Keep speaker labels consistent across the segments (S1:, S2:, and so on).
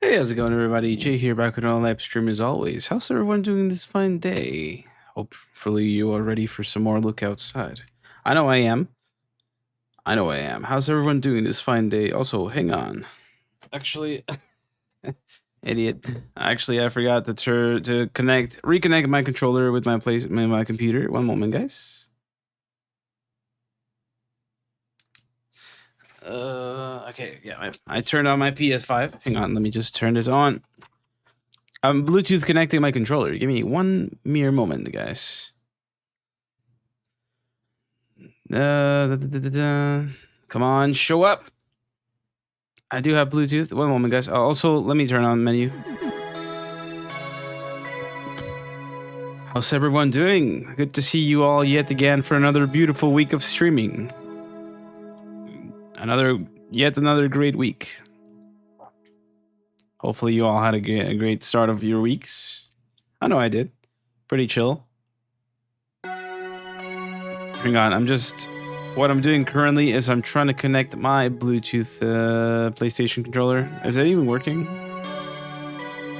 S1: Hey, how's it going, everybody? Jay here, back with another live stream as always. How's everyone doing this fine day? Hopefully you are ready for some more look outside. I know I am. How's everyone doing this fine day? Also, hang on. Actually, idiot. Actually, I forgot to reconnect my controller with my computer. One moment, guys. Okay, yeah, I turned on my PS5. Hang on, let me just turn this on. I'm Bluetooth connecting my controller. Give me one mere moment, guys. Come on, show up. I do have Bluetooth. One moment, guys. Also, let me turn on menu. How's everyone doing? Good to see you all yet again for another beautiful week of streaming. Yet another great week. Hopefully you all had a great start of your weeks. I know I did. Pretty chill. Hang on, what I'm doing currently is I'm trying to connect my Bluetooth PlayStation controller. Is it even working?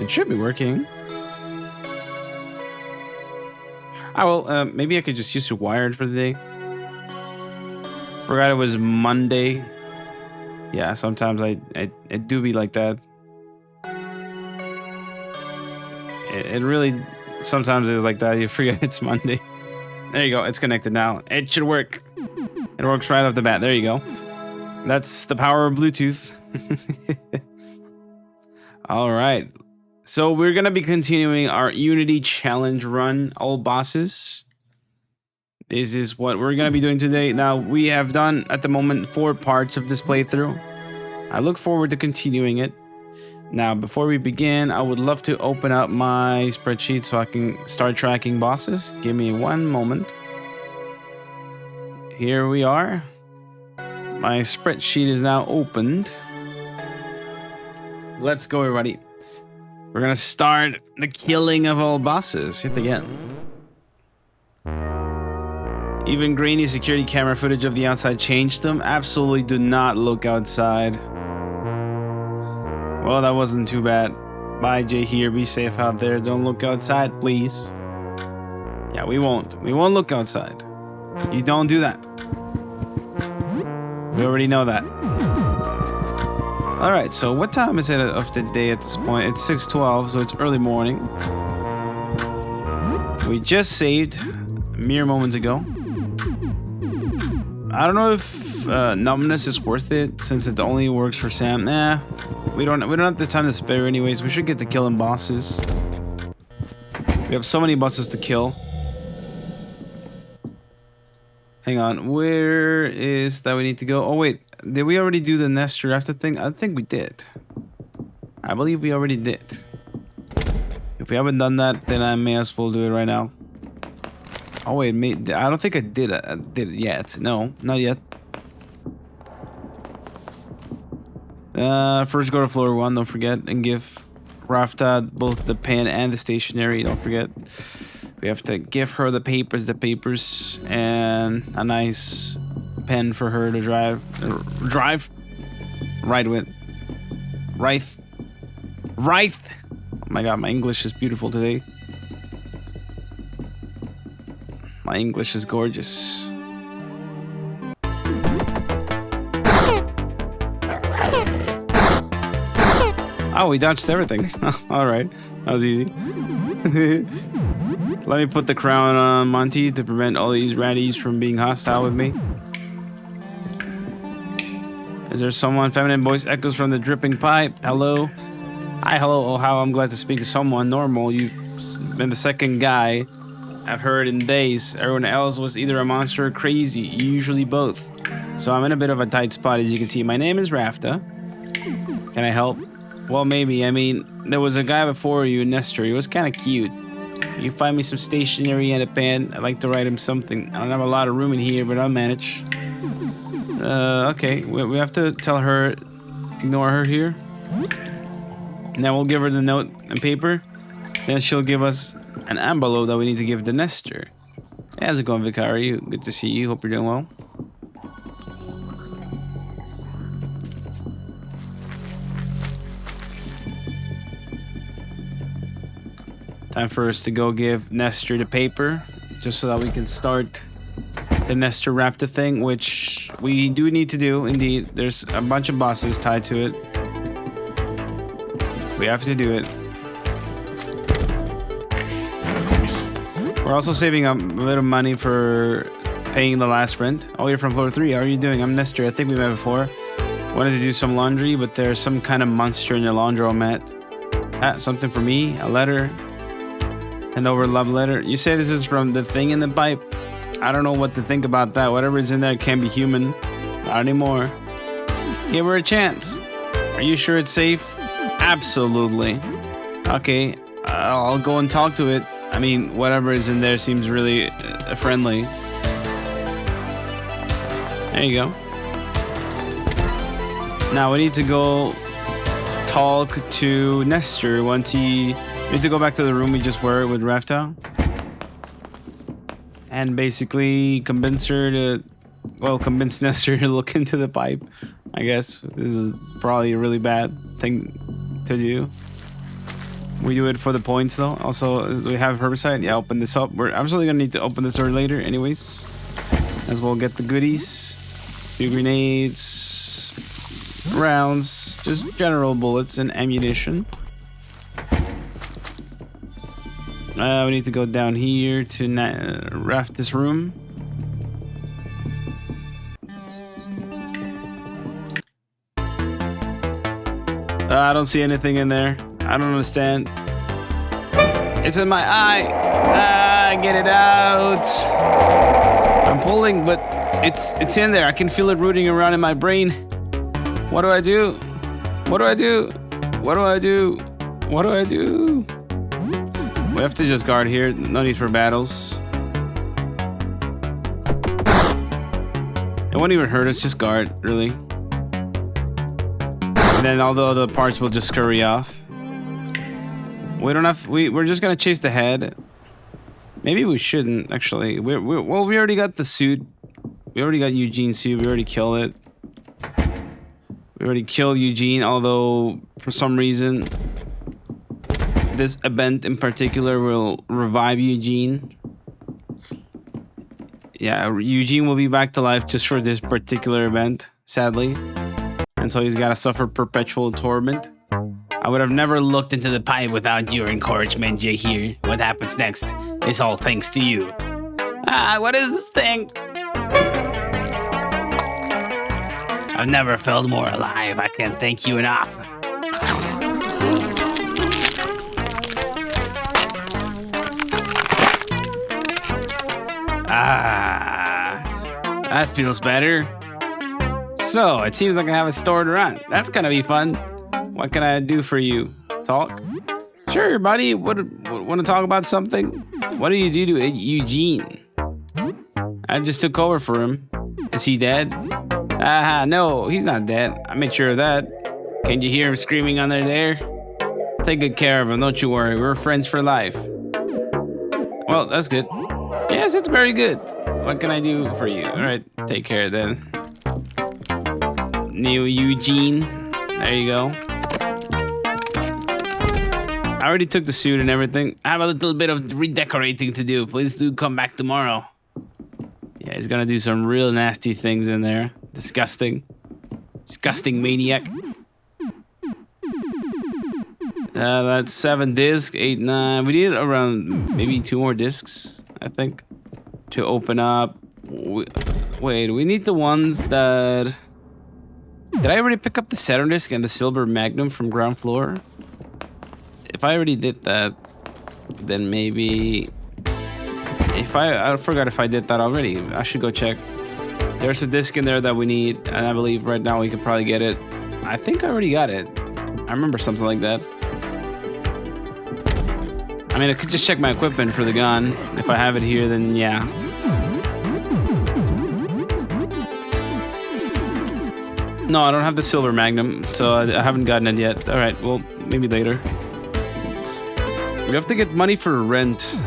S1: It should be working. Maybe I could just use it wired for the day. Forgot it was Monday. Yeah, sometimes I do be like that. It really sometimes is like that. You forget it's Monday. There you go. It's connected now. It should work. It works right off the bat. There you go. That's the power of Bluetooth. All right. So we're going to be continuing our Unity challenge run, all bosses. This is what we're going to be doing today. Now, we have done, at the moment, 4 parts of this playthrough. I look forward to continuing it. Now, before we begin, I would love to open up my spreadsheet so I can start tracking bosses. Give me one moment. Here we are. My spreadsheet is now opened. Let's go, everybody. We're gonna start the killing of all bosses. Hit again. Even grainy security camera footage of the outside changed them. Absolutely do not look outside. Well, that wasn't too bad. Bye, Jay here. Be safe out there. Don't look outside, please. Yeah, we won't. We won't look outside. You don't do that. We already know that. All right, so what time is it of the day at this point? It's 6:12, so it's early morning. We just saved mere moments ago. I don't know if numbness is worth it since it only works for Sam. Nah, we don't have the time to spare anyways. We should get to killing bosses. We have so many bosses to kill. Hang on, where is that we need to go? Oh wait, did we already do the Nestor after thing? I think we did. I believe we already did. If we haven't done that, then I may as well do it right now. Oh wait, I don't think I did it yet. No, not yet. First go to floor 1, don't forget, and give Rafta both the pen and the stationery, don't forget. We have to give her the papers, and a nice pen for her to ride with. Right. Oh my god, my English is beautiful today. My English is gorgeous. Oh, we dodged everything. All right, that was easy. Let me put the crown on Monty to prevent all these ratties from being hostile with me. Is there someone? Feminine voice echoes from the dripping pipe. Hello. Hi, hello. Oh, how I'm glad to speak to someone normal. You've been the second guy I've heard in days. Everyone else was either a monster or crazy, usually both. So I'm in a bit of a tight spot, as you can see. My name is Rafta. Can I help? Well, maybe. I mean, there was a guy before you, Nestor. He was kind of cute. You find me some stationery and a pen. I'd like to write him something. I don't have a lot of room in here, but I'll manage. Okay. We have to tell her, ignore her here. And then we'll give her the note and paper. Then she'll give us an envelope that we need to give to Nestor. Hey, how's it going, Vicari? Good to see you. Hope you're doing well. Time for us to go give Nestor the paper, just so that we can start the Nestor Raptor thing, which we do need to do. Indeed, there's a bunch of bosses tied to it. We have to do it. We're also saving up a bit of money for paying the last rent. Oh, you're from floor 3. How are you doing? I'm Nestor. I think we met before. Wanted to do some laundry, but there's some kind of monster in the laundromat. Ah, something for me. A letter. An over love letter. You say this is from the thing in the pipe? I don't know what to think about that. Whatever is in there can't be human. Not anymore. Give her a chance. Are you sure it's safe? Absolutely. Okay, I'll go and talk to it. I mean, whatever is in there seems really friendly. There you go. Now we need to go talk to Nestor once we need to go back to the room we just were with Rafta. And basically convince Nestor to look into the pipe. I guess this is probably a really bad thing to do. We do it for the points though. Also, do we have herbicide? Yeah, open this up. We're absolutely gonna need to open this door later anyways. As well get the goodies. Few grenades, rounds, just general bullets and ammunition. We need to go down here to raft this room. I don't see anything in there. I don't understand. It's in my eye. Get it out. I'm pulling, but it's in there. I can feel it rooting around in my brain. What do I do? What do I do? What do I do? What do I do? We have to just guard here. No need for battles. It won't even hurt us. Just guard, really. And then all the other parts will just scurry off. We don't have. We're just gonna chase the head. Maybe we shouldn't actually. Well, we already got the suit. We already got Eugene's suit. We already killed it. We already killed Eugene. Although for some reason, this event in particular will revive Eugene. Yeah, Eugene will be back to life just for this particular event, sadly. And so he's got to suffer perpetual torment. I would have never looked into the pipe without your encouragement, Jahir. What happens next is all thanks to you. What is this thing? I've never felt more alive. I can't thank you enough. That feels better. So, it seems like I have a story to run. That's gonna be fun. What can I do for you? Talk? Sure, buddy. Want to talk about something? What do you do to Eugene? I just took over for him. Is he dead? No, he's not dead. I made sure of that. Can you hear him screaming under there? Take good care of him, don't you worry. We're friends for life. Well, that's good. Yes, it's very good. What can I do for you? All right, take care then. New Eugene. There you go. I already took the suit and everything. I have a little bit of redecorating to do. Please do come back tomorrow. Yeah, he's gonna do some real nasty things in there. Disgusting. Disgusting maniac. That's 7 discs, 8, 9. We need around maybe 2 more discs, I think, to open up. Wait, we need the ones that... Did I already pick up the Saturn disc and the Silver Magnum from ground floor? If I already did that, then maybe... I forgot if I did that already. I should go check. There's a disc in there that we need, and I believe right now we can probably get it. I think I already got it. I remember something like that. I mean, I could just check my equipment for the gun. If I have it here, then yeah. No, I don't have the Silver Magnum, so I haven't gotten it yet. All right, well, maybe later. We have to get money for rent.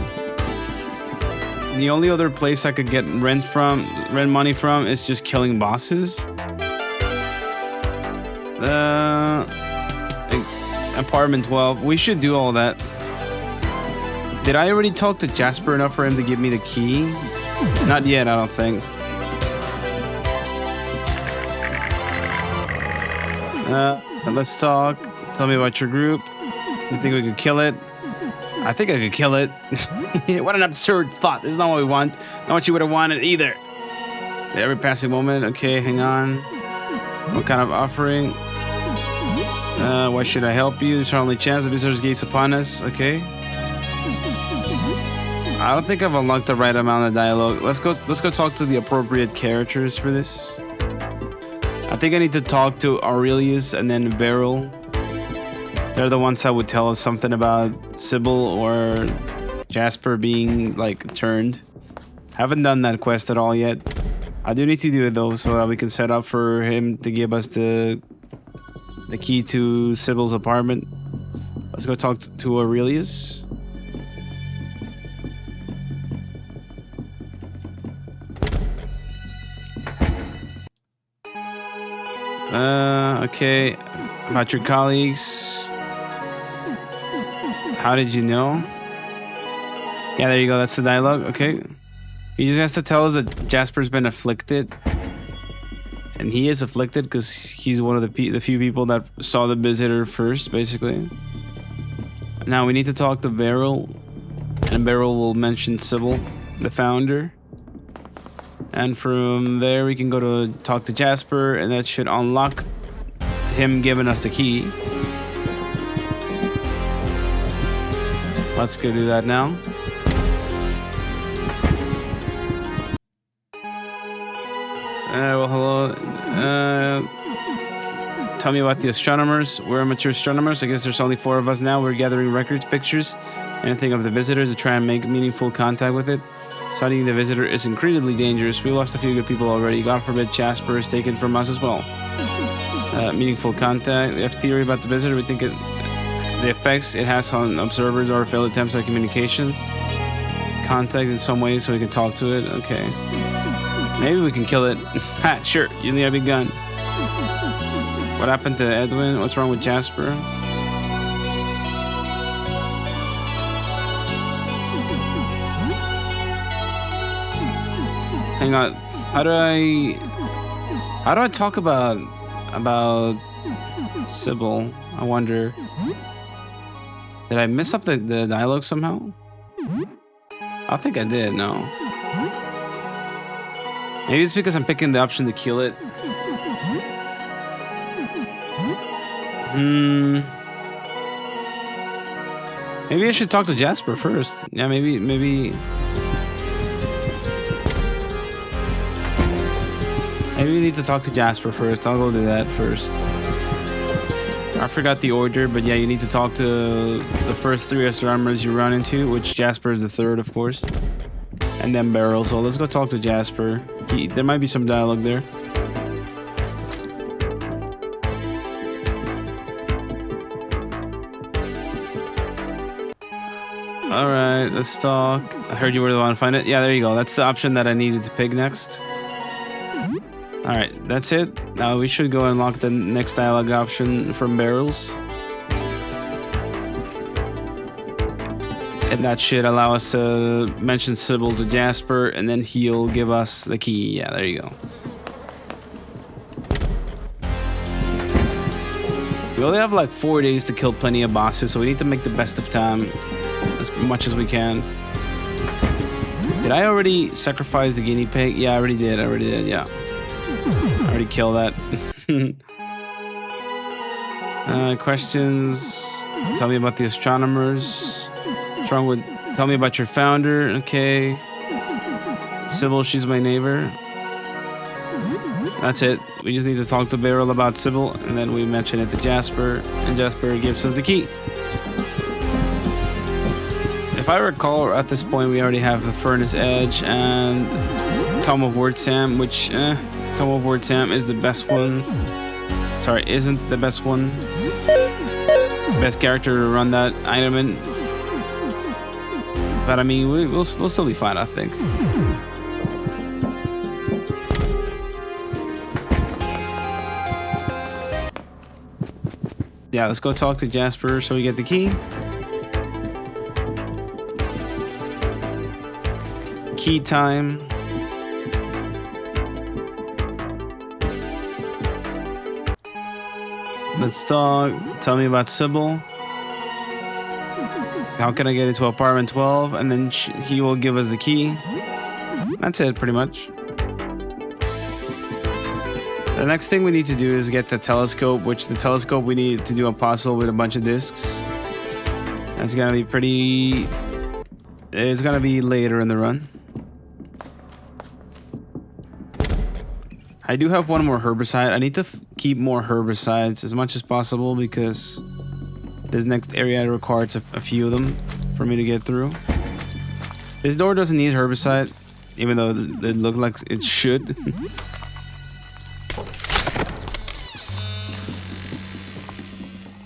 S1: The only other place I could get rent money from is just killing bosses. Apartment 12. We should do all that. Did I already talk to Jasper enough for him to give me the key? Not yet, I don't think. Let's talk. Tell me about your group. You think we could kill it? I think I could kill it. What an absurd thought. This is not what we want. Not what you would have wanted either. Every passing moment. Okay, hang on. What kind of offering? Why should I help you? This is our only chance. The visitor's gates upon us. Okay. I don't think I've unlocked the right amount of dialogue. Let's go talk to the appropriate characters for this. I think I need to talk to Aurelius and then Beryl. They're the ones that would tell us something about Sybil or Jasper being like turned. Haven't done that quest at all yet. I do need to do it though, so that we can set up for him to give us the key to Sybil's apartment. Let's go talk to Aurelius. Okay. About your colleagues. How did you know? Yeah, there you go. That's the dialogue. Okay. He just has to tell us that Jasper's been afflicted. And he is afflicted because he's one of the few people that saw the visitor first, basically. Now we need to talk to Beryl. And Beryl will mention Sybil, the founder. And from there we can go to talk to Jasper, and that should unlock him giving us the key. Let's go do that now. Well, hello. Tell me about the astronomers. We're amateur astronomers. I guess there's only 4 of us now. We're gathering records, pictures, anything of the visitors to try and make meaningful contact with it. Studying the visitor is incredibly dangerous. We lost a few good people already. God forbid Jasper is taken from us as well. Meaningful contact. We have theory about the visitor. We think the effects it has on observers or failed attempts at communication. Contact in some way so we can talk to it. Okay. Maybe we can kill it. Ha, sure. You need a big gun. What happened to Edwin? What's wrong with Jasper? Hang on. How do I talk about Sybil? I wonder. Did I mess up the dialogue somehow? I think I did. No. Maybe it's because I'm picking the option to kill it. Maybe I should talk to Jasper first. Yeah, maybe. Maybe we need to talk to Jasper first. I'll go do that first. I forgot the order, but yeah, you need to talk to the first 3 astronomers you run into, which Jasper is the 3rd, of course. And then Beryl. So let's go talk to Jasper. There might be some dialogue there. Alright, let's talk. I heard you were the one to find it. Yeah, there you go. That's the option that I needed to pick next. Alright, that's it. Now we should go and unlock the next dialogue option from Beryl's. And that should allow us to mention Sybil to Jasper, and then he'll give us the key. Yeah, there you go. We only have like 4 days to kill plenty of bosses, so we need to make the best of time as much as we can. Did I already sacrifice the guinea pig? Yeah, I already did, yeah. I already killed that. Questions? Tell me about the astronomers. What's wrong with... Tell me about your founder. Okay. Sybil, she's my neighbor. That's it. We just need to talk to Beryl about Sybil, and then we mention it to Jasper, and Jasper gives us the key. If I recall, at this point, we already have the Furnace Edge and Tome of Word Sam, which... Tome of Word Sam is the best one. Sorry, isn't the best one. Best character to run that item in. But I mean, we'll still be fine, I think. Yeah, let's go talk to Jasper so we get the key. Key time. Let's talk. Tell me about Sybil. How can I get into apartment 12? And then he will give us the key. That's it, pretty much. The next thing we need to do is get the telescope, which the telescope we need to do a puzzle with a bunch of discs. That's gonna be pretty... It's gonna be later in the run. I do have one more herbicide. I need to keep more herbicides as much as possible because this next area requires a few of them for me to get through. This door doesn't need herbicide, even though it looked like it should.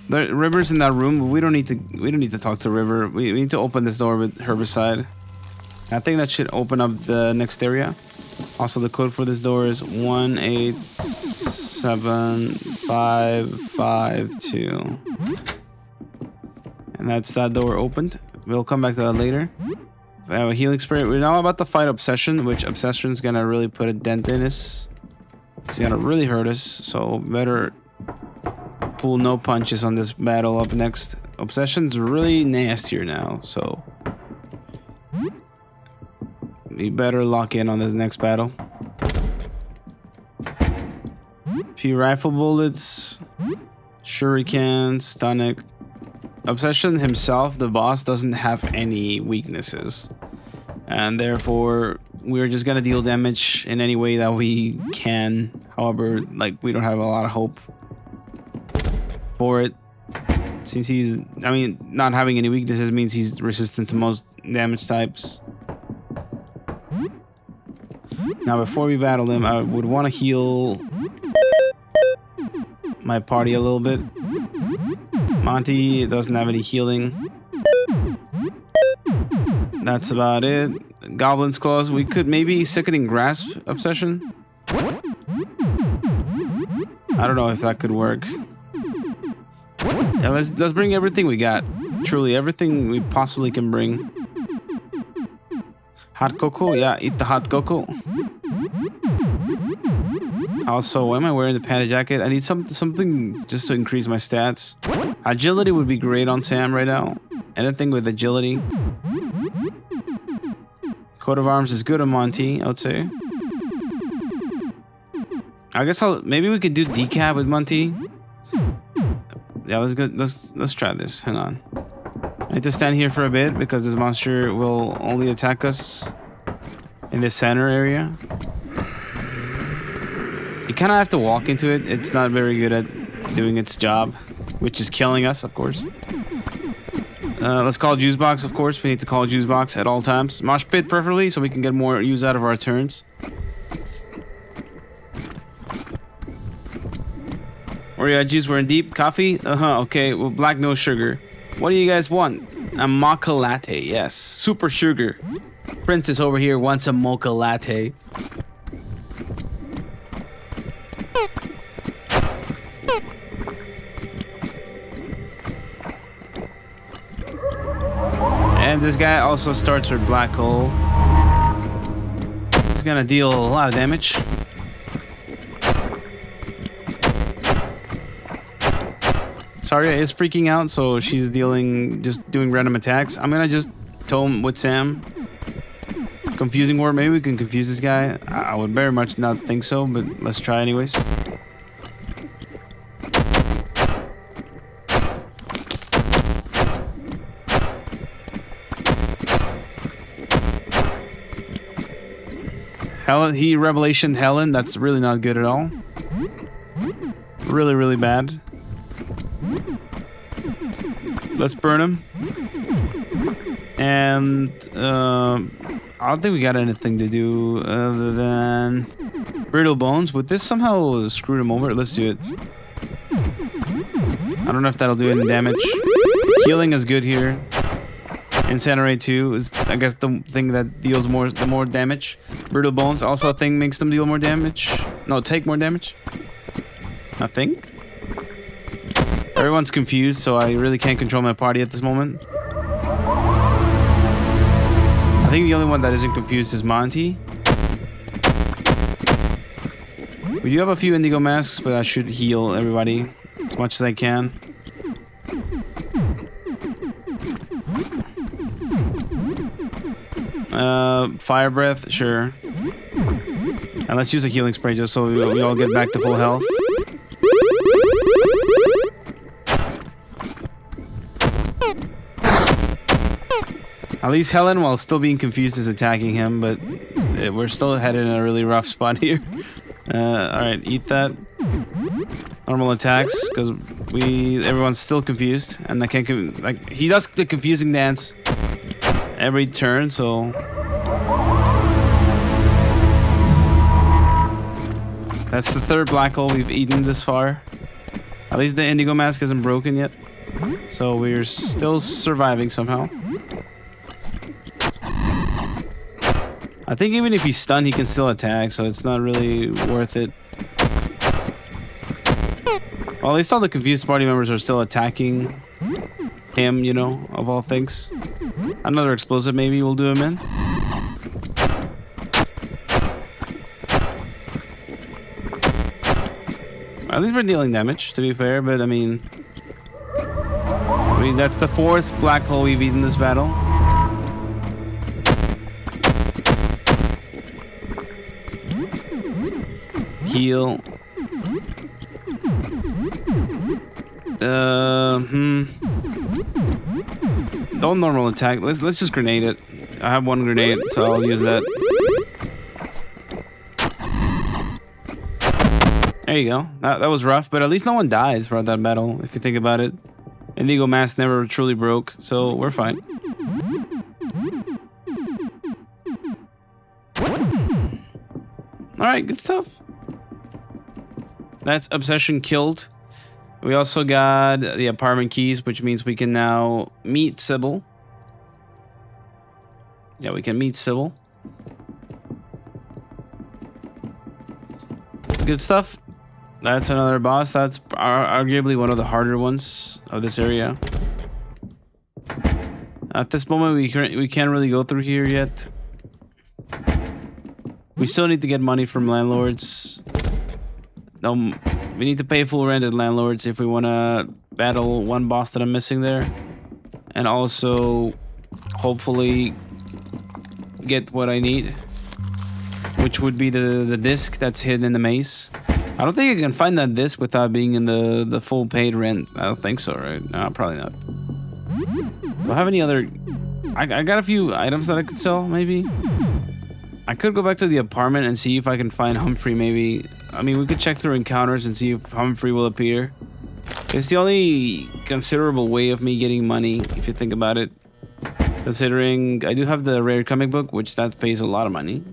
S1: The River's in that room, but we don't need to talk to River. We need to open this door with herbicide. I think that should open up the next area. Also, the code for this door is 187552. And that's that door opened. We'll come back to that later. We have a healing spirit. We're now about to fight Obsession, which Obsession is gonna really put a dent in us. It's gonna really hurt us, so better pull no punches on this battle up next. Obsession's really nastier now, so we better lock in on this next battle. Few rifle bullets, shuriken, stunning. Obsession himself, the boss, doesn't have any weaknesses, and therefore we're just gonna deal damage in any way that we can. However, like, we don't have a lot of hope for it, since he's, I mean, not having any weaknesses means he's resistant to most damage types. Now, before we battle him, I would want to heal my party a little bit. Monty doesn't have any healing. That's about it. Goblin's Claws. We could maybe Sickening Grasp Obsession. I don't know if that could work. Yeah, let's bring everything we got. Truly, everything we possibly can bring. Hot cocoa? Yeah, eat the hot cocoa. Also, why am I wearing the padded jacket? I need something just to increase my stats. Agility would be great on Sam right now. Anything with agility. Coat of Arms is good on Monty, I would say. I guess maybe we could do decap with Monty. Yeah, let's go. Let's try this. Hang on. I need to stand here for a bit because this monster will only attack us in the center area. You kind of have to walk into it. It's not very good at doing its job, which is killing us, of course. Let's call Juice Box, of course. We need to call Juice Box at all times. Mosh Pit, preferably, so we can get more use out of our turns. Where you at, Juice? We're in deep. Coffee? Okay. Well, black, no sugar. What do you guys want? A mocha latte. Yes. Super sugar. Princess over here wants a mocha latte. And this guy also starts with Black Hole. He's gonna deal a lot of damage. Zarya is freaking out, so she's just doing random attacks. I'm gonna just tome with Sam. Confusing word, maybe we can confuse this guy. I would very much not think so, but let's try anyways. He Revelation Helen, that's really not good at all. Really, really bad. Let's burn him. And I don't think we got anything to do other than Brittle Bones. Would this somehow screw him over? Let's do it. I don't know if that'll do any damage. Healing is good here. Incinerate 2 is, I guess, the thing that deals the more damage. Brittle Bones also a thing makes them deal more damage. No, take more damage. I think. Everyone's confused, so I really can't control my party at this moment. I think the only one that isn't confused is Monty. We do have a few indigo masks, but I should heal everybody as much as I can. Fire breath, sure. And let's use a healing spray just so we all get back to full health. At least Helen, while still being confused, is attacking him, but we're still headed in a really rough spot here. Alright, eat that. Normal attacks, because everyone's still confused, and I can't, like, he does the confusing dance every turn, so... That's the third black hole we've eaten this far. At least the indigo mask isn't broken yet, so we're still surviving somehow. I think even if he's stunned, he can still attack, so it's not really worth it. Well, at least all the confused party members are still attacking him, you know, of all things. Another explosive maybe will do him in. At least we're dealing damage, to be fair, but I mean, that's the fourth black hole we've eaten this battle. Heal. Don't normal attack. Let's just grenade it. I have one grenade, so I'll use that. There you go. That was rough, but at least no one died throughout that battle, if you think about it. Indigo mask never truly broke, so we're fine. Alright, good stuff. That's Obsession killed. We also got the apartment keys, which means we can now meet Sybil. Yeah, we can meet Sybil. Good stuff. That's another boss. That's arguably one of the harder ones of this area. At this moment, we can't really go through here yet. We still need to get money from landlords. We need to pay full rent at landlords if we want to battle one boss that I'm missing there. And also, hopefully, get what I need. Which would be the disc that's hidden in the maze. I don't think I can find that disc without being in the full paid rent. I don't think so, right? No, probably not. Do I have any other... I got a few items that I could sell, maybe? I could go back to the apartment and see if I can find Humphrey, maybe. I mean, we could check through encounters and see if Humphrey will appear. It's the only considerable way of me getting money, if you think about it. Considering I do have the rare comic book, which that pays a lot of money.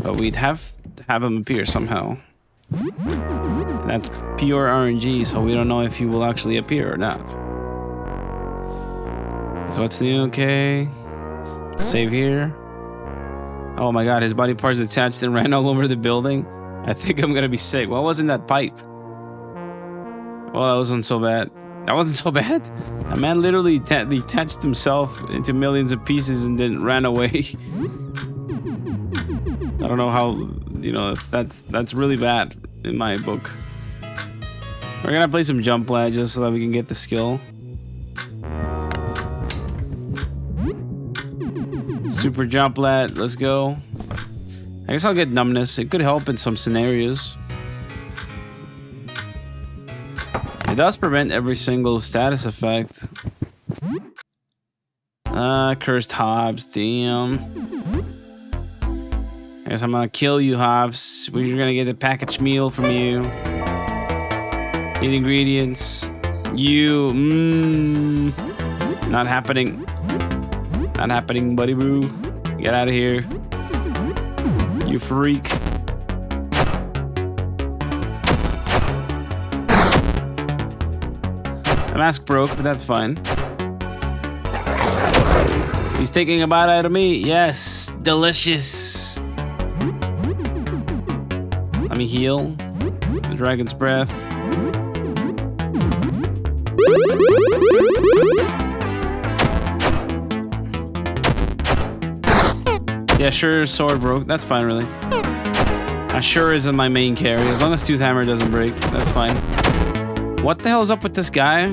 S1: But we'd have to have him appear somehow. And that's pure RNG, so we don't know if he will actually appear or not. So what's new? Okay. Save here. Oh my god, his body parts detached and ran all over the building. I think I'm gonna be sick. What was in that pipe? Well, that wasn't so bad. That wasn't so bad. A man literally detached himself into millions of pieces and then ran away. I don't know how, you know, that's really bad in my book. We're gonna play some jump lag just so that we can get the skill. Super jump lat, let's go. I guess I'll get numbness. It could help in some scenarios. It does prevent every single status effect. Cursed Hobbs, damn. I guess I'm gonna kill you, Hobbs. We're gonna get a packaged meal from you. Need ingredients. You, not happening. Not happening, buddy boo. Get out of here. You freak. The mask broke, but that's fine. He's taking a bite out of me. Yes, delicious. Let me heal. The dragon's breath. Yeah, sure, sword broke. That's fine, really. Sure isn't my main carry. As long as Tooth Hammer doesn't break, that's fine. What the hell is up with this guy?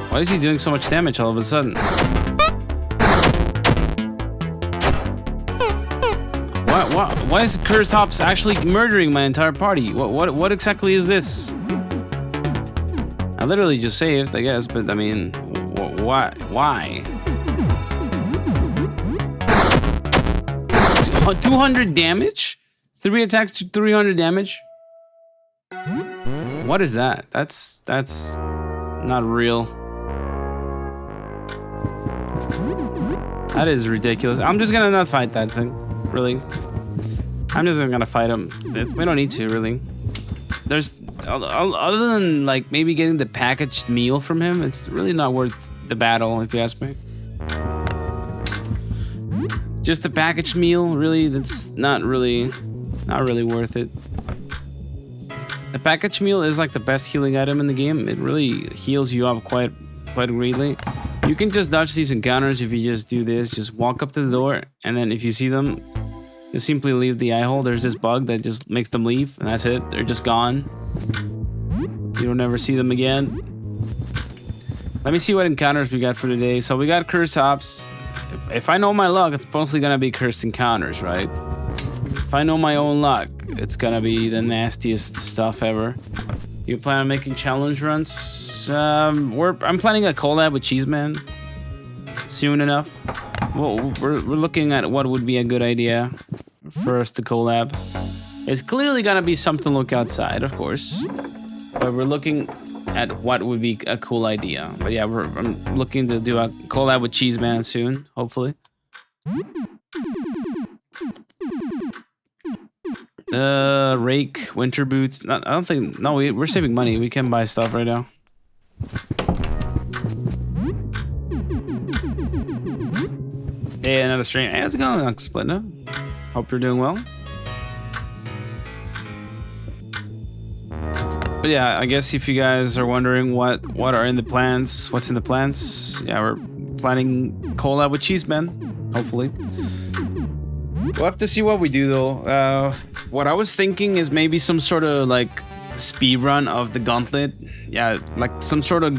S1: Why is he doing so much damage all of a sudden? Why is Cursed Hops actually murdering my entire party? What exactly is this? I literally just saved, I guess, but I mean, why? 200 damage? 3 attacks to 300 damage? What is that? That's not real. That is ridiculous. I'm just gonna not fight that thing, really. I'm just gonna fight him. We don't need to, really. There's, other than like maybe getting the packaged meal from him, it's really not worth the battle, if you ask me. Just the packaged meal, really, that's not really worth it. The packaged meal is like the best healing item in the game. It really heals you up quite greatly. You can just dodge these encounters if you just do this. Just walk up to the door, and then if you see them, you simply leave the eye hole. There's this bug that just makes them leave, and that's it. They're just gone. You don't ever see them again. Let me see what encounters we got for today. So we got Cursed Hops. If I know my luck, it's mostly gonna be cursed encounters, right? If I know my own luck, it's gonna be the nastiest stuff ever. You plan on making challenge runs? I'm planning a collab with Cheeseman soon enough. Well, we're looking at what would be a good idea for us to collab. It's clearly gonna be something to look outside, of course, but we're looking at what would be a cool idea. But yeah, I'm looking to do a collab with Cheeseman soon, hopefully. Rake, winter boots. I don't think. No, we're saving money. We can buy stuff right now. Hey, another stream. Hey, how's it going, Uncle Splenda? Hope you're doing well. But yeah, I guess if you guys are wondering what are in the plans, what's in the plans? Yeah, we're planning collab with Cheeseman, hopefully. We'll have to see what we do though. What I was thinking is maybe some sort of like speed run of the gauntlet. Yeah, like some sort of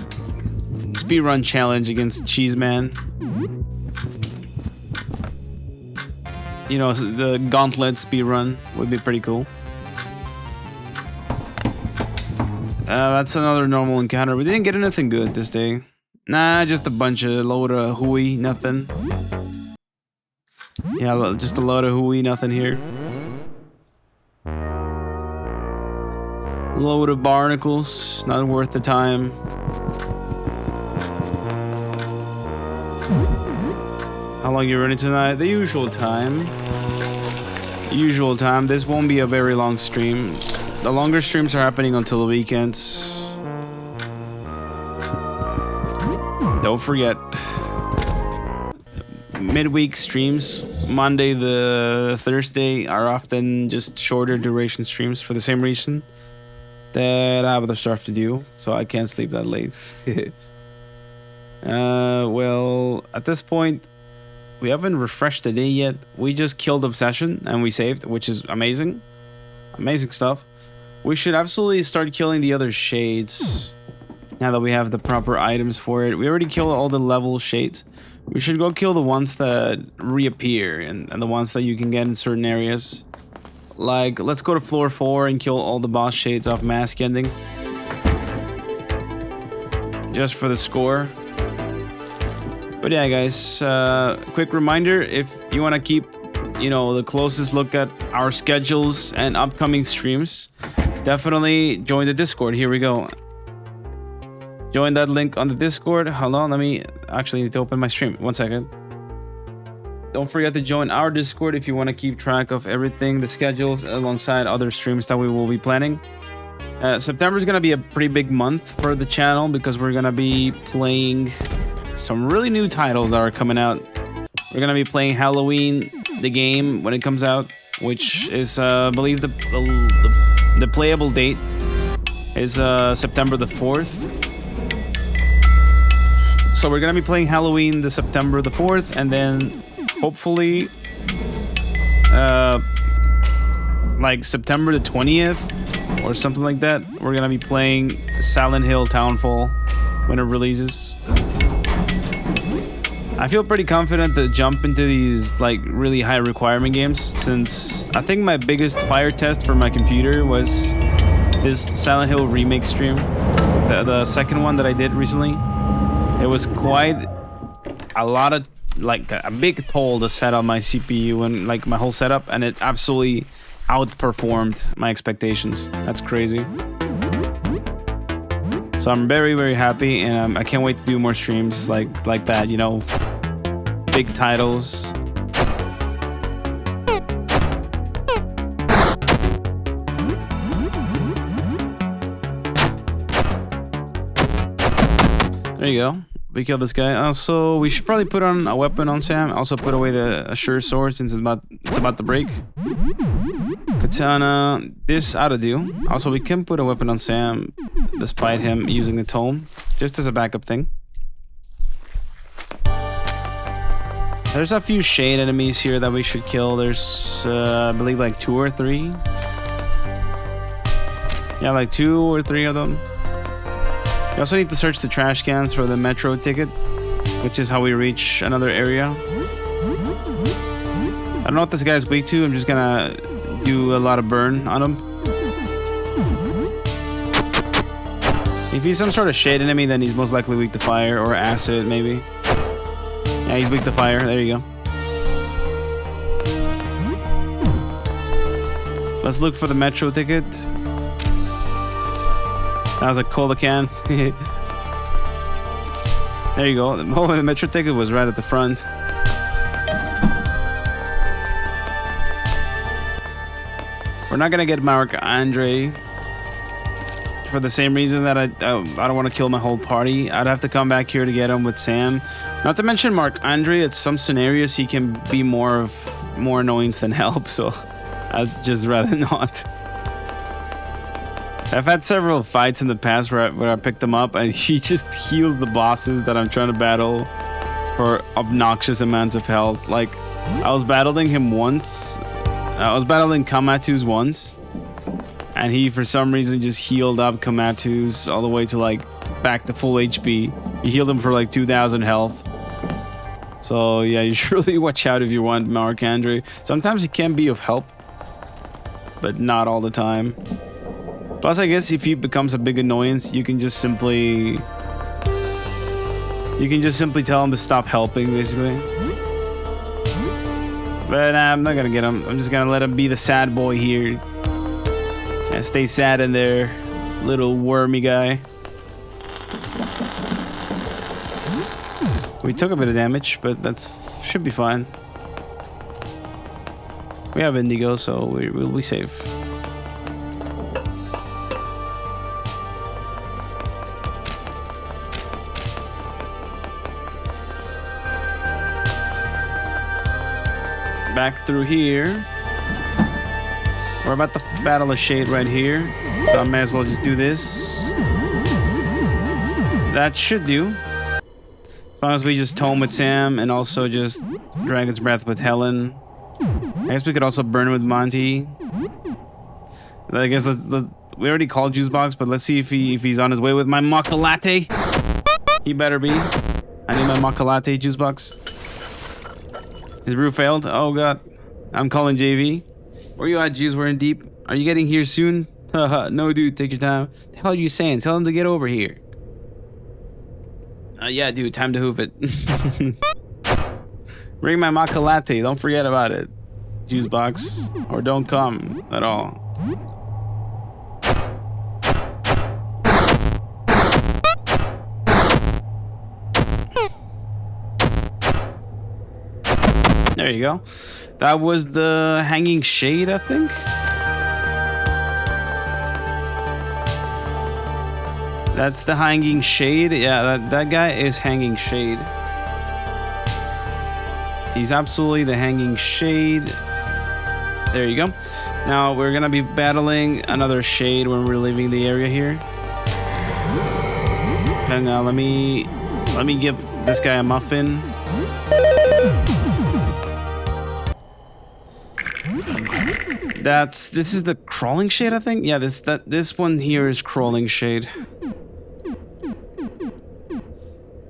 S1: speed run challenge against Cheeseman. You know, the gauntlet speed run would be pretty cool. That's another normal encounter. We didn't get anything good this day. Nah, just a bunch of load of hooey, nothing. Yeah, just a load of hooey, nothing here. Load of barnacles, not worth the time. How long you running tonight? The usual time. Usual time. This won't be a very long stream. The longer streams are happening until the weekends. Don't forget. Midweek streams, Monday to Thursday, are often just shorter duration streams for the same reason that I have other stuff to do, so I can't sleep that late. Well, at this point, we haven't refreshed the day yet. We just killed Obsession and we saved, which is amazing. Amazing stuff. We should absolutely start killing the other shades now that we have the proper items for it. We already killed all the level shades. We should go kill the ones that reappear and the ones that you can get in certain areas. Like, let's go to floor 4 and kill all the boss shades off Mask Ending. Just for the score. But yeah, guys, quick reminder, if you want to keep, you know, the closest look at our schedules and upcoming streams, definitely join the Discord. Here we go. Join that link on the Discord. Hold on, let me actually need to open my stream. 1 second. Don't forget to join our Discord if you want to keep track of everything, the schedules, alongside other streams that we will be planning. September is going to be a pretty big month for the channel because we're going to be playing some really new titles that are coming out. We're going to be playing Halloween, the game, when it comes out, which is, I believe, the playable date is September the 4th. So we're gonna be playing Halloween the September the 4th, and then hopefully like September the 20th or something like that, we're gonna be playing Silent Hill Townfall when it releases. I feel pretty confident to jump into these like really high requirement games, since I think my biggest fire test for my computer was this Silent Hill remake stream, the second one that I did recently. It was quite a lot of like a big toll to set on my CPU and like my whole setup, and it absolutely outperformed my expectations. That's crazy. So I'm very, very happy, and I can't wait to do more streams like that, you know, big titles. There you go. We killed this guy. Also, we should probably put on a weapon on Sam. Also, put away the Assure sword since it's about to break. Katana. This ought to do. Also, we can put a weapon on Sam, despite him using the tome, just as a backup thing. There's a few shade enemies here that we should kill. There's, I believe, like 2 or 3. Yeah, like 2 or 3 of them. We also need to search the trash cans for the metro ticket, which is how we reach another area. I don't know what this guy's weak to. I'm just gonna do a lot of burn on him. If he's some sort of shade enemy, then he's most likely weak to fire or acid, maybe. Yeah, he's weak to fire. There you go. Let's look for the metro ticket. That was a cola can. There you go. Oh, the metro ticket was right at the front. We're not gonna get Mark Andre for the same reason that I don't want to kill my whole party. I'd have to come back here to get him with Sam. Not to mention Mark Andre, at some scenarios he can be more annoyance than help, so I'd just rather not. I've had several fights in the past where I picked him up and he just heals the bosses that I'm trying to battle for obnoxious amounts of health. Like, I was battling him once. I was battling Kamatu's once, and he for some reason just healed up Kamatu's all the way to like back to full HP. He healed him for like 2,000 health. So yeah, you should really watch out if you want Mark Andre. Sometimes he can be of help, but not all the time. Plus, I guess if he becomes a big annoyance, you can just simply tell him to stop helping, basically. But I'm not gonna get him. I'm just gonna let him be the sad boy here. And stay sad in there, little wormy guy. We took a bit of damage, but that should be fine. We have Indigo, so we'll be safe. Back through here. We're about to battle a shade right here, so I may as well just do this. That should do. As long as we just tome with Sam and also just Dragon's Breath with Helen. I guess we could also burn with Monty. I guess we already called Juice Box, but let's see if he's on his way with my Maca Latte. He better be. I need my Maca Latte, Juice Box. His brew failed. Oh god. I'm calling JV. Where you at, Juice? We're in deep. Are you getting here soon? No, dude. Take your time. What the hell are you saying? Tell him to get over here. Yeah, dude. Time to hoof it. Bring my Maca Latte. Don't forget about it, Juice Box. Or don't come at all. There you go. That was the hanging shade, I think. That's the hanging shade. Yeah, that guy is hanging shade. He's absolutely the hanging shade. There you go. Now we're gonna be battling another shade when we're leaving the area here. Hang on, let me Let me give this guy a muffin. This is the crawling shade, I think. Yeah, this one here is crawling shade.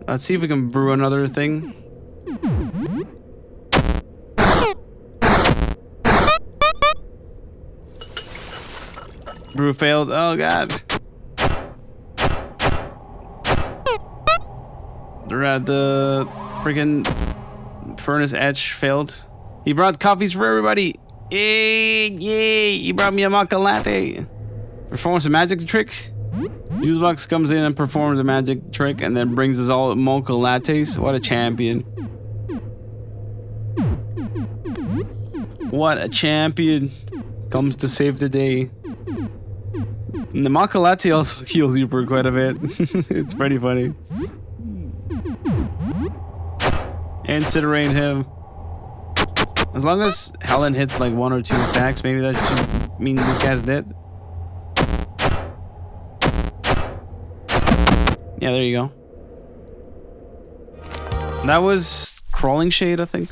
S1: Let's see if we can brew another thing. Brew failed. Oh god. The freaking furnace etch failed. He brought coffees for everybody. Yay! He brought me a maca latte. Performs a magic trick. Usebox comes in and performs a magic trick and then brings us all mocha lattes. What a champion. What a champion. Comes to save the day. And the maca latte also heals you for quite a bit. It's pretty funny. Incinerate him. As long as Helen hits like 1 or 2 attacks, maybe that should mean this guy's dead. Yeah, there you go. That was crawling shade, I think.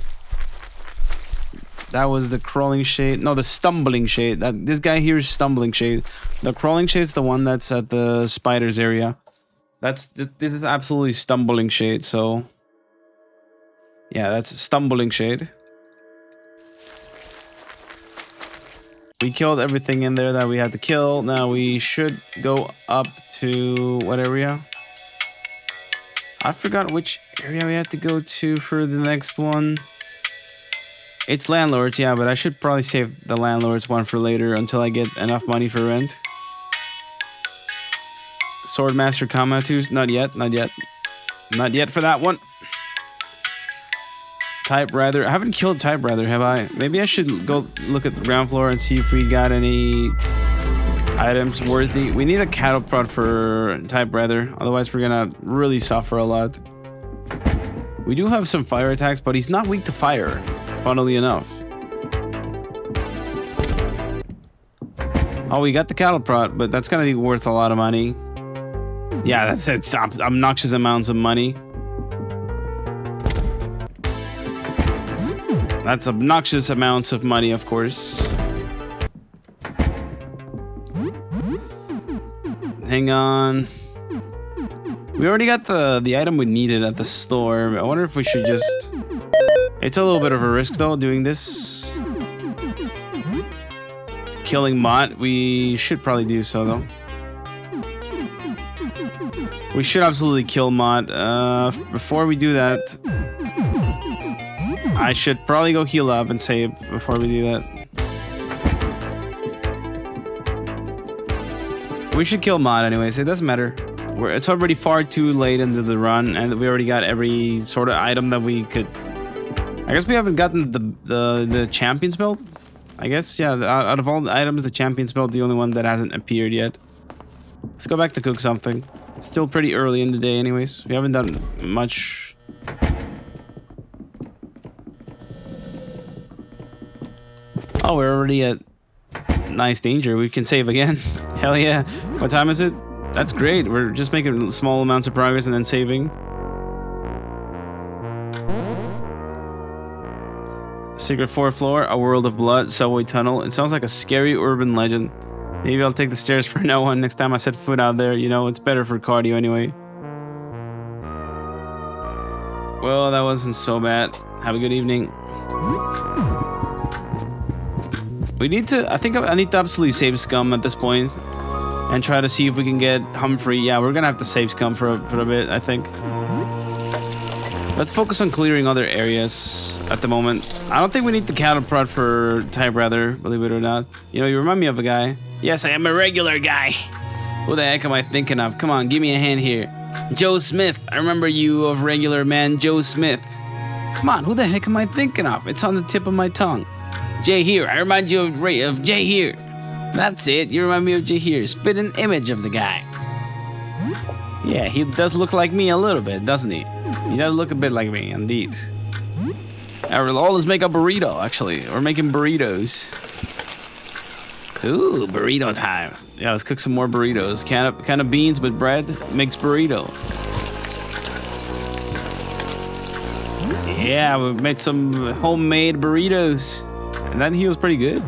S1: That was the crawling shade. No, the stumbling shade. This guy here is stumbling shade. The crawling shade's the one that's at the spiders area. This is absolutely stumbling shade. So yeah, that's stumbling shade. We killed everything in there that we had to kill. Now we should go up to what area? I forgot which area we had to go to for the next one. It's landlords, yeah, but I should probably save the landlords one for later until I get enough money for rent. Swordmaster Kamatus, not yet, not yet. Not yet for that one. Typewriter, I haven't killed Typewriter, have I? Maybe I should go look at the ground floor and see if we got any items worthy. We need a cattle prod for Typewriter, otherwise we're gonna really suffer a lot. We do have some fire attacks, but he's not weak to fire, funnily enough. Oh, we got the cattle prod, but that's gonna be worth a lot of money. Yeah, it's obnoxious amounts of money. That's obnoxious amounts of money, of course. Hang on. We already got the item we needed at the store. I wonder if we should just... It's a little bit of a risk, though, doing this. Killing Mott. We should probably do so, though. We should absolutely kill Mott. Before we do that... I should probably go heal up and save before we do that. We should kill Mod anyways, it doesn't matter. It's already far too late into the run and we already got every sort of item that we could... I guess we haven't gotten the Champion's Belt? I guess, yeah, out of all the items, the Champion's Belt the only one that hasn't appeared yet. Let's go back to cook something. It's still pretty early in the day anyways. We haven't done much... Oh, we're already at nice danger. We can save again. Hell yeah. What time is it? That's great. We're just making small amounts of progress and then saving. Secret 4th floor, a world of blood, subway tunnel. It sounds like a scary urban legend. Maybe I'll take the stairs for now on. Next time I set foot out there, you know, it's better for cardio anyway. Well, that wasn't so bad. Have a good evening. We need to, I think I need to absolutely save Scum at this point and try to see if we can get Humphrey. Yeah, we're gonna have to save Scum for a bit, I think. Let's focus on clearing other areas at the moment. I don't think we need the cattle prod for Typewriter, believe it or not. You know, you remind me of a guy. Yes, I am a regular guy. Who the heck am I thinking of? Come on, give me a hand here. Joe Smith. I remember you of regular man Joe Smith. Come on, who the heck am I thinking of? It's on the tip of my tongue. Jay here. I remind you of Jay here. That's it. You remind me of Jay here. Spit an image of the guy. Yeah, he does look like me a little bit, doesn't he? He does look a bit like me, indeed. Let's make a burrito, actually. We're making burritos. Ooh, burrito time. Yeah, let's cook some more burritos. Can of beans with bread makes burrito. Yeah, we made some homemade burritos. And that heals pretty good.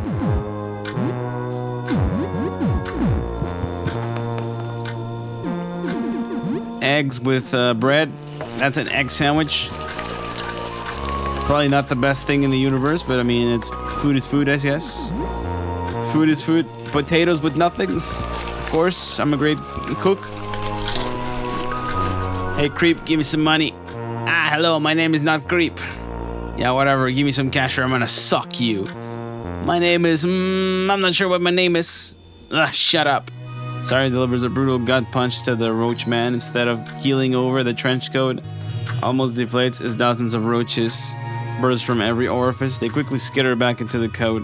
S1: Eggs with bread. That's an egg sandwich. Probably not the best thing in the universe, but I mean, it's food is food, I guess. Food is food. Potatoes with nothing. Of course, I'm a great cook. Hey, Creep, give me some money. Ah, hello, my name is not Creep. Yeah, whatever, give me some cash or I'm gonna suck you. My name is, I'm not sure what my name is. Ugh, shut up. Sorry delivers a brutal gut punch to the roach man. Instead of keeling over, the trench coat almost deflates as dozens of roaches burst from every orifice. They quickly skitter back into the coat.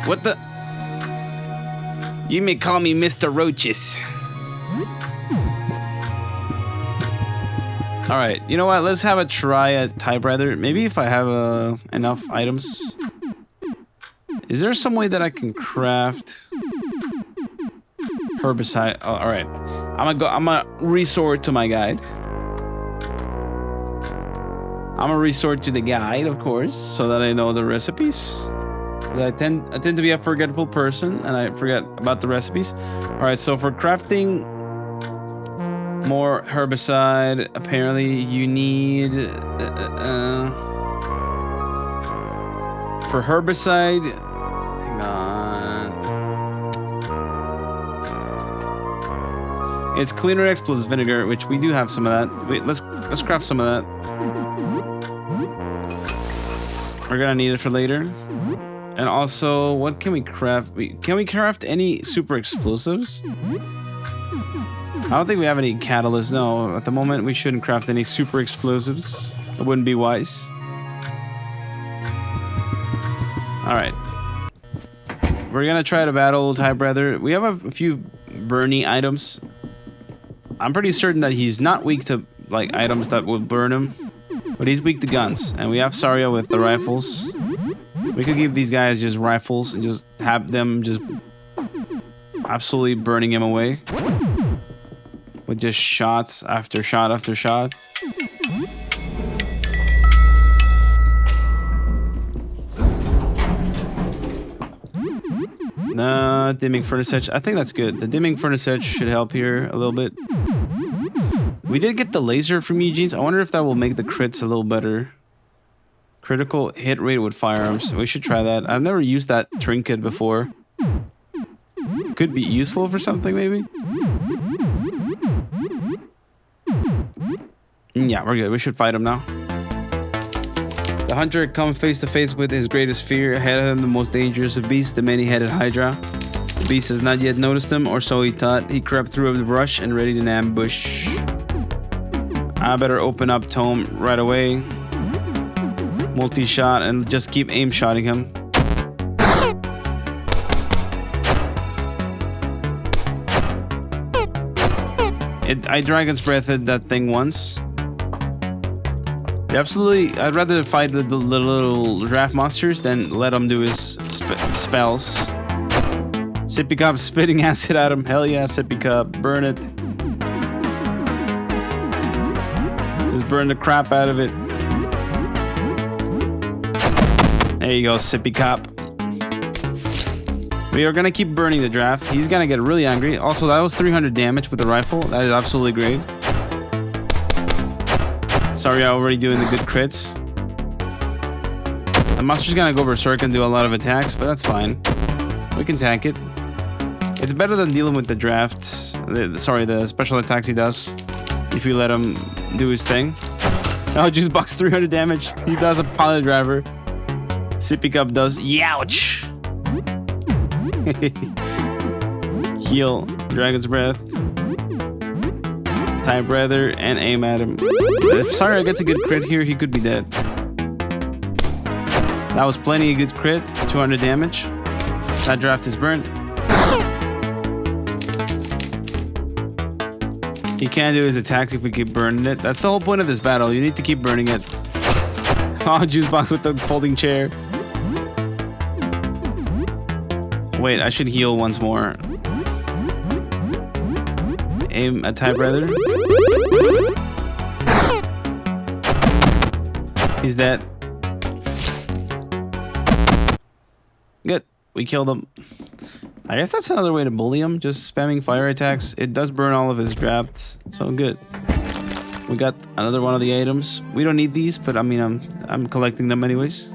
S1: What the? You may call me Mr. Roaches. Alright, you know what? Let's have a try at typewriter. Maybe if I have enough items. Is there some way that I can craft herbicide? Oh, alright. I'm gonna resort to my guide. I'm gonna resort to the guide, of course, so that I know the recipes. I tend to be a forgetful person, and I forget about the recipes. Alright, so for crafting more herbicide, apparently you need... for herbicide... Hang on... It's cleaner X plus vinegar, which we do have some of that. Wait, let's craft some of that. We're gonna need it for later. And also, what can we craft? Can we craft any super explosives? I don't think we have any catalysts. No, at the moment we shouldn't craft any super explosives. It wouldn't be wise. Alright. We're gonna try to battle typewriter. We have a few Bernie items. I'm pretty certain that he's not weak to like items that will burn him. But he's weak to guns. And we have Saria with the rifles. We could give these guys just rifles and just have them just absolutely burning him away. With just shots after shot after shot. No, dimming furnace edge. I think that's good. The dimming furnace edge should help here a little bit. We did get the laser from Eugene's. I wonder if that will make the crits a little better. Critical hit rate with firearms. We should try that. I've never used that trinket before. Could be useful for something, maybe? Yeah, we're good. We should fight him now. The hunter had come face to face with his greatest fear. Ahead of him, the most dangerous of beasts, the many-headed Hydra. The beast has not yet noticed him, or so he thought. He crept through the brush and readied an ambush. I better open up Tome right away. Multi-shot and just keep aim-shotting him. I Dragon's Breathed that thing once. I'd rather fight with the little draft monsters than let him do his spells. Sippy Cup spitting acid at him. Hell yeah, Sippy Cup. Burn it. Just burn the crap out of it. There you go, Sippy Cup. We are gonna keep burning the draft. He's gonna get really angry. Also, that was 300 damage with the rifle. That is absolutely great. Sorry, I'm already doing the good crits. The monster's gonna go berserk and do a lot of attacks, but that's fine. We can tank it. It's better than dealing with the drafts. The special attacks he does. If you let him do his thing. Oh, Juice Box 300 damage. He does a pilot driver. Sippy Cup does youch. Heal, Dragon's Breath, Typewriter, and aim at him. If Saria gets a good crit here, he could be dead. That was plenty of good crit, 200 damage. That draft is burnt. He can't do his attacks if we keep burning it. That's the whole point of this battle. You need to keep burning it. Oh, Juice Box with the folding chair. Wait, I should heal once more. Aim a typewriter. He's dead. Good. We killed him. I guess that's another way to bully him. Just spamming fire attacks. It does burn all of his drafts. So good. We got another one of the items. We don't need these, but I mean, I'm collecting them anyways.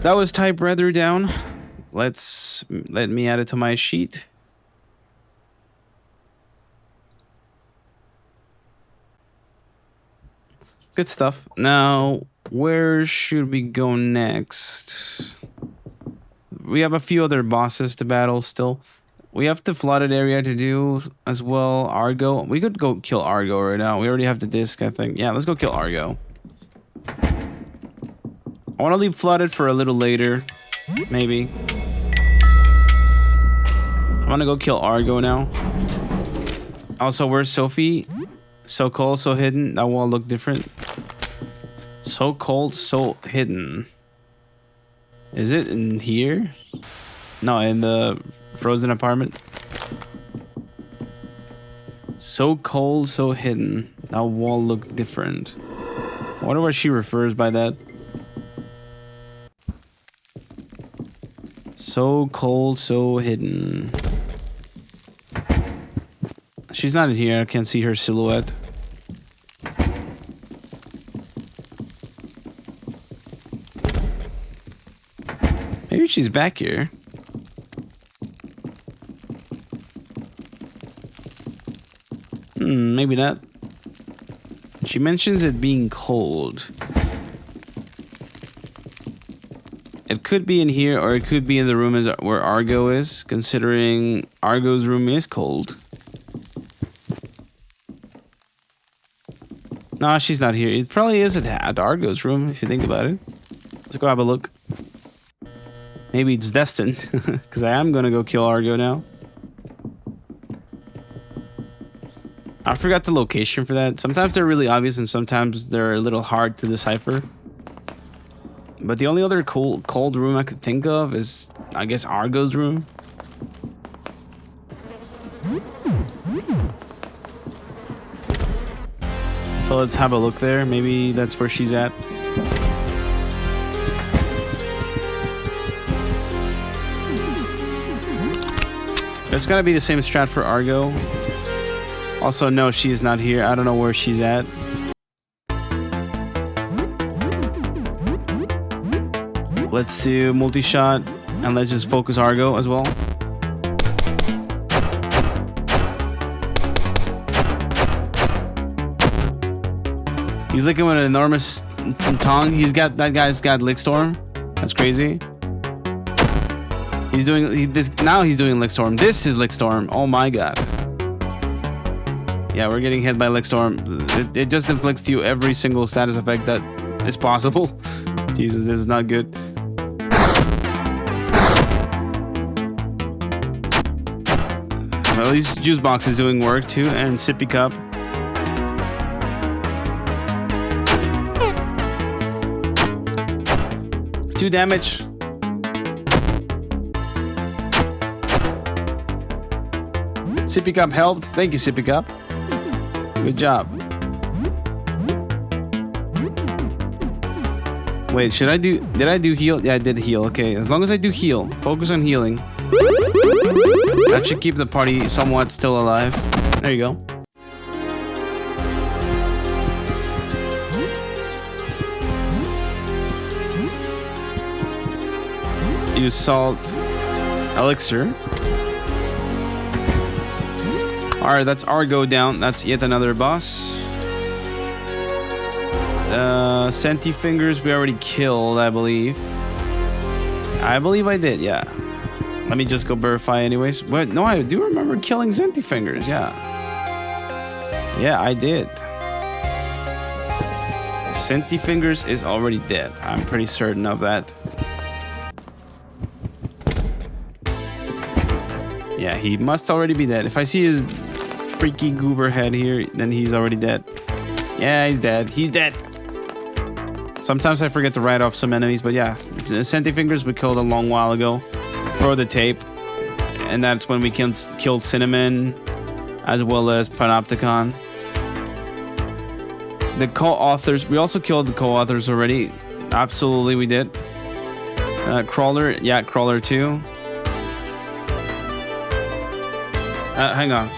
S1: That was type rather down. Let me add it to my sheet. Good stuff. Now, where should we go next? We have a few other bosses to battle still. We have the flooded area to do as well. Argo. We could go kill Argo right now. We already have the disc, I think. Yeah, let's go kill Argo. I want to leave flooded for a little later. Maybe. I want to go kill Argo now. Also, where's Sophie? So cold, so hidden. That wall look different. So cold, so hidden. Is it in here? No, in the frozen apartment. So cold, so hidden. That wall look different. I wonder what she refers by that. So cold, so hidden. She's not in here. I can't see her silhouette. Maybe she's back here. Maybe not. She mentions it being cold. It could be in here, or it could be in the room where Argo is, considering Argo's room is cold. No, she's not here. It probably is at Argo's room, if you think about it. Let's go have a look. Maybe it's destined, because I am going to go kill Argo now. I forgot the location for that. Sometimes they're really obvious, and sometimes they're a little hard to decipher. But the only other cold room I could think of is, I guess, Argo's room. So let's have a look there. Maybe that's where she's at. It's gonna be the same strat for Argo. Also, no, she is not here. I don't know where she's at. Let's do multi-shot, and let's just focus Argo as well. He's looking with an enormous tongue. That guy's got Lick Storm. That's crazy. He's doing now. He's doing Lick Storm. This is Lick Storm. Oh my god. Yeah, we're getting hit by Lick Storm. It just inflicts to you every single status effect that is possible. Jesus, this is not good. Well, at least Juice Box is doing work too, and Sippy Cup. 2 damage. Sippy Cup helped. Thank you, Sippy Cup. Good job. Wait, did I do heal? Yeah, I did heal. Okay, as long as I do heal, focus on healing. That should keep the party somewhat still alive. There you go. Use salt elixir. Alright, that's Argo down. That's yet another boss. Senti Fingers we already killed, I believe. I believe I did, yeah. Let me just go verify anyways. But no, I do remember killing Senti Fingers, yeah. Yeah, I did. Senti Fingers is already dead. I'm pretty certain of that. Yeah, he must already be dead. If I see his freaky goober head here, then he's already dead. Yeah, he's dead. He's dead. Sometimes I forget to write off some enemies, but yeah. Senti Fingers we killed a long while ago. Throw the tape. And that's when we killed Cinnamon, as well as Panopticon. The co-authors. We also killed the co-authors already. Absolutely, we did. Crawler. Yeah, Crawler 2. Hang on.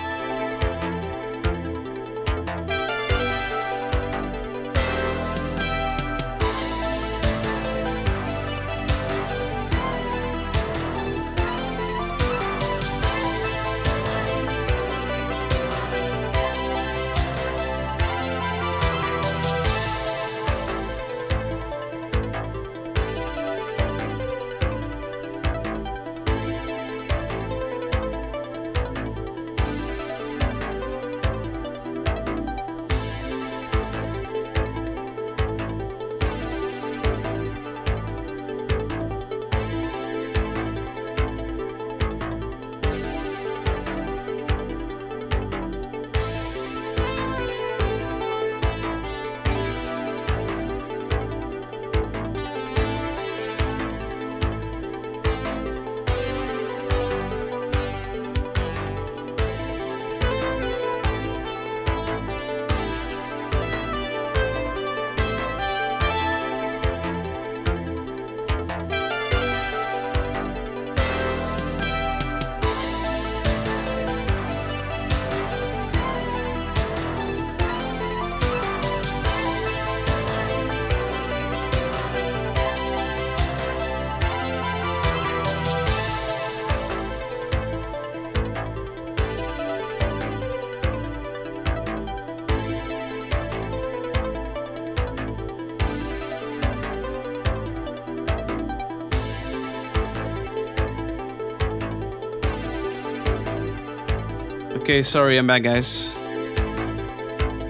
S1: Okay, sorry, I'm back, guys.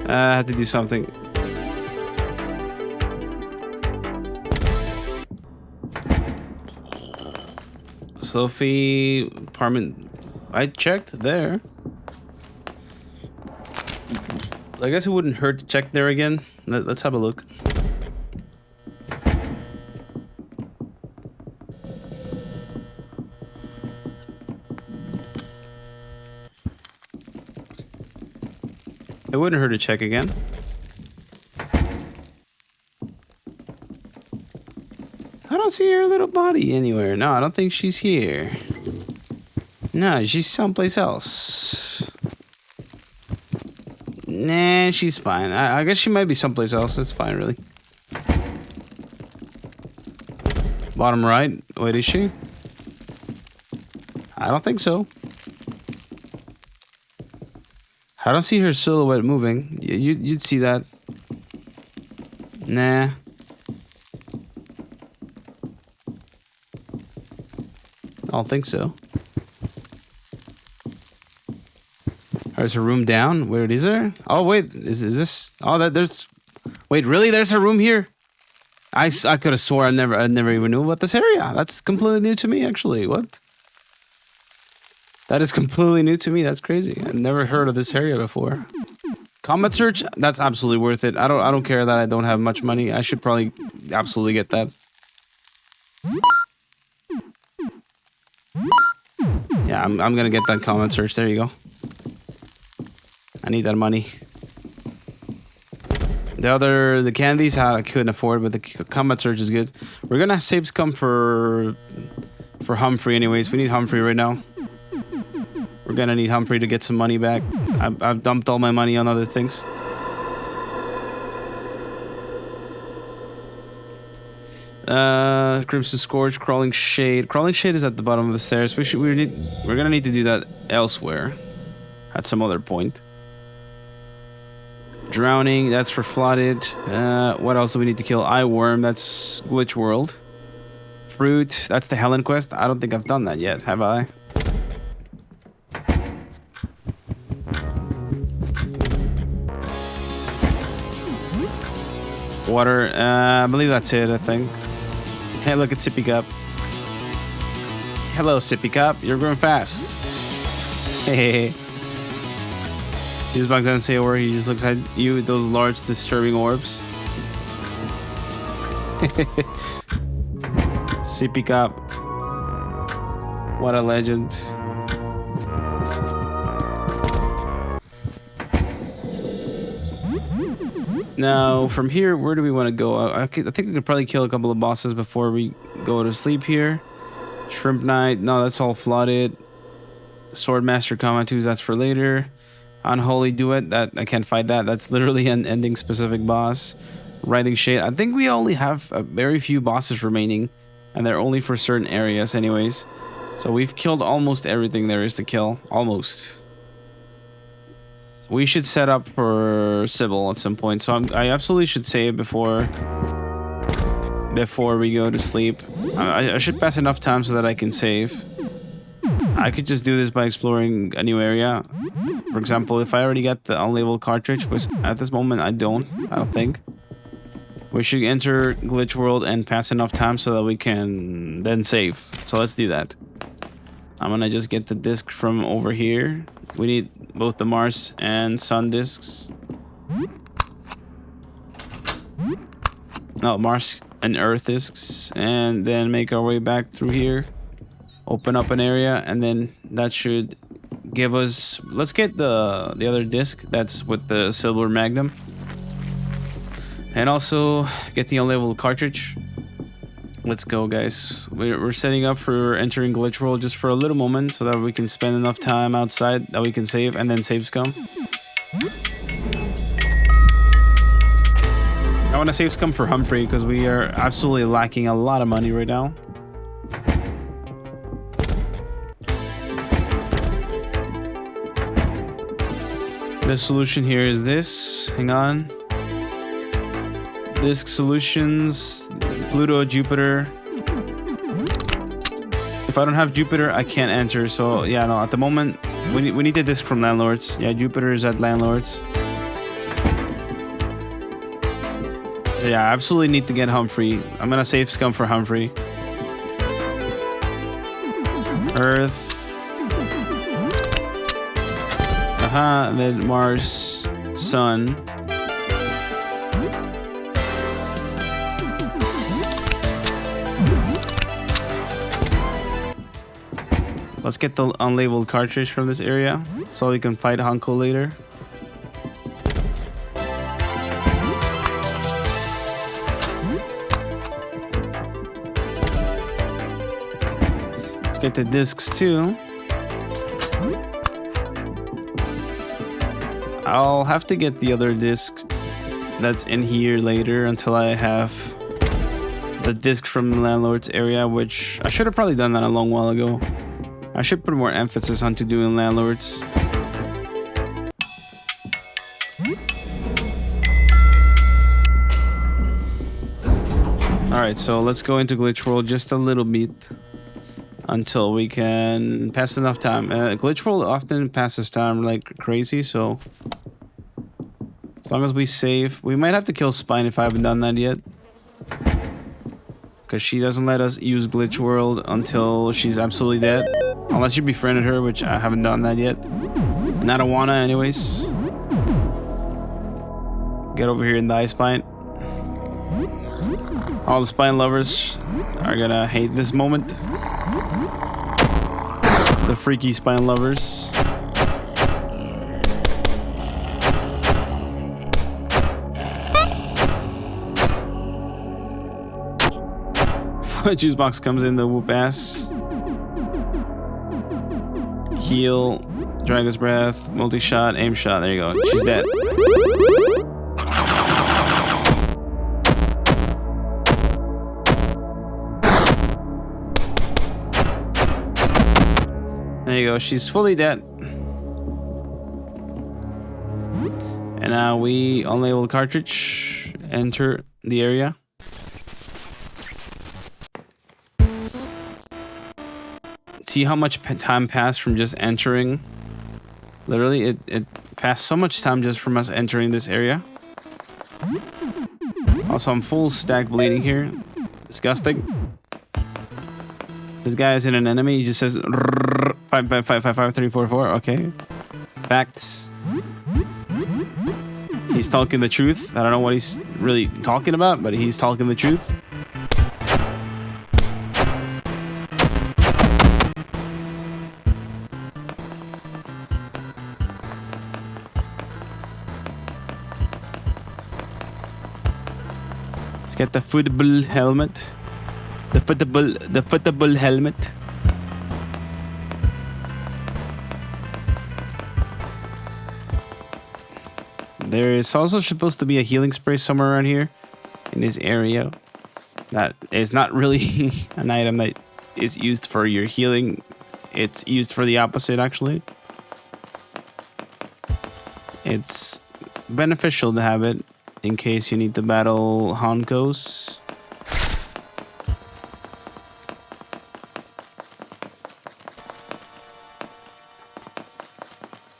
S1: I had to do something. Sophie apartment. I checked there. I guess it wouldn't hurt to check there again. Let's have a look. It wouldn't hurt to check again. I don't see her little body anywhere. No, I don't think she's here. No, she's someplace else. Nah, she's fine. I guess she might be someplace else. That's fine, really. Bottom right. Wait, is she? I don't think so. I don't see her silhouette moving. You'd see that. Nah. I don't think so. There's her room down. Wait, is there? Oh, wait. Is this? Oh, there's. Wait, really? There's a room here? I could have swore I never even knew about this area. That's completely new to me, actually. What? That is completely new to me. That's crazy. I've never heard of this area before. Combat search? That's absolutely worth it. I don't care that I don't have much money. I should probably absolutely get that. Yeah, I'm gonna get that combat search. There you go. I need that money. The candies I couldn't afford, but the combat search is good. We're gonna save scum for Humphrey anyways. We need Humphrey right now. We're gonna need Humphrey to get some money back. I've dumped all my money on other things. Crimson Scourge, Crawling Shade. Crawling Shade is at the bottom of the stairs. We're gonna need to do that elsewhere. At some other point. Drowning, that's for Flooded. What else do we need to kill? Eye Worm, that's Glitch World. Fruit, that's the Helen quest. I don't think I've done that yet, have I? Water, I believe that's it, I think. Hey, look at Sippy Cup. Hello, Sippy Cup. You're growing fast. Hey. He just back down and say where he just looks at you with those large, disturbing orbs. Sippy Cup. What a legend. Now, from here, where do we want to go? I think we could probably kill a couple of bosses before we go to sleep here. Shrimp Knight, no, that's all flooded. Swordmaster Comatus, that's for later. Unholy Duet, that I can't fight that. That's literally an ending specific boss. Riding Shade, I think we only have very few bosses remaining, and they're only for certain areas anyways. So we've killed almost everything there is to kill. Almost. We should set up for Sybil at some point. So I absolutely should save before we go to sleep. I should pass enough time so that I can save. I could just do this by exploring a new area. For example, if I already got the unlabeled cartridge, but at this moment I don't think. We should enter Glitch World and pass enough time so that we can then save. So let's do that. I'm gonna just get the disc from over here. We need both the Mars and Sun discs. No, Mars and Earth discs. And then make our way back through here. Open up an area, and then that should give us... Let's get the other disc that's with the silver magnum. And also get the unlabeled cartridge. Let's go, guys. We're setting up for entering Glitch World just for a little moment so that we can spend enough time outside that we can save, and then save scum. I want to save scum for Humphrey because we are absolutely lacking a lot of money right now. The solution here is this. Hang on. Disk solutions, Pluto, Jupiter. If I don't have Jupiter, I can't enter. So yeah, no. At the moment, we need the disc from Landlords. Yeah, Jupiter is at Landlords. So yeah, I absolutely need to get Humphrey. I'm gonna save scum for Humphrey. Earth. And then Mars, Sun. Let's get the unlabeled cartridge from this area so we can fight Hanko later. Let's get the discs too. I'll have to get the other disc that's in here later until I have the disc from the Landlord's area, which I should have probably done that a long while ago. I should put more emphasis onto doing Landlords. Alright, so let's go into Glitch World just a little bit until we can pass enough time. Glitch World often passes time like crazy, so as long as we save. We might have to kill Spine if I haven't done that yet, because she doesn't let us use Glitch World until she's absolutely dead. Unless you befriended her, which I haven't done that yet. And I don't wanna anyways. Get over here and die, Spine. All the Spine lovers are gonna hate this moment. The freaky Spine lovers. Juice box comes in the whoop ass. Heal, Dragon's Breath, multi-shot, aim shot. There you go. She's dead. There you go. She's fully dead. And now we unlabeled cartridge. Enter the area. See how much time passed from just entering. Literally, it passed so much time just from us entering this area. Also, I'm full stack bleeding here. Disgusting. This guy isn't an enemy. He just says 555555344. Okay. Facts. He's talking the truth. I don't know what he's really talking about, but he's talking the truth. get the football helmet. The football helmet. There is also supposed to be a healing spray somewhere around here in this area. That is not really an item that is used for your healing. It's used for the opposite, actually. It's beneficial to have it in case you need to battle Honkos.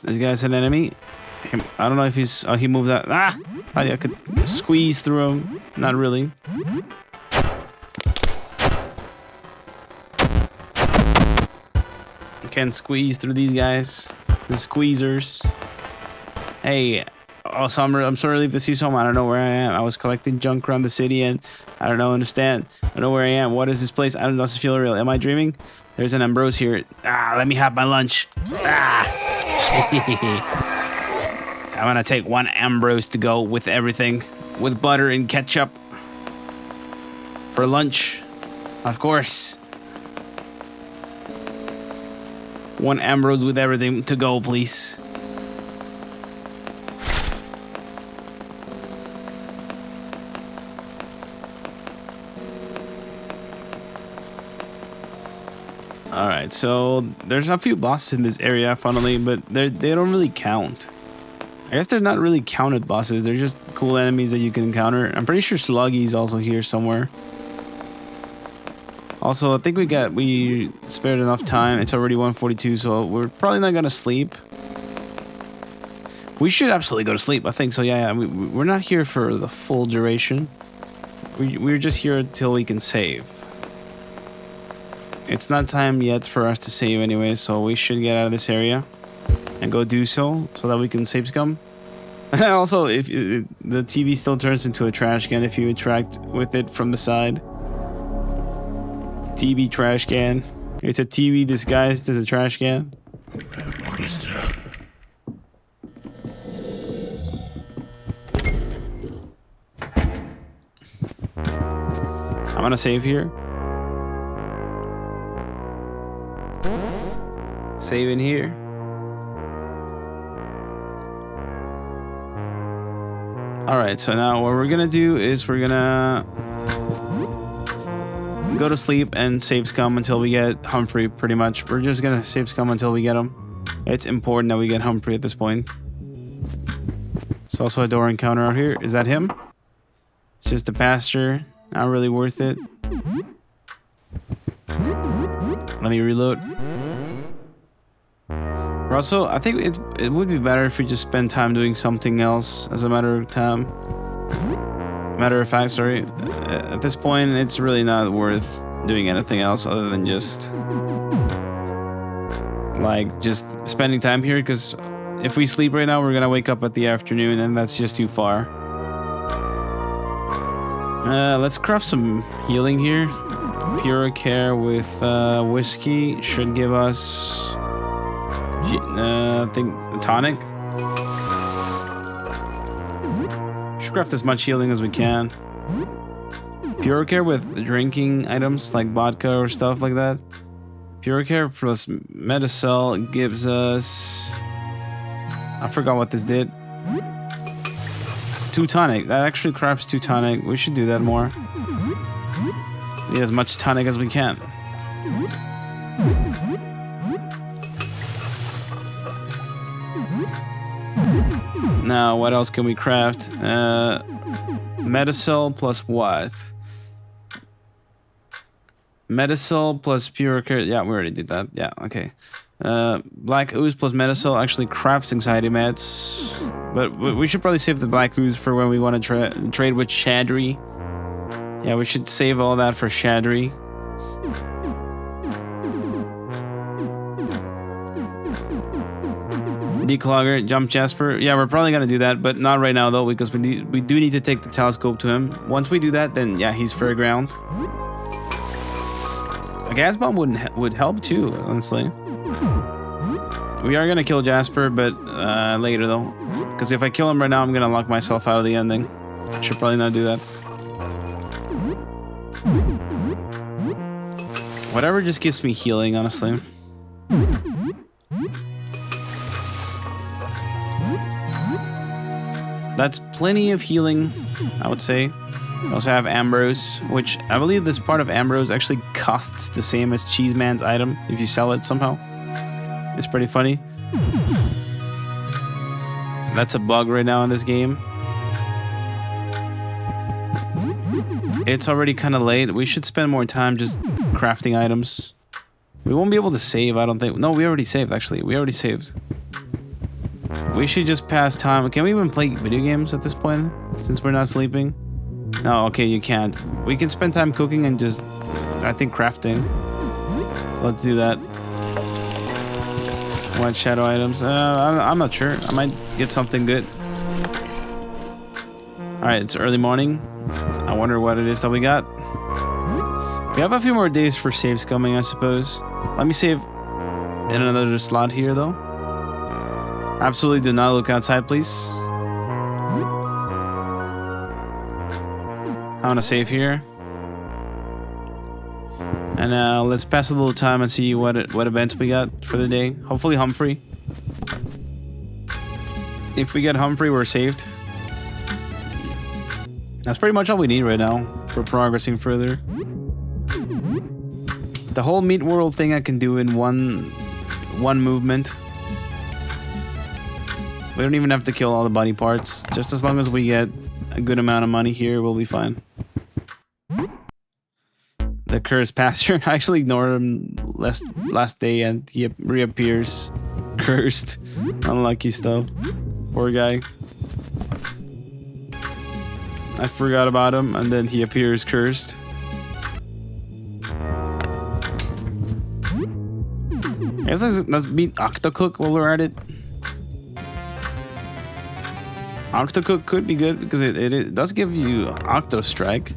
S1: This guy's an enemy. I don't know if he's... Oh, he moved that. Ah! I could squeeze through him. Not really. Can't squeeze through these guys. The squeezers. Hey. Also, I'm so relieved to see someone. I don't know where I am. I was collecting junk around the city and I don't understand. I don't know where I am. What is this place? I don't know if it feels real. Am I dreaming? There's an Ambrose here. Ah, let me have my lunch. Ah. I'm gonna take one Ambrose to go with everything. With butter and ketchup. For lunch. Of course. One Ambrose with everything to go, please. Alright, so there's a few bosses in this area, funnily, but they don't really count. I guess they're not really counted bosses. They're just cool enemies that you can encounter. I'm pretty sure Sluggy's also here somewhere. Also, I think we spared enough time. It's already 1:42, so we're probably not gonna sleep. We should absolutely go to sleep. I think so. Yeah. We're not here for the full duration. We're just here until we can save. It's not time yet for us to save anyway, so we should get out of this area and go do so that we can save scum. Also, if the TV still turns into a trash can if you interact with it from the side. TV trash can. It's a TV disguised as a trash can.
S2: What is that?
S1: I'm gonna save here. Save in here. Alright, so now what we're gonna do is we're gonna go to sleep and save scum until we get Humphrey, pretty much. We're just gonna save scum until we get him. It's important that we get Humphrey at this point. There's also a door encounter out here. Is that him? It's just a pasture. Not really worth it. Let me reload. Also, I think it would be better if we just spend time doing something else as a matter of fact, sorry. At this point, it's really not worth doing anything else other than just spending time here, because if we sleep right now, we're gonna wake up at the afternoon, and that's just too far. Let's craft some healing here. Pure Care with whiskey should give us... I think tonic. Should craft as much healing as we can. Pure Care with drinking items like vodka or stuff like that. Pure Care plus Medicel gives us... I forgot what this did. 2 tonic. That actually crafts 2 tonic. We should do that more. Need as much tonic as we can. Now, what else can we craft? Medicel plus what? Medicel plus Pure Care. Yeah, we already did that. Yeah, okay. Black Ooze plus Medicel actually crafts anxiety meds. But we should probably save the Black Ooze for when we want to trade with Shadri. Yeah, we should save all that for Shadri. Declogger, Jump Jasper. Yeah, we're probably gonna do that, but not right now though, because we do need to take the telescope to him. Once we do that, then yeah, he's fair ground. A gas bomb would help too, honestly. We are gonna kill Jasper, but later though, because if I kill him right now, I'm gonna lock myself out of the ending. Should probably not do that. Whatever just gives me healing, honestly. That's plenty of healing, I would say. We also have Ambrose, which I believe this part of Ambrose actually costs the same as Cheeseman's item if you sell it somehow. It's pretty funny. That's a bug right now in this game. It's already kind of late. We should spend more time just crafting items. We won't be able to save, I don't think. No, we already saved, actually. We already saved. We should just pass time. Can we even play video games at this point, since we're not sleeping? No, okay, you can't. We can spend time cooking and just, I think, crafting. Let's do that. White shadow items. I'm not sure. I might get something good. Alright, it's early morning. I wonder what it is that we got. We have a few more days for saves coming, I suppose. Let me save in another slot here, though. Absolutely do not look outside, please. I want to save here. And let's pass a little time and see what events we got for the day. Hopefully Humphrey. If we get Humphrey, we're saved. That's pretty much all we need right now for progressing further. The whole meat world thing I can do in one movement. We don't even have to kill all the body parts. Just as long as we get a good amount of money here, we'll be fine. The cursed pasture. I actually ignored him last day and he reappears cursed. Unlucky stuff. Poor guy. I forgot about him and then he appears cursed. I guess let's beat Octocook while we're at it. Octocook could be good because it does give you Octo Strike.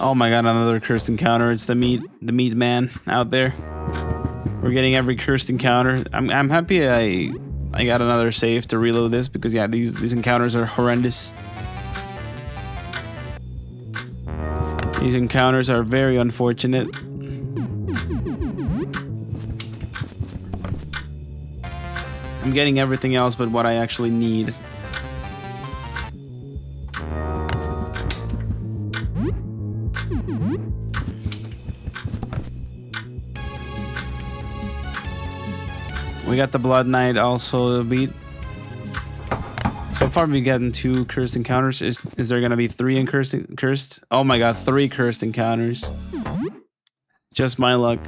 S1: Oh my god, another cursed encounter. It's the meat man out there. We're getting every cursed encounter. I'm happy I got another save to reload this because yeah, these encounters are horrendous. These encounters are very unfortunate. I'm getting everything else but what I actually need. We got the Blood Knight also beat. So far we've gotten 2 cursed encounters. Is there gonna be 3 in cursed? Oh my god, 3 cursed encounters. Just my luck.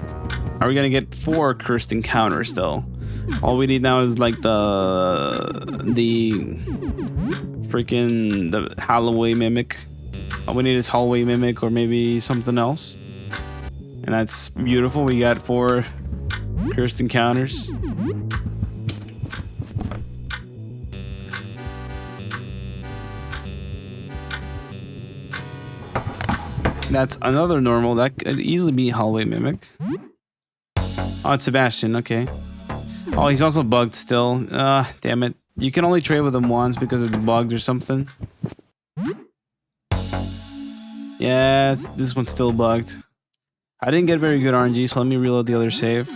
S1: Are we gonna get 4 cursed encounters though? All we need now is like the Holloway Mimic. All we need is Hallway Mimic or maybe something else. And that's beautiful. We got 4 cursed encounters. That's another normal. That could easily be Hallway Mimic. Oh, it's Sebastian. Okay. Oh, he's also bugged still. Damn it. You can only trade with him once because it's bugged or something. Yeah, this one's still bugged. I didn't get very good RNG, so let me reload the other save.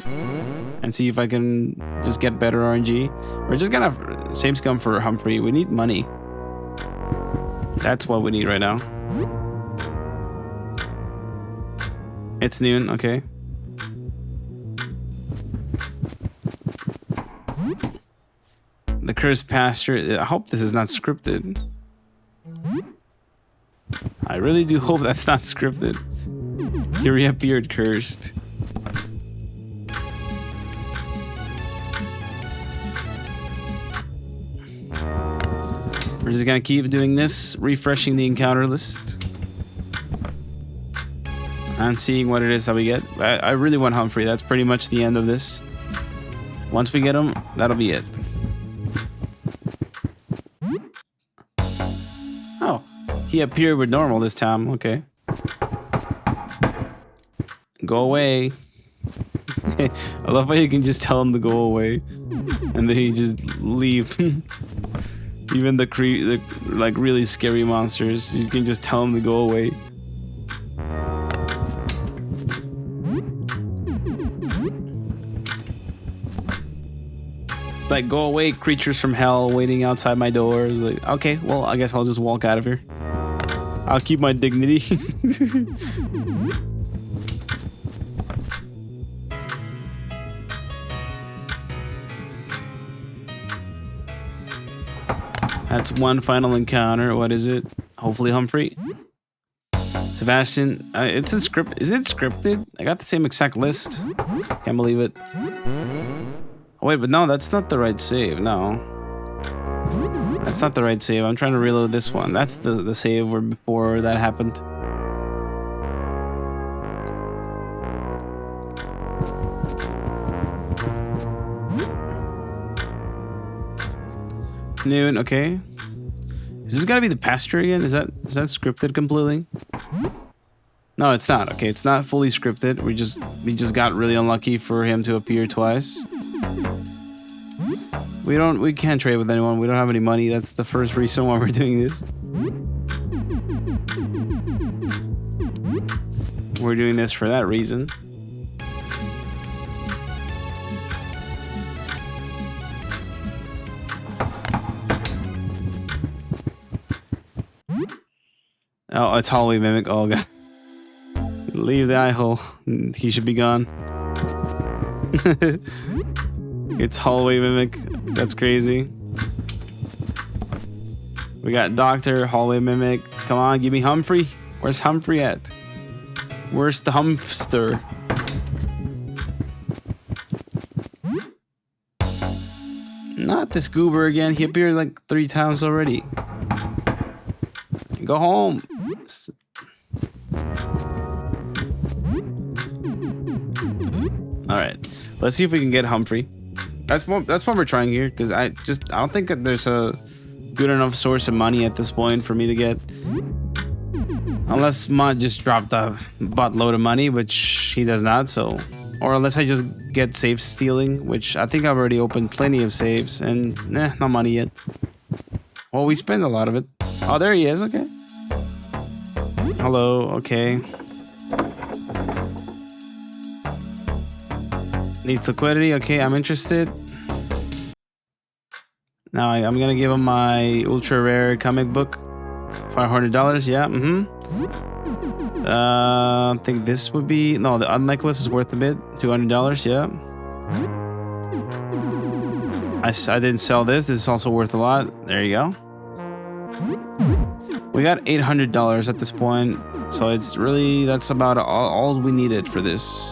S1: And see if I can just get better RNG. We're just gonna save scum for Humphrey. We need money. That's what we need right now. It's noon, okay. The cursed pasture. I hope this is not scripted. I really do hope that's not scripted. He reappeared cursed. We're just gonna keep doing this, refreshing the encounter list. And seeing what it is that we get. I really want Humphrey. That's pretty much the end of this. Once we get him, that'll be it. Oh, he appeared with normal this time. Okay. Go away. I love how you can just tell him to go away, and then he just leave. Even the like really scary monsters, you can just tell them to go away. It's like, go away, creatures from hell waiting outside my door. It's like, okay, well, I guess I'll just walk out of here. I'll keep my dignity. That's one final encounter. What is it? Hopefully Humphrey. Sebastian. It's a script. Is it scripted? I got the same exact list. Can't believe it. Oh, wait, but no, that's not the right save. No. That's not the right save. I'm trying to reload this one. That's the save where before that happened. Noon, okay. Is this gotta be the pasture again? Is that scripted completely? No, it's not. Okay, it's not fully scripted. We just got really unlucky for him to appear twice. We can't trade with anyone. We don't have any money. That's the first reason why we're doing this. We're doing this for that reason. Oh, it's hallway mimic. Oh god. Leave the eye hole. He should be gone. It's hallway mimic. That's crazy. We got Doctor, hallway mimic. Come on, give me Humphrey. Where's Humphrey at? Where's the Humpster? Not this goober again. He appeared like 3 times already. Go home. All right, let's see if we can get Humphrey. That's what we're trying here, because I don't think that there's a good enough source of money at this point for me to get, unless Mud just dropped a buttload of money, which he does not. So, or unless I just get safe stealing, which I think I've already opened plenty of saves, and not money yet. Well, we spend a lot of it. Oh, there he is. Okay. Hello. Okay. Needs liquidity. Okay, I'm interested. Now I'm gonna give him my ultra rare comic book. $500. Yeah. I think this would be no. The necklace is worth a bit. $200. Yeah. I didn't sell this. This is also worth a lot. There you go. We got $800 at this point, so it's really that's about all we needed for this.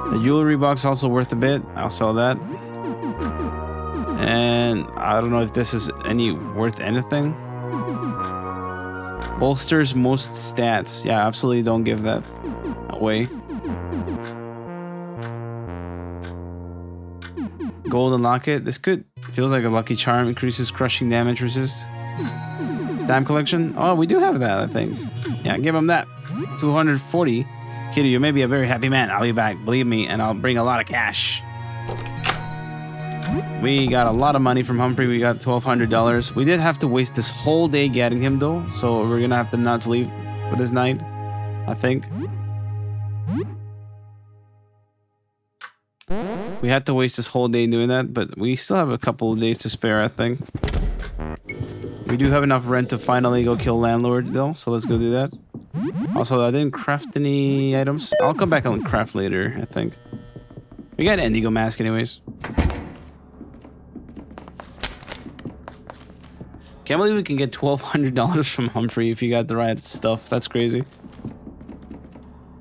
S1: The jewelry box also worth a bit. I'll sell that. And I don't know if this is worth anything. Bolsters most stats. Yeah, absolutely don't give that away. Golden locket. This feels like a lucky charm. Increases crushing damage resist. Stamp collection. Oh, we do have that, I think. Yeah, give him that. 240. Kitty, you may be a very happy man. I'll be back, believe me, and I'll bring a lot of cash. We got a lot of money from Humphrey. We got $1,200. We did have to waste this whole day getting him, though, so we're gonna have to not leave for this night, I think. We had to waste this whole day doing that, but we still have a couple of days to spare, I think. We do have enough rent to finally go kill Landlord, though, so let's go do that. Also, I didn't craft any items. I'll come back and craft later, I think. We got an Indigo mask anyways. Can't believe we can get $1,200 from Humphrey if you got the right stuff. That's crazy.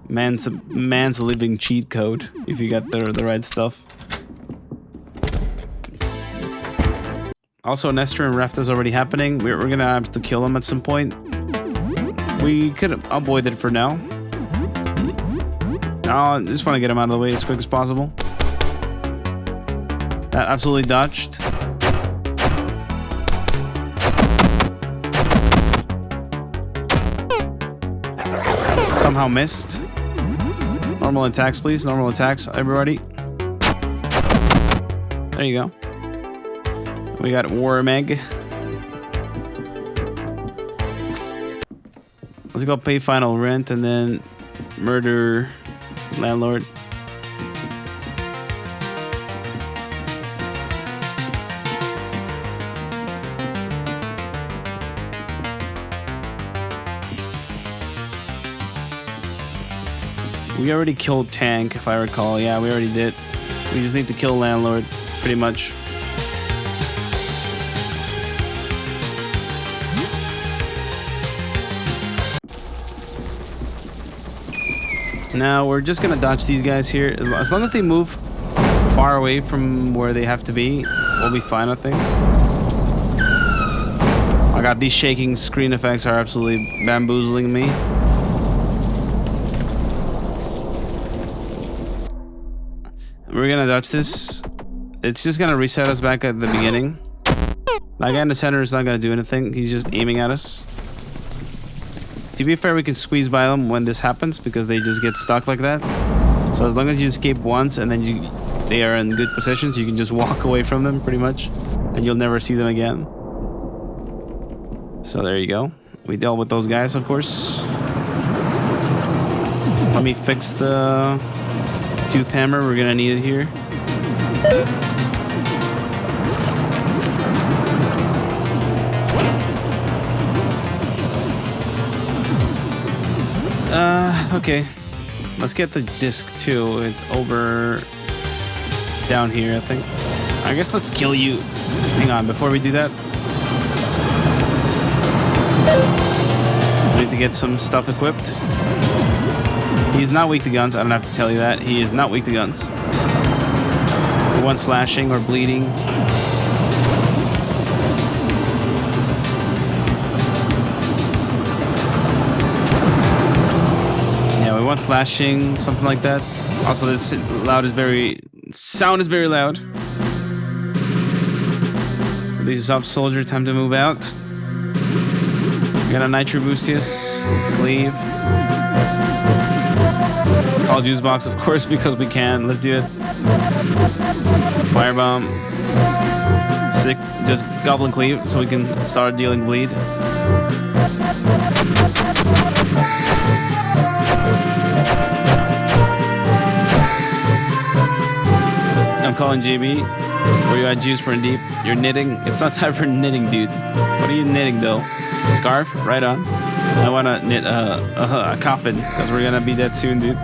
S1: Man's a living cheat code if you got the right stuff. Also, Nestor and Reft is already happening. We're gonna have to kill him at some point. We could avoid it for now. I just want to get him out of the way as quick as possible. That absolutely dodged. Somehow missed. Normal attacks, please. Normal attacks, everybody. There you go. We got Worm Egg. Let's go pay final rent and then murder landlord. We already killed Tank, if I recall. Yeah, we already did. We just need to kill landlord, pretty much. Now we're just gonna dodge these guys here. As long as they move far away from where they have to be, we'll be fine, I think. Oh god, these shaking screen effects are absolutely bamboozling me. We're gonna dodge this. It's just gonna reset us back at the beginning. That guy in the center is not gonna do anything. He's just aiming at us. To be fair, we can squeeze by them when this happens because they just get stuck like that. So as long as you escape once and then they are in good positions, you can just walk away from them pretty much and you'll never see them again. So there you go. We dealt with those guys, of course. Let me fix the tooth hammer. We're gonna need it here. Okay. Let's get the disc too. It's over down here, I think. I guess let's kill you. Hang on, before we do that. We need to get some stuff equipped. He's not weak to guns. I don't have to tell you that. He is not weak to guns. One slashing or bleeding. Yeah, we want slashing, something like that. Also, this sound is very loud. These up, soldier. Time to move out. We got a Nitro Boostius. Leave. Call juice box, of course, because we can. Let's do it. Firebomb. Sick. Just goblin cleave so we can start dealing bleed. I'm calling JB. Where you at, juice for deep? You're knitting? It's not time for knitting, dude. What are you knitting, though? Scarf? Right on. I want to knit a coffin, because we're going to be dead soon, dude.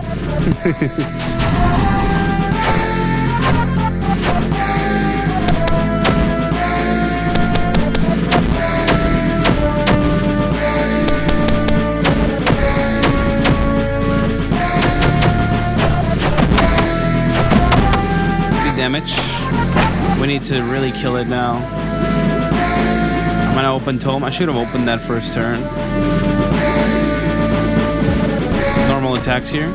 S1: Big damage. We need to really kill it now. I'm gonna open Tome. I should have opened that first turn. Normal attacks here.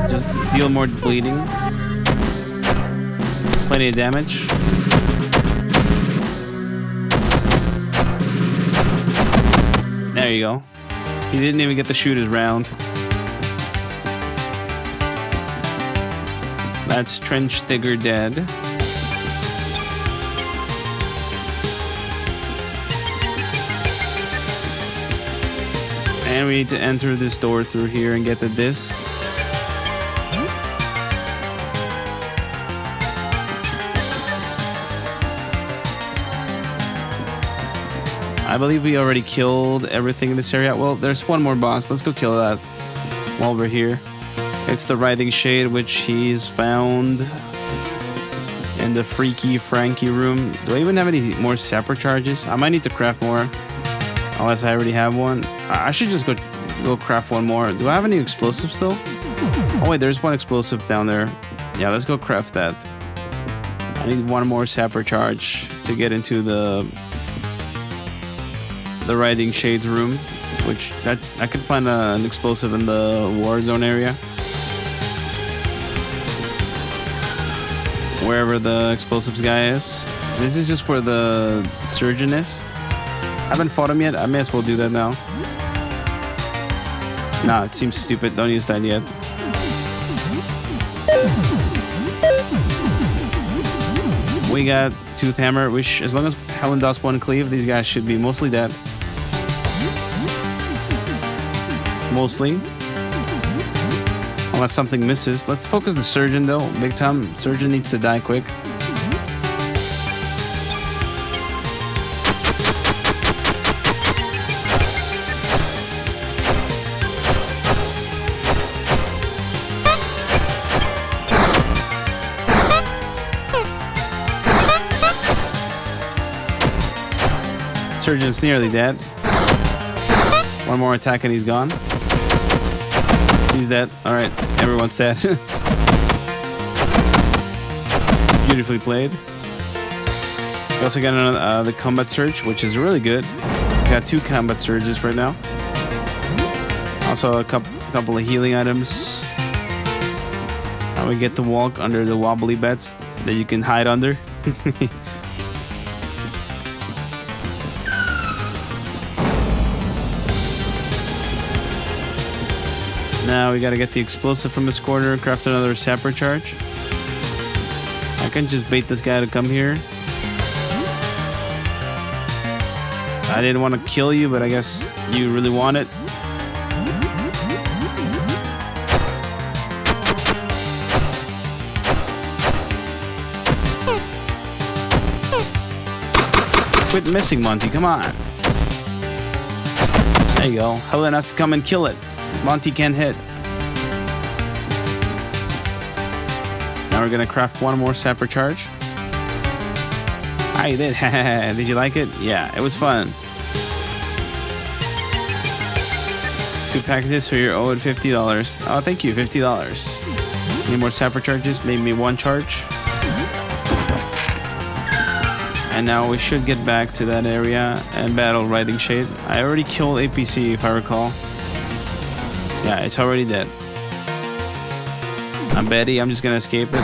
S1: Just deal more bleeding. Plenty of damage. There you go. He didn't even get the shooter's round. That's Trench Digger dead. And we need to enter this door through here and get the disc. I believe we already killed everything in this area. Well, there's one more boss. Let's go kill that while we're here. It's the Writhing Shade, which he's found in the Freaky Frankie room. Do I even have any more sapper charges? I might need to craft more, unless I already have one. I should just go craft one more. Do I have any explosives still? Oh wait, there's one explosive down there. Yeah, let's go craft that. I need one more sapper charge to get into the Writhing Shades room, which I could find an explosive in the war zone area. Wherever the explosives guy is. This is just where the surgeon is. I haven't fought him yet. I may as well do that now. Nah, it seems stupid. Don't use that yet. We got Tooth Hammer, which as long as Helen does one cleave, these guys should be mostly dead. Mostly. Unless something misses. Let's focus the Surgeon though. Big time. Surgeon needs to die quick. Surgeon's nearly dead. One more attack and he's gone. He's dead. Alright, everyone's dead. Beautifully played. We also got another, the combat surge, which is really good. We got 2 combat surges right now. Also a couple of healing items. Now we get to walk under the wobbly beds that you can hide under. Now we gotta get the explosive from his corner, craft another sapper charge. I can just bait this guy to come here. I didn't want to kill you, but I guess you really want it. Quit missing, Monty, come on. There you go. Helen has to come and kill it. Monty can't hit. Now we're gonna craft one more sapper charge. I did. Did you like it? Yeah, it was fun. 2 packages for your owed $50. Oh, thank you, $50. Any more sapper charges? Maybe 1 charge. And now we should get back to that area and battle Riding Shade. I already killed APC if I recall. Yeah, it's already dead. I'm Betty, I'm just gonna escape it.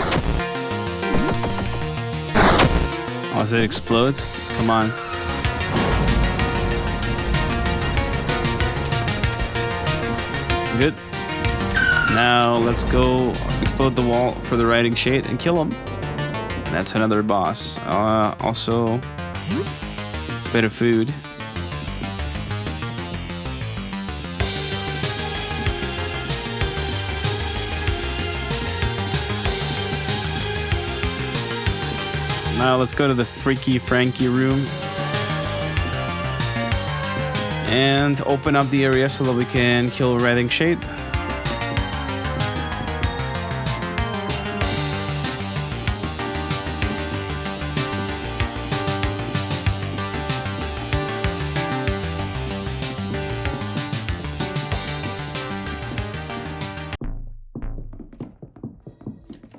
S1: Oh, as it explodes? Come on. Good. Now let's go explode the wall for the Riding Shade and kill him. That's another boss. Also, a bit of food. Now let's go to the Freaky Frankie room and open up the area so that we can kill Riding Shade.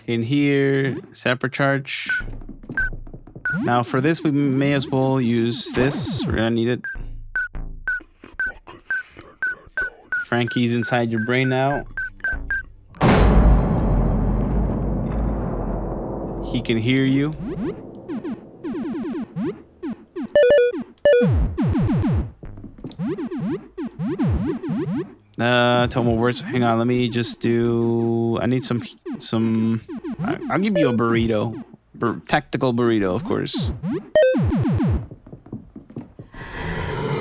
S1: In here, Sapper Charge. Now for this, we may as well use this. We're gonna need it. Frankie's inside your brain now. He can hear you. Tomo words. Hang on, let me just do. I need some. I'll give you a burrito. Tactical burrito, of course.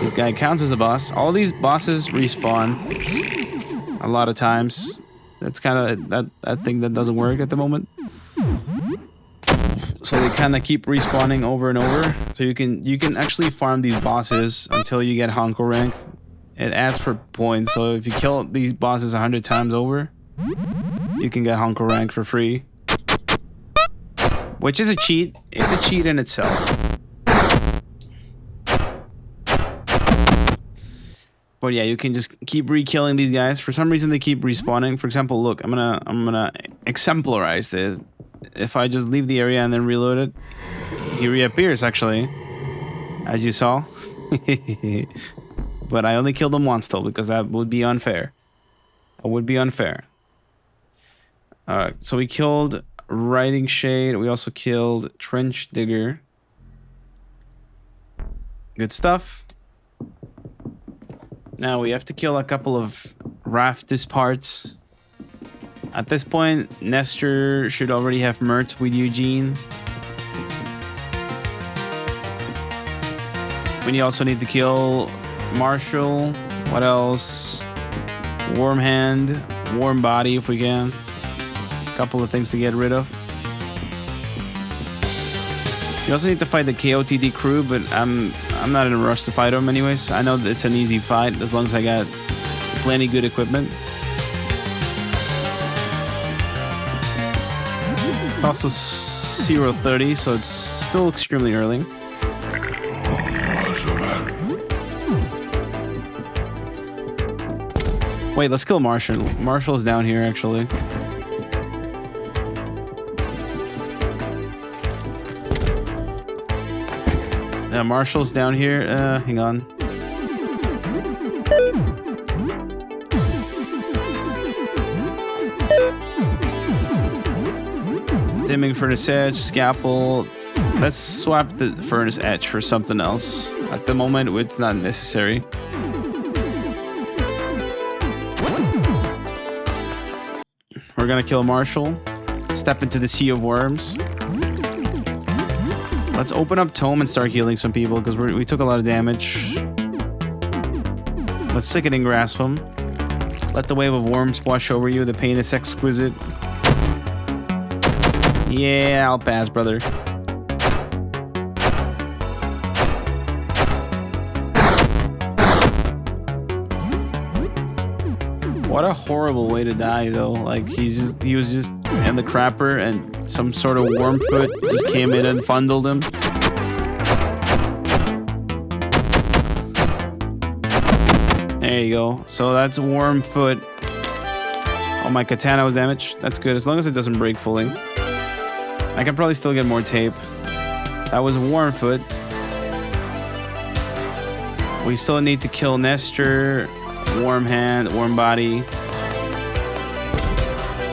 S1: This guy counts as a boss. All these bosses respawn a lot of times. That's kind of that thing that doesn't work at the moment. So they kind of keep respawning over and over. So you can actually farm these bosses until you get Honko rank. It adds for points. So if you kill these bosses 100 times over, you can get Honko rank for free. Which is a cheat. It's a cheat in itself. But yeah, you can just keep re-killing these guys. For some reason, they keep respawning. For example, look, I'm gonna exemplarize this. If I just leave the area and then reload it, he reappears actually, as you saw. But I only killed him once though, because that would be unfair. It would be unfair. Alright, so we killed Riding Shade. We also killed Trench Digger. Good stuff. Now we have to kill a couple of raft these parts. At this point, Nestor should already have merged with Eugene. We also need to kill Marshall. What else? Warm hand, warm body if we can. A couple of things to get rid of. You also need to fight the KOTD crew, but I'm not in a rush to fight them anyways. I know that it's an easy fight as long as I got plenty good equipment. It's also 0:30, so it's still extremely early. Wait, let's kill Marshall. Marshall's down here, actually. Yeah, Marshall's down here. Hang on. Dimming furnace edge, scalpel. Let's swap the furnace edge for something else. At the moment, it's not necessary. We're gonna kill Marshall. Step into the sea of worms. Let's open up Tome and start healing some people because we took a lot of damage. Let's Sickening Grasp him. Let the wave of worms wash over you. The pain is exquisite. Yeah, I'll pass, brother. What a horrible way to die, though. Like, he was just in the crapper and some sort of worm foot just came in and fondled him. There you go. So that's worm foot. Oh, my katana was damaged. That's good, as long as it doesn't break fully. I can probably still get more tape. That was worm foot. We still need to kill Nestor. Warm hand, warm body.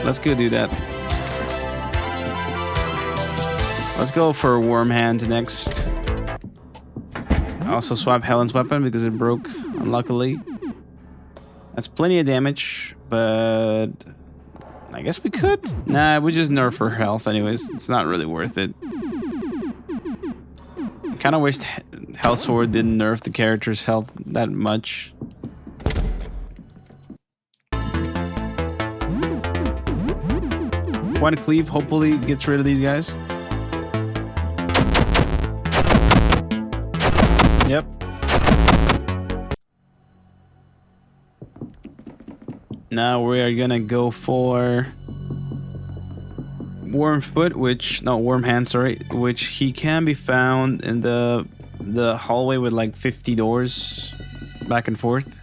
S1: Let's go do that. Let's go for warm hand next. I also swap Helen's weapon because it broke, unluckily. That's plenty of damage, but I guess we could. Nah, we just nerf her health anyways. It's not really worth it. I kind of wish Hellsword didn't nerf the character's health that much. One cleave hopefully gets rid of these guys. Yep. Now we are gonna go for Worm Foot, Worm Hand, sorry, which he can be found in the hallway with like 50 doors back and forth.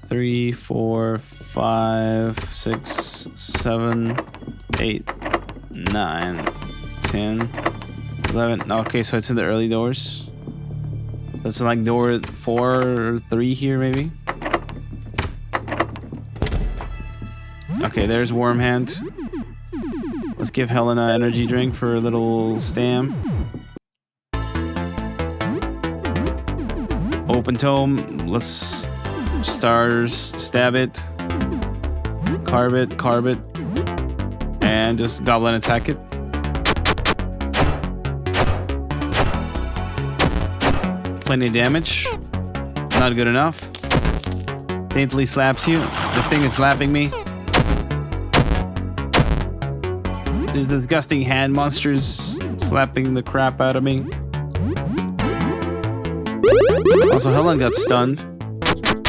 S1: 3, 4, 5, 6, 7, 8, 9, 10, 11. Okay, so it's in the early doors. That's like door 4 or 3 here, maybe. Okay, there's Worm Hand. Let's give Helena an energy drink for a little stam. Open Tome. Let's stars, stab it, carve it, and just goblin attack it. Plenty of damage. Not good enough. Daintily slaps you. This thing is slapping me. These disgusting hand monsters slapping the crap out of me. Also, Helen got stunned.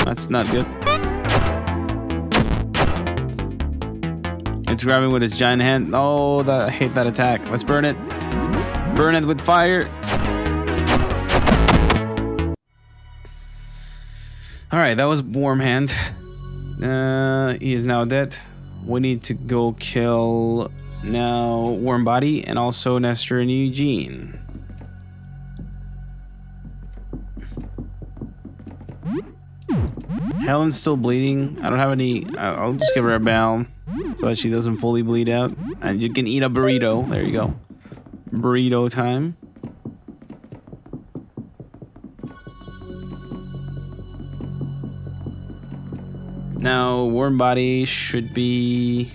S1: That's not good. It's grabbing with its giant hand. Oh, I hate that attack. Let's burn it. Burn it with fire. Alright, that was Warm Hand. He is now dead. We need to go kill now Warm Body and also Nestor and Eugene. Helen's still bleeding. I don't have any. I'll just give her a balm so that she doesn't fully bleed out. And you can eat a burrito. There you go. Burrito time. Now, warm body should be...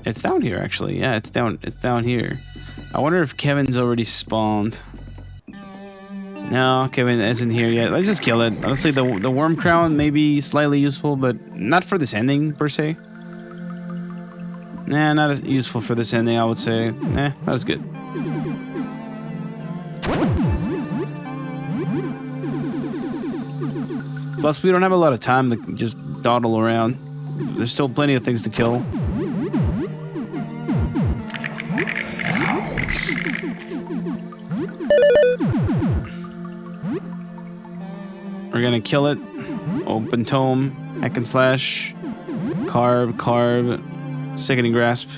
S1: It's down here, actually. Yeah, it's down here. I wonder if Kevin's already spawned. No, Kevin isn't here yet. Let's just kill it. Honestly, the worm crown may be slightly useful, but not for this ending, per se. Nah, not as useful for this ending, I would say. Nah, not as good. Plus, we don't have a lot of time to just dawdle around. There's still plenty of things to kill. We're gonna kill it. Open tome, hack and slash, carb, sickening grasp.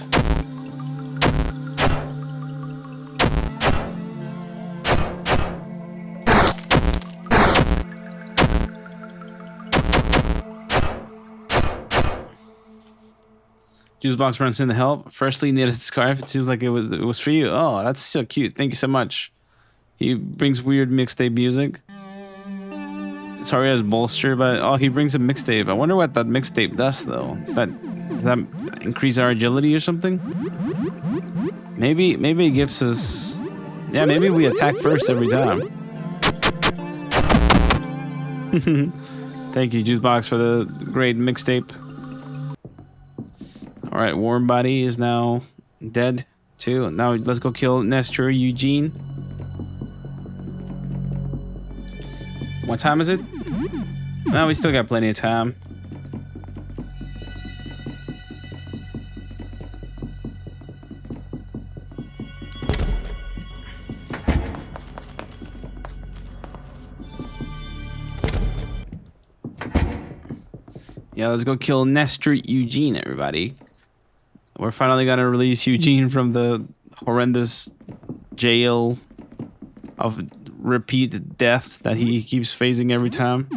S1: Juice box runs in to help. Freshly knitted scarf. It seems like it was for you. Oh, that's so cute. Thank you so much. He brings weird mixtape music. Sorry, he has bolster, but oh, he brings a mixtape. I wonder what that mixtape does, though. Does that increase our agility or something? Maybe it gives us. Yeah, maybe we attack first every time. Thank you, Juice Box, for the great mixtape. All right, warm body is now dead too. Now let's go kill Nestor Eugene. What time is it? No, we still got plenty of time. Yeah, let's go kill Nestor Eugene, everybody. We're finally gonna release Eugene from the horrendous jail of repeat death that he keeps facing every time.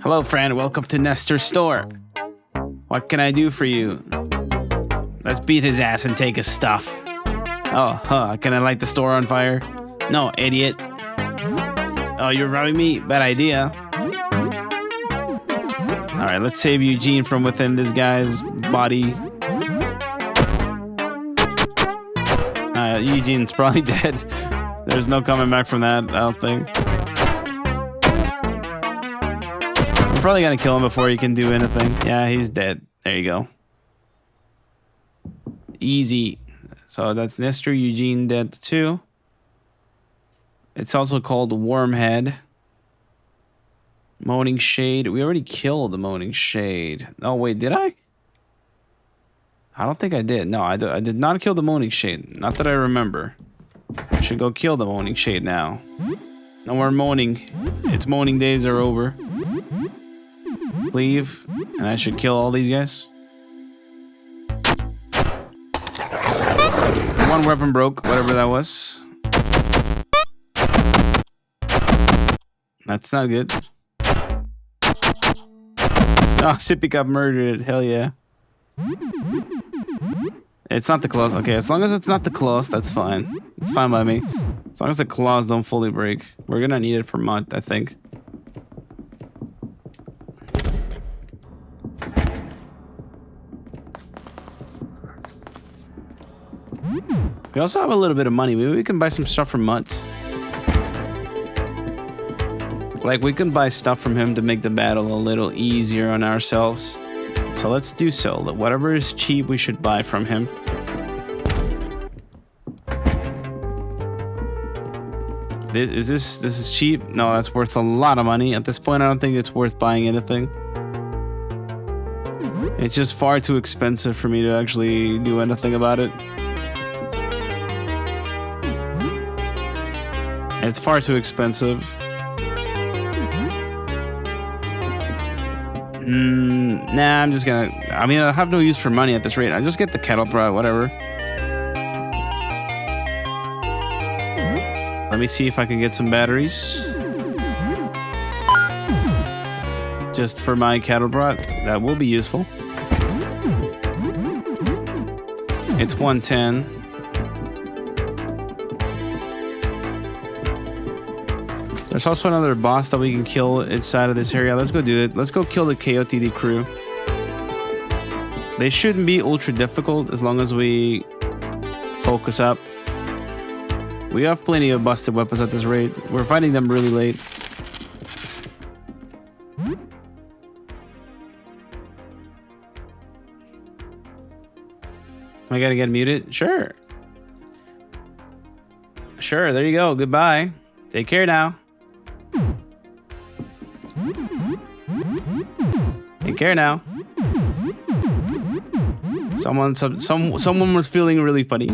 S1: Hello, friend. Welcome to Nestor's store. What can I do for you? Let's beat his ass and take his stuff. Oh, huh. Can I light the store on fire? No, idiot. Oh, you're robbing me? Bad idea. All right, let's save Eugene from within this guy's body. Eugene's probably dead. There's no coming back from that, I don't think. I'm probably gonna kill him before he can do anything. Yeah, he's dead. There you go. Easy. So that's Nestor Eugene dead too. It's also called Wormhead. Moaning Shade. We already killed the Moaning Shade. Oh, wait, did I? I don't think I did. No, I did not kill the Moaning Shade. Not that I remember. I should go kill the Moaning Shade now. No more moaning. Its moaning days are over. Leave. And I should kill all these guys. One weapon broke, whatever that was. That's not good. Oh, Sippy got murdered. Hell yeah. It's not the claws. Okay, as long as it's not the claws, that's fine. It's fine by me. As long as the claws don't fully break. We're gonna need it for mud, I think. We also have a little bit of money. Maybe we can buy some stuff from Mutts. Like, we can buy stuff from him to make the battle a little easier on ourselves. So let's do so. Whatever is cheap, we should buy from him. This is cheap? No, that's worth a lot of money. At this point, I don't think it's worth buying anything. It's just far too expensive for me to actually do anything about it. It's far too expensive. Nah, I'm just gonna... I mean, I have no use for money at this rate. I just get the kettle prod, whatever. Let me see if I can get some batteries. Just for my cattle prod. That will be useful. It's 110. There's also another boss that we can kill inside of this area. Let's go do it. Let's go kill the KOTD crew. They shouldn't be ultra difficult as long as we focus up. We have plenty of busted weapons at this rate. We're fighting them really late. I gotta get muted? Sure. Sure, there you go. Goodbye. Take care now. Take care now. Someone was feeling really funny.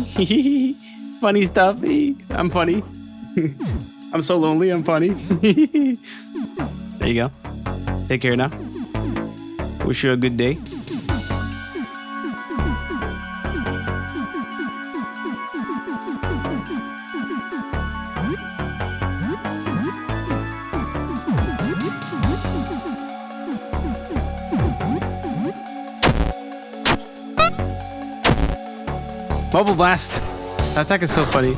S1: Funny stuff. I'm funny. I'm so lonely. I'm funny. There you go. Take care now. Wish you a good day. Bubble blast. That attack is so funny.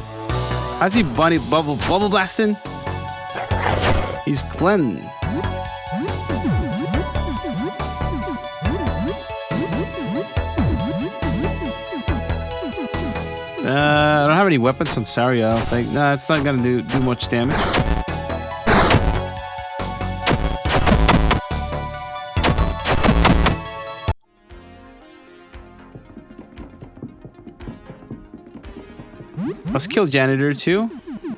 S1: How's he bubble blasting? He's Glenn. I don't have any weapons on Saria. I don't think. Nah, it's not gonna do much damage. Let's kill Janitor too.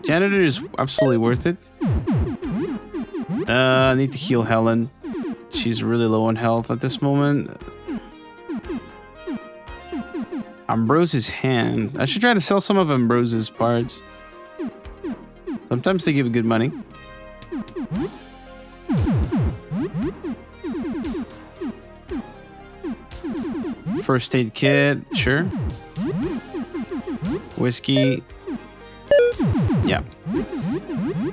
S1: Janitor is absolutely worth it. I need to heal Helen. She's really low on health at this moment. Ambrose's hand. I should try to sell some of Ambrose's parts. Sometimes they give good money. First aid kit, sure. Whiskey. Yeah.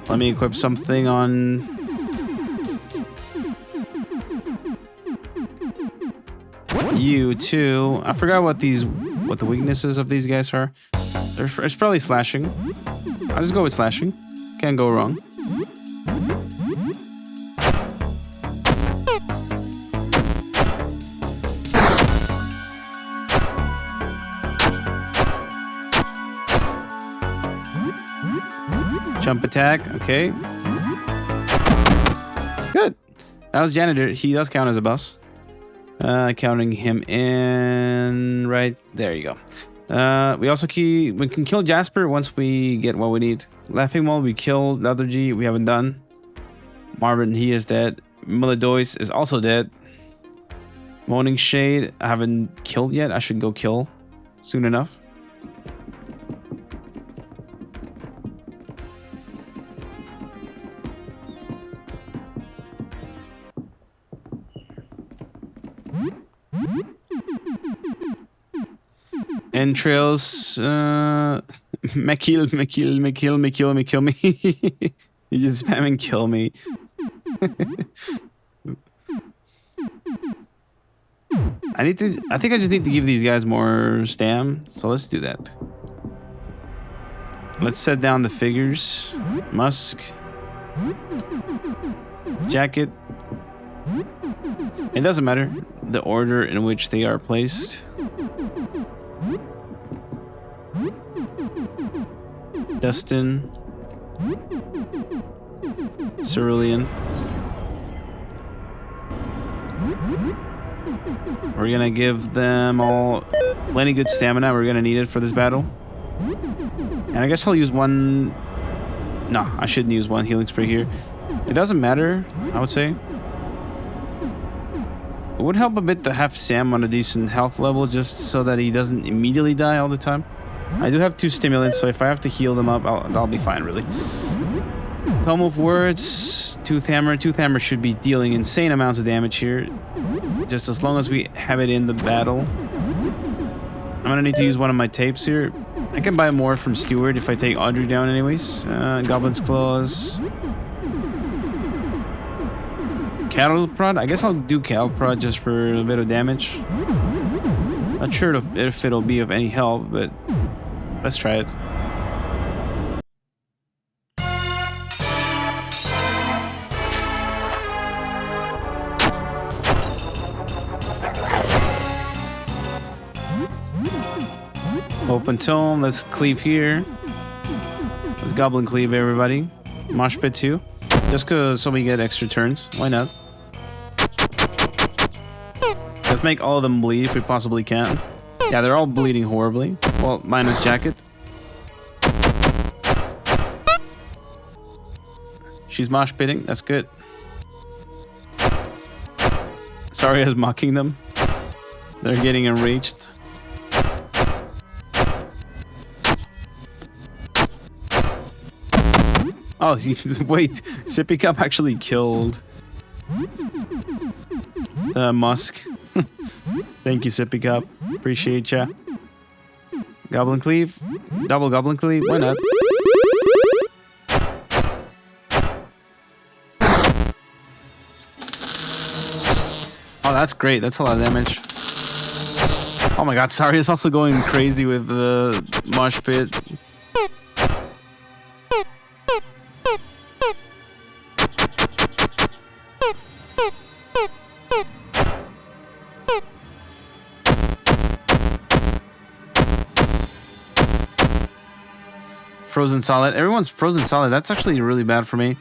S1: Let me equip something on... you too. I forgot what the weaknesses of these guys are. It's probably slashing. I'll just go with slashing. Can't go wrong. Jump attack, okay. Good. That was Janitor. He does count as a boss. Counting him in right there. You go. We can kill Jasper once we get what we need. Laughing Mole, we killed. The other G we haven't done. Marvin, he is dead. Milidois is also dead. Moaning Shade, I haven't killed yet. I should go kill soon enough. Entrails, me kill me. You just spam and kill me. I think I just need to give these guys more stam. So let's do that. Let's set down the figures. Musk. Jacket. It doesn't matter the order in which they are placed. Dustin. Cerulean. We're gonna give them all plenty good stamina. We're gonna need it for this battle. And I guess I'll use one... No, I shouldn't use one healing spray here. It doesn't matter, I would say. It would help a bit to have Sam on a decent health level just so that he doesn't immediately die all the time. I do have 2 stimulants, so if I have to heal them up, I'll be fine, really. Tome of Words, Tooth Hammer. Tooth Hammer should be dealing insane amounts of damage here. Just as long as we have it in the battle. I'm gonna need to use one of my tapes here. I can buy more from Steward if I take Audrey down anyways. Goblin's Claws. Cattle Prod? I guess I'll do Cattle Prod just for a bit of damage. Not sure if it'll be of any help, but let's try it. Open tome. Let's cleave here. Let's goblin cleave, everybody. Mosh pit too. Just cause so we get extra turns. Why not? Let's make all of them bleed if we possibly can. Yeah, they're all bleeding horribly. Well, minus Jacket. She's mosh pitting. That's good. Sorry, I was mocking them. They're getting enraged. Oh, wait. Sippy Cup actually killed Musk. Thank you, Sippy Cup. Appreciate ya. Goblin Cleave. Double Goblin Cleave. Why not? Oh, that's great. That's a lot of damage. Oh my god, sorry. It's also going crazy with the mosh pit. Frozen Solid. Everyone's Frozen Solid. That's actually really bad for me.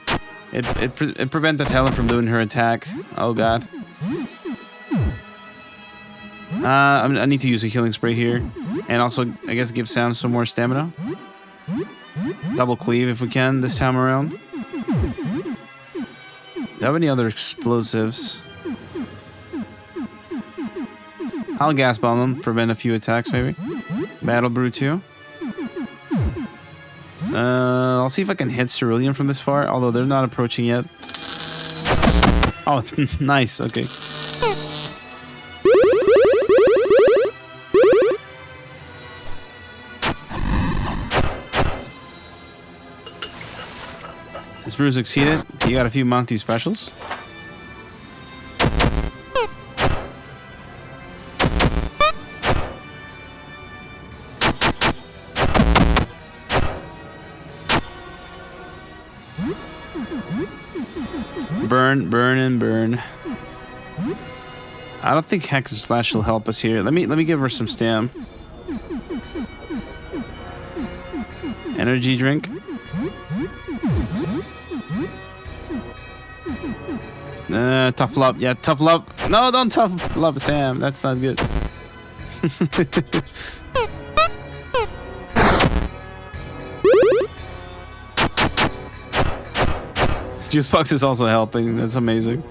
S1: It prevented Helen from doing her attack. Oh god. I need to use a healing spray here. And also, I guess, give Sam some more stamina. Double cleave if we can this time around. Do you have any other explosives? I'll gas bomb them. Prevent a few attacks, maybe. Battle Brew too. I'll see if I can hit Cerulean from this far, although they're not approaching yet. Oh, nice. Okay. This brew succeeded. You got a few Monty specials. Burn, burn, and burn. I don't think Hack and Slash will help us here. Let me give her some stam. Energy drink. Tough love. Yeah, tough love. No, don't tough love Sam. That's not good. Juicebox is also helping. That's amazing.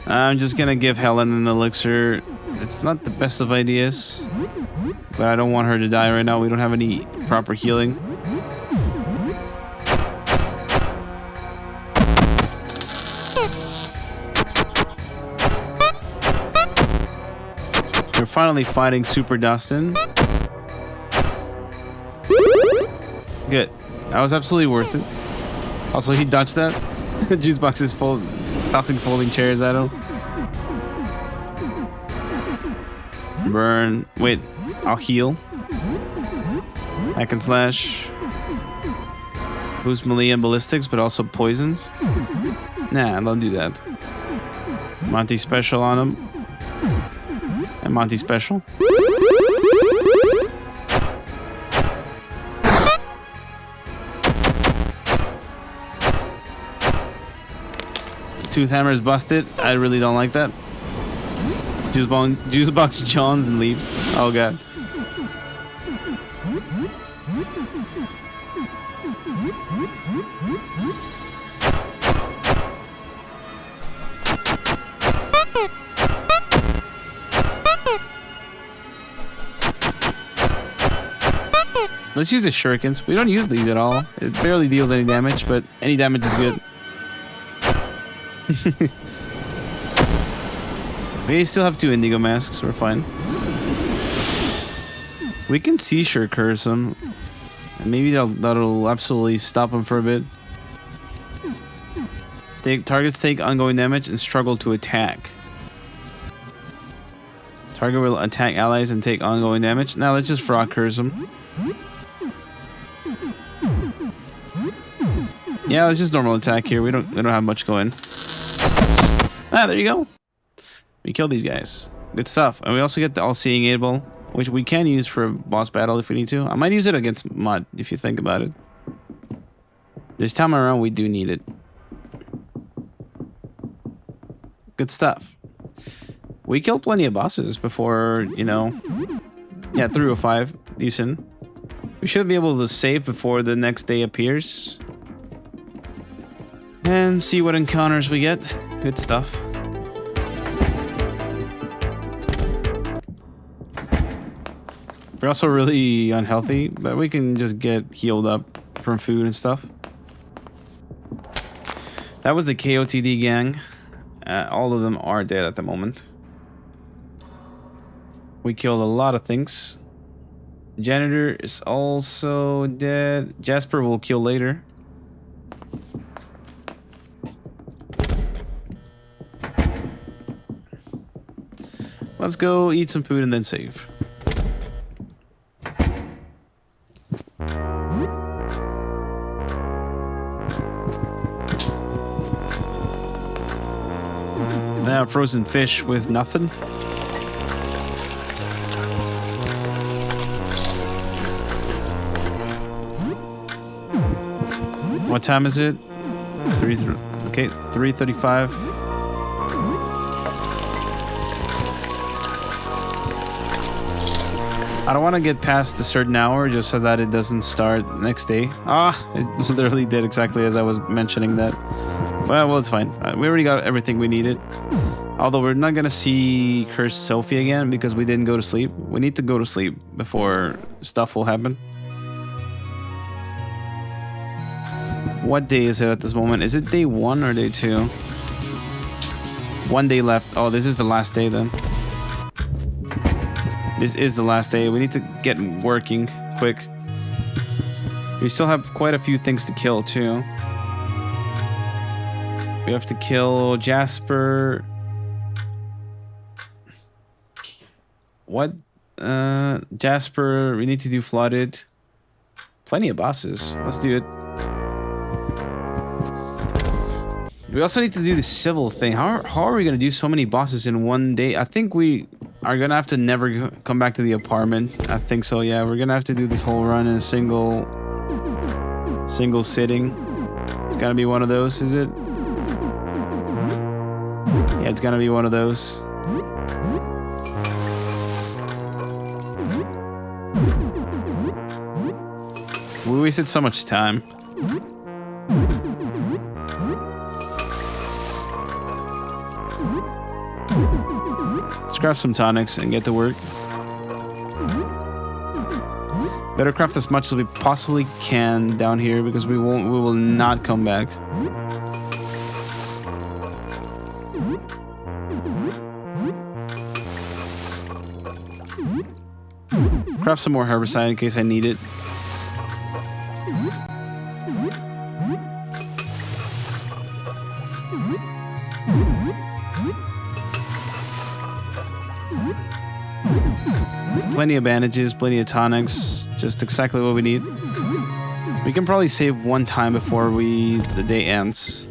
S1: I'm just gonna give Helen an elixir. It's not the best of ideas, but I don't want her to die right now. We don't have any proper healing. We're finally fighting Super Dustin. Good. That was absolutely worth it. Also, he dodged that. Juicebox is tossing folding chairs at him. Burn. Wait, I'll heal. Hack and Slash. Boost melee and ballistics, but also poisons. Nah, don't do that. Monty Special on him. And Monty Special. Tooth Hammer is busted. I really don't like that. Juicebox Johns and leaves. Oh god. Let's use the shurikens. We don't use these at all. It barely deals any damage, but any damage is good. We still have 2 Indigo Masks. We're fine. We can Seashore Curse him. And maybe that'll absolutely stop him for a bit. Targets take ongoing damage and struggle to attack. Target will attack allies and take ongoing damage. Now let's just Frog Curse him. Yeah, let's just normal attack here. We don't have much going. Ah, there you go. We killed these guys. Good stuff. And we also get the all-seeing 8-ball, which we can use for a boss battle if we need to. I might use it against Mud, if you think about it. This time around, we do need it. Good stuff. We killed plenty of bosses before, you know... Yeah, 305. Decent. We should be able to save before the next day appears. And see what encounters we get. Good stuff. We're also really unhealthy, but we can just get healed up from food and stuff. That was the KOTD gang. All of them are dead at the moment. We killed a lot of things. Janitor is also dead. Jasper will kill later. Let's go eat some food and then save. Now frozen fish with nothing. What time is it? 3:35. I don't want to get past a certain hour just so that it doesn't start the next day. It literally did exactly as I was mentioning that. Well, it's fine. We already got everything we needed. Although we're not gonna see Cursed Sophie again because we didn't go to sleep. We need to go to sleep before stuff will happen. What day is it at this moment? Is it day 1 or day 2? 1 day left. Oh, this is the last day then. This is the last day. We need to get working quick. We still have quite a few things to kill too. We have to kill Jasper. What? Jasper, we need to do Flooded. Plenty of bosses. Let's do it. We also need to do the civil thing. How are we going to do so many bosses in one day? I think we are going to have to never come back to the apartment. I think so, yeah. We're going to have to do this whole run in a single sitting. It's got to be one of those, is it? Yeah, it's going to be one of those. We wasted so much time. Let's craft some tonics and get to work. Better craft as much as we possibly can down here because we will not come back. Craft some more herbicide in case I need it. Plenty of bandages, plenty of tonics, just exactly what we need. We can probably save one time before the day ends.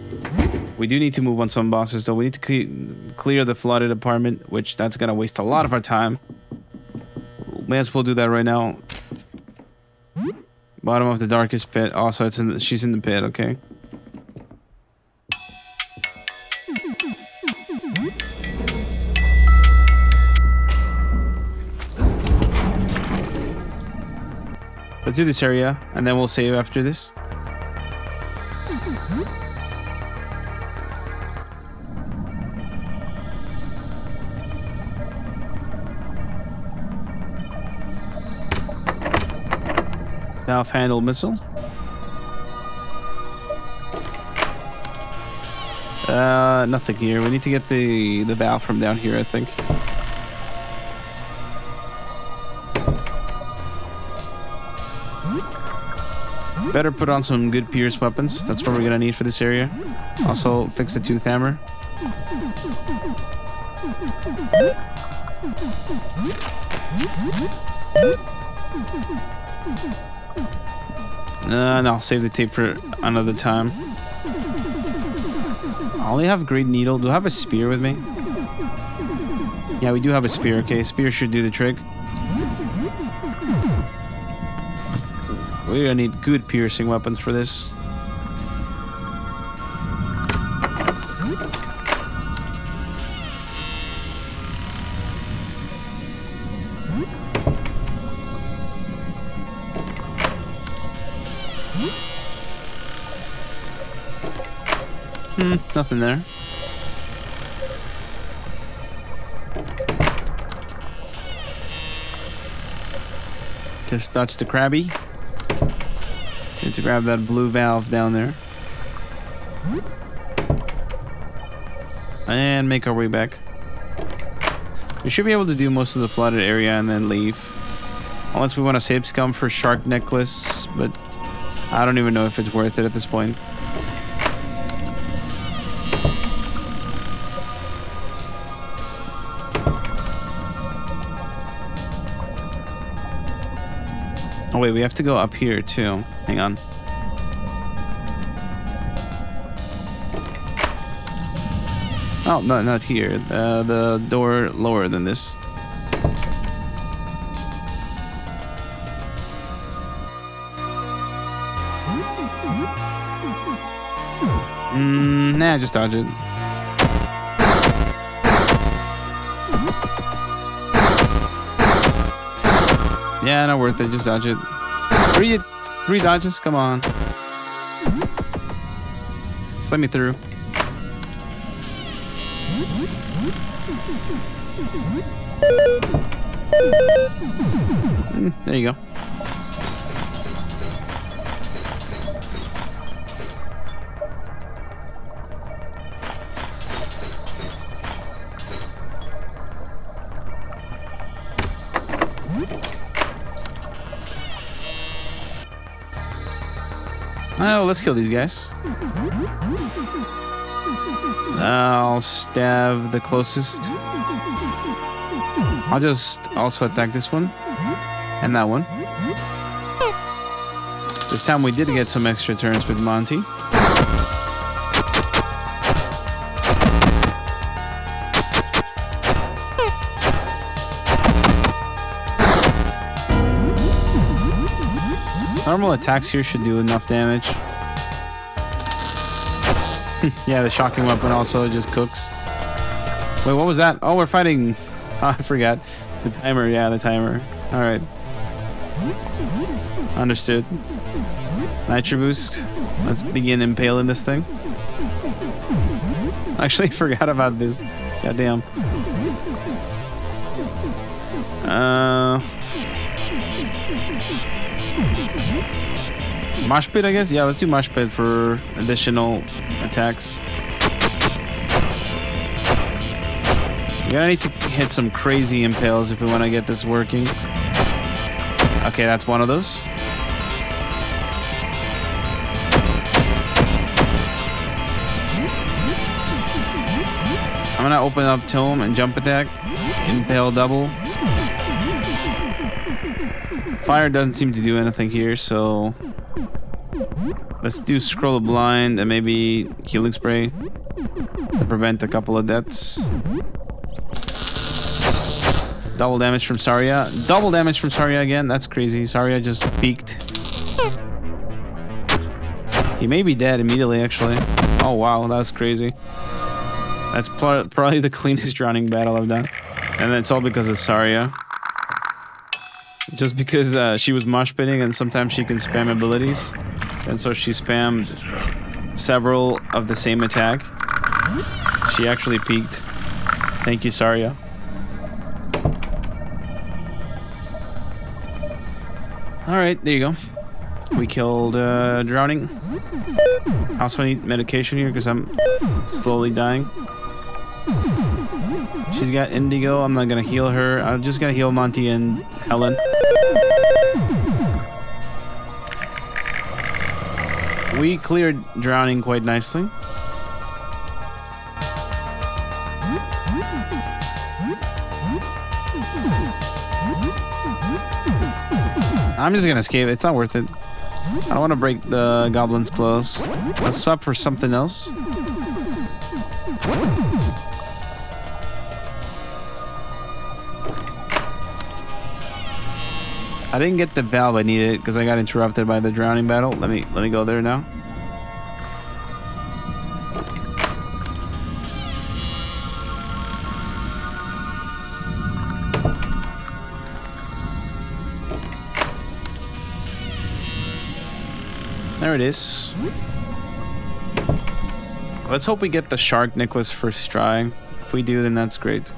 S1: We do need to move on some bosses though. We need to clear the flooded apartment, which that's gonna waste a lot of our time. May as well do that right now. Bottom of the darkest pit. Also, she's in the pit, okay. Let's do this area, and then we'll save after this. Valve handle missile. Nothing here. We need to get the valve from down here, I think. Better put on some good pierce weapons. That's what we're gonna need for this area. Also, fix the tooth hammer. No, save the tape for another time. I only have a great needle. Do I have a spear with me? Yeah, we do have a spear. Okay, spear should do the trick. We're gonna need good piercing weapons for this. Nothing there. Just touch the crabby. Need to grab that blue valve down there. And make our way back. We should be able to do most of the flooded area and then leave. Unless we want to save scum for shark necklace, but I don't even know if it's worth it at this point. Oh wait, we have to go up here too. Hang on. Oh, no, not here. The door lower than this. Nah, just dodge it. Yeah, not worth it. Just dodge it. Three dodges? Come on. Just let me through. There you go. Oh, let's kill these guys. I'll stab the closest. I'll just also attack this one. And that one. This time we did get some extra turns with Monty. Normal attacks here should do enough damage. Yeah, the shocking weapon also just cooks. Wait, what was that? Oh, we're fighting. Oh, I forgot. The timer, yeah, the timer. Alright. Understood. Nitro boost. Let's begin impaling this thing. Actually, forgot about this. Goddamn. Mosh pit, I guess? Yeah, let's do mosh pit for additional attacks. We're gonna need to hit some crazy impales if we want to get this working. Okay, that's one of those. I'm gonna open up Tome and jump attack. Impale double. Fire doesn't seem to do anything here, so let's do Scroll of Blind and maybe Healing Spray to prevent a couple of deaths. Double damage from Saria. Double damage from Saria again. That's crazy. Saria just peaked. He may be dead immediately, actually. Oh, wow. That was crazy. That's probably the cleanest drowning battle I've done. And it's all because of Saria. Just because she was mosh pitting and sometimes she can spam abilities. And so she spammed several of the same attack. She actually peaked. Thank you, Saria. Alright, there you go. We killed drowning. I also need medication here because I'm slowly dying. She's got indigo. I'm not gonna heal her. I'm just gonna heal Monty and Helen. We cleared drowning quite nicely. I'm just gonna escape. It's not worth it. I don't want to break the goblin's clothes. Let's swap for something else. I didn't get the valve I needed because I got interrupted by the drowning battle. Let me go there now. There it is. Let's hope we get the shark necklace first try. If we do, then that's great.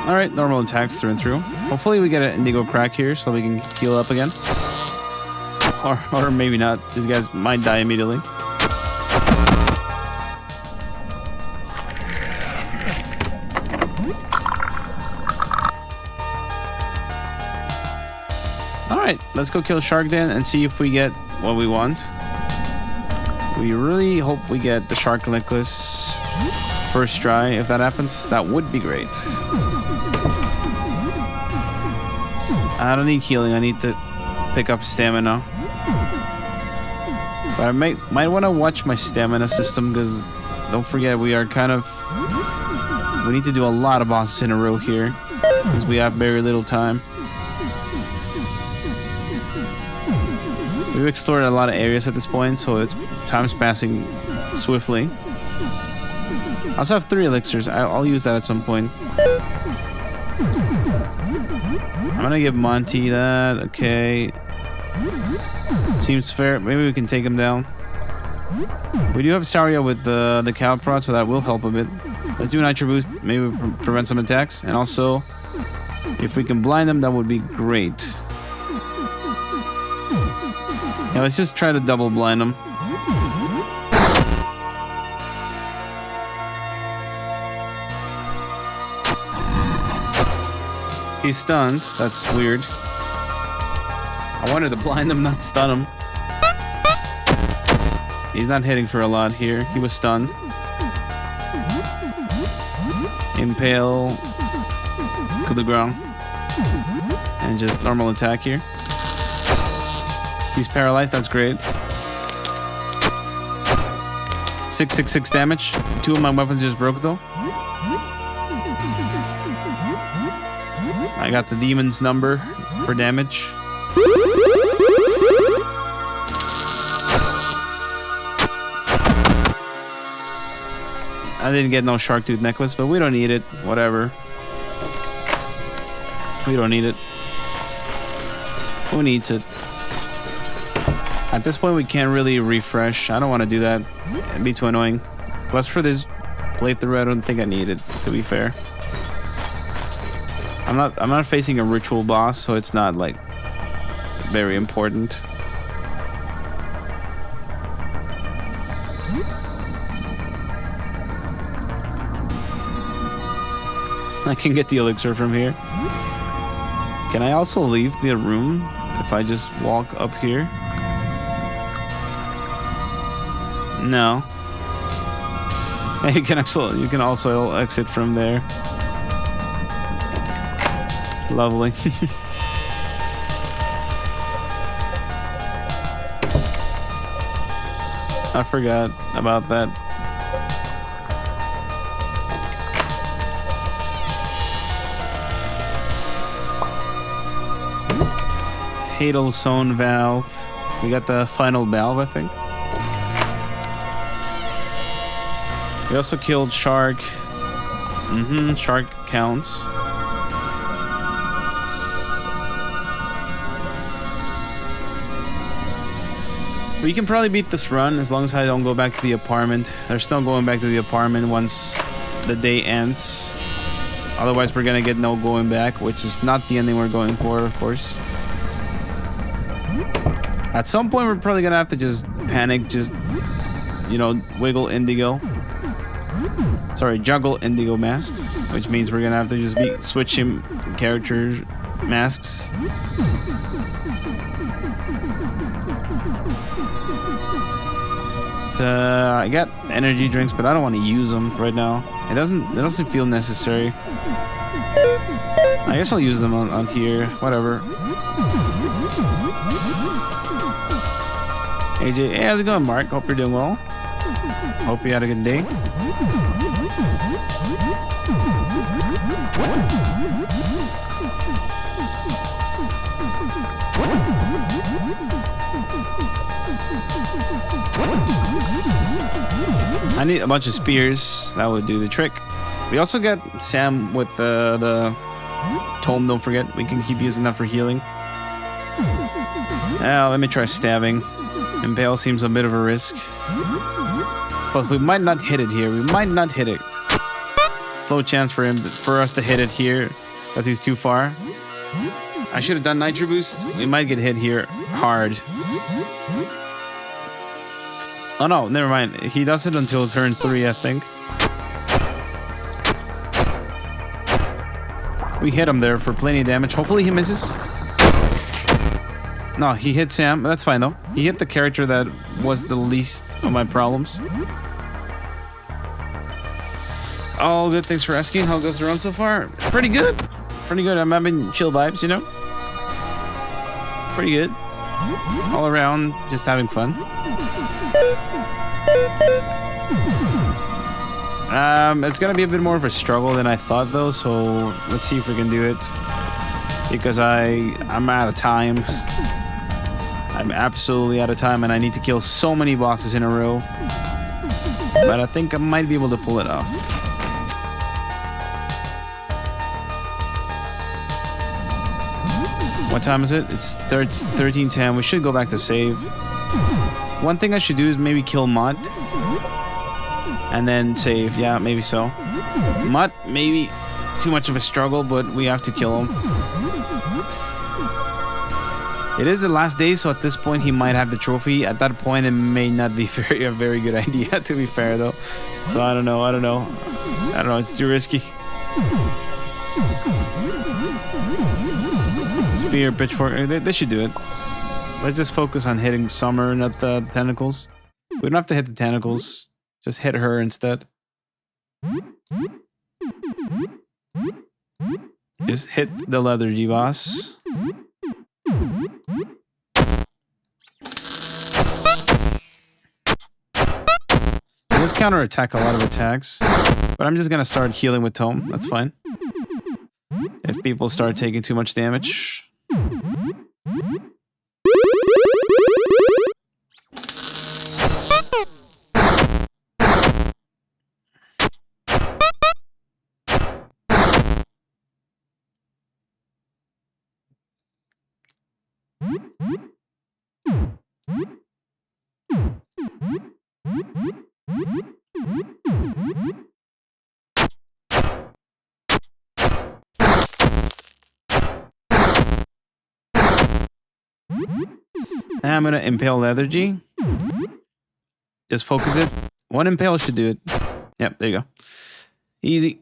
S1: Alright, normal attacks through and through. Hopefully we get an indigo crack here so we can heal up again. Or maybe not. These guys might die immediately. Alright, let's go kill Shark then and see if we get what we want. We really hope we get the Shark necklace first try. If that happens, that would be great. I don't need healing. I need to pick up stamina. But I might want to watch my stamina system because don't forget we are kind of... We need to do a lot of bosses in a row here because we have very little time. We've explored a lot of areas at this point, so it's time's passing swiftly. I also have 3 elixirs. I'll use that at some point. I'm gonna give Monty that. Okay. Seems fair. Maybe we can take him down. We do have Saria with the cow prod, so that will help a bit. Let's do a Nitro Boost. Maybe prevent some attacks. And also, if we can blind them, that would be great. Yeah, let's just try to double blind them. He's stunned. That's weird. I wanted to blind him, not stun him. He's not hitting for a lot here. He was stunned. Impale. To the ground. And just normal attack here. He's paralyzed. That's great. 666 damage. 2 of my weapons just broke though. I got the demon's number for damage. I didn't get no shark tooth necklace, but we don't need it. Whatever. We don't need it. Who needs it? At this point, we can't really refresh. I don't want to do that. It'd be too annoying. Plus, for this playthrough, I don't think I need it, to be fair. I'm not facing a ritual boss, so it's not like very important. I can get the elixir from here. Can I also leave the room if I just walk up here? No. You can also exit from there. Lovely. I forgot about that. Hadal Zone Valve. We got the final valve, I think. We also killed Shark. Shark counts. We can probably beat this run as long as I don't go back to the apartment. There's no going back to the apartment once the day ends. Otherwise, we're gonna get no going back, which is not the ending we're going for, of course. At some point, we're probably gonna have to just panic, just, you know, wiggle Indigo. Sorry, juggle Indigo mask, which means we're gonna have to just switch him character masks. I got energy drinks, but I don't want to use them right now. It doesn't feel necessary. I guess I'll use them on here. Whatever. AJ, hey, how's it going, Mark? Hope you're doing well. Hope you had a good day. I need a bunch of spears. That would do the trick. We also got Sam with the tome, don't forget. We can keep using that for healing. Let me try stabbing. Impale seems a bit of a risk. Plus, we might not hit it here. We might not hit it. Slow chance for us to hit it here, because he's too far. I should have done Nitro Boost. We might get hit here hard. Oh no, never mind. He does it until turn 3, I think. We hit him there for plenty of damage. Hopefully he misses. No, he hit Sam. That's fine though. He hit the character that was the least of my problems. All good. Thanks for asking. How goes the run so far? Pretty good. Pretty good. I'm having chill vibes, you know? Pretty good. All around, just having fun. It's gonna be a bit more of a struggle than I thought though, so let's see if we can do it. Because I'm out of time. I'm absolutely out of time and I need to kill so many bosses in a row. But I think I might be able to pull it off. What time is it? It's 13:10. We should go back to save. One thing I should do is maybe kill Mutt. And then save. Yeah, maybe so. Mutt, maybe too much of a struggle, but we have to kill him. It is the last day, so at this point he might have the trophy. At that point, it may not be a very good idea, to be fair, though. So I don't know. It's too risky. Spear, pitchfork, they should do it. Let's just focus on hitting Summer, not the tentacles. We don't have to hit the tentacles. Just hit her instead. Just hit the leather G-Boss. Let's counterattack a lot of attacks. But I'm just gonna start healing with Tome. That's fine. If people start taking too much damage. I'm gonna impale Leathergy. Just focus it. One impale should do it. Yep, there you go. Easy.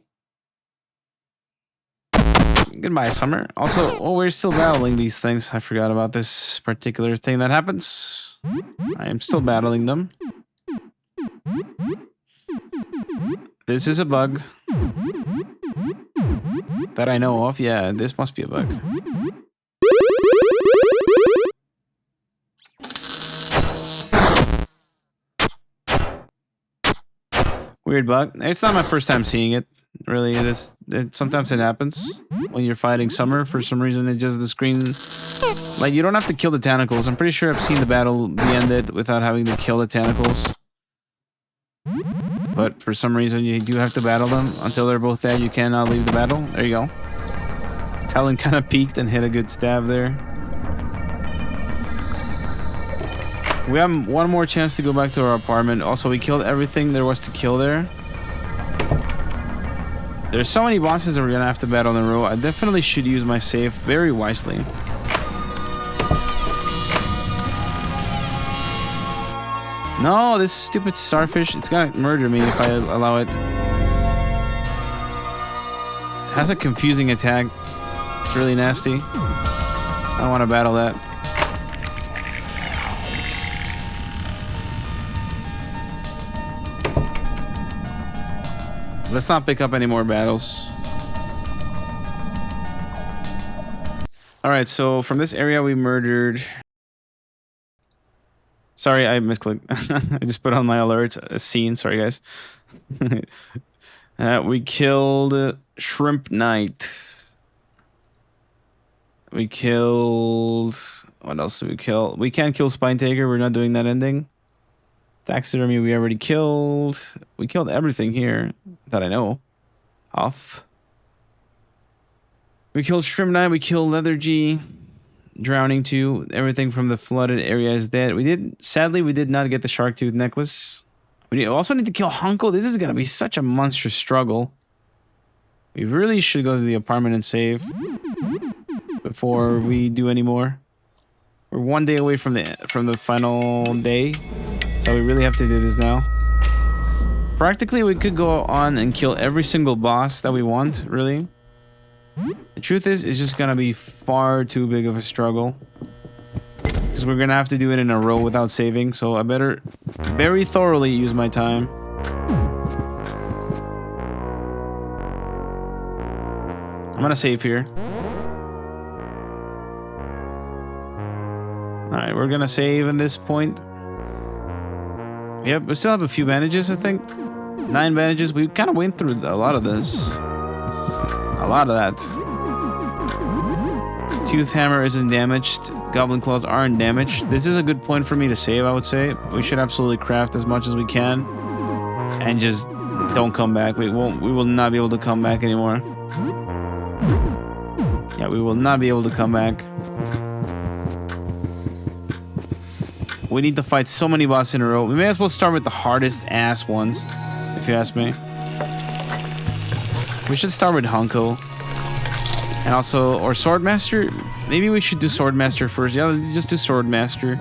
S1: Goodbye, Summer. Also, we're still battling these things. I forgot about this particular thing that happens. I am still battling them. This is a bug that I know of. Yeah, this must be a bug. Weird bug. It's not my first time seeing it. Really, sometimes it happens when you're fighting Summer. For some reason, it just the screen. Like you don't have to kill the tentacles. I'm pretty sure I've seen the battle be ended without having to kill the tentacles. But for some reason, you do have to battle them until they're both dead. You cannot leave the battle. There you go. Helen kind of peeked and hit a good stab there. We have one more chance to go back to our apartment. Also, we killed everything there was to kill there. There's so many bosses that we're gonna have to battle in a row. I definitely should use my save very wisely. No, this stupid starfish, it's gonna murder me if I allow it. It has a confusing attack. It's really nasty. I don't want to battle that. Let's not pick up any more battles. Alright, so from this area we murdered... Sorry, I misclicked. I just put on my alert scene. Sorry, guys. We killed Shrimp Knight. We killed... What else did we kill? We can't kill Spine Taker. We're not doing that ending. Taxidermy we already killed. We killed everything here that I know of. We killed Shrimp Knight. We killed Leathergy. Drowning too. Everything from the flooded area is dead. Sadly, we did not get the Shark Tooth necklace. We also need to kill Hunko. This is gonna be such a monstrous struggle. We really should go to the apartment and save before we do any more. We're 1 day away from the final day, so we really have to do this now. Practically, we could go on and kill every single boss that we want, really. The truth is, it's just gonna be far too big of a struggle. Because we're gonna have to do it in a row without saving, so I better very thoroughly use my time. I'm gonna save here. Alright, we're gonna save in this point. Yep, we still have a few bandages, I think. 9 bandages. We kind of went through a lot of this. A lot of that. Tooth Hammer isn't damaged. Goblin Claws aren't damaged. This is a good point for me to save, I would say. We should absolutely craft as much as we can. And just don't come back. We will not be able to come back anymore. Yeah, we will not be able to come back. We need to fight so many bosses in a row. We may as well start with the hardest ass ones, if you ask me. We should start with Hunko. And also, or Swordmaster. Maybe we should do Swordmaster first. Yeah, let's just do Swordmaster.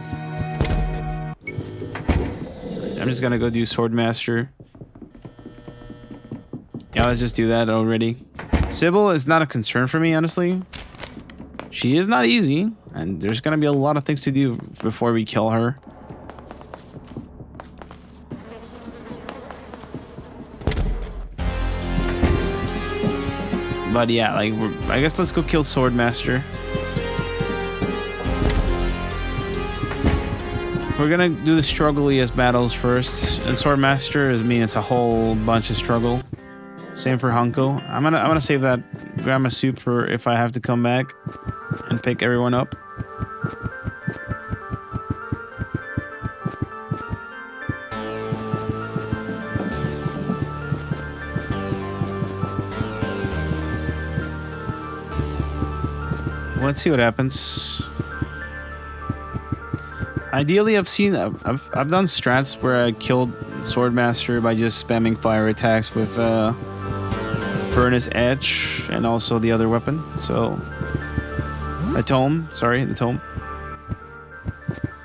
S1: I'm just gonna go do Swordmaster. Yeah, let's just do that already. Sybil is not a concern for me, honestly. She is not easy. And there's gonna be a lot of things to do before we kill her. But yeah, like, I guess let's go kill Swordmaster. We're gonna do the struggle-iest battles first. And Swordmaster it's a whole bunch of struggle. Same for Hunko. I'm gonna save that grandma soup for if I have to come back and pick everyone up. Let's see what happens. Ideally, I've done strats where I killed Swordmaster by just spamming fire attacks with Furnace Edge and also the other weapon. So the tome.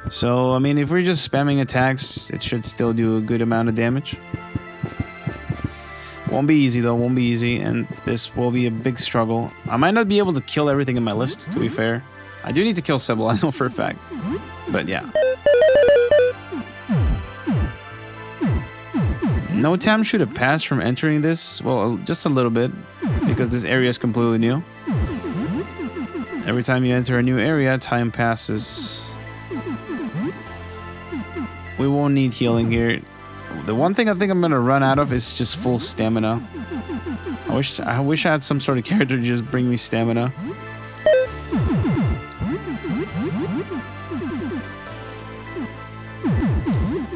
S1: So I mean, if we're just spamming attacks, it should still do a good amount of damage. Won't be easy though, won't be easy, and this will be a big struggle. I might not be able to kill everything in my list, to be fair. I do need to kill Sybil, I know for a fact. But yeah. No time should have passed from entering this. Well, just a little bit, because this area is completely new. Every time you enter a new area, time passes. We won't need healing here. The one thing I think I'm gonna run out of is just full stamina. I wish I had some sort of character to just bring me stamina.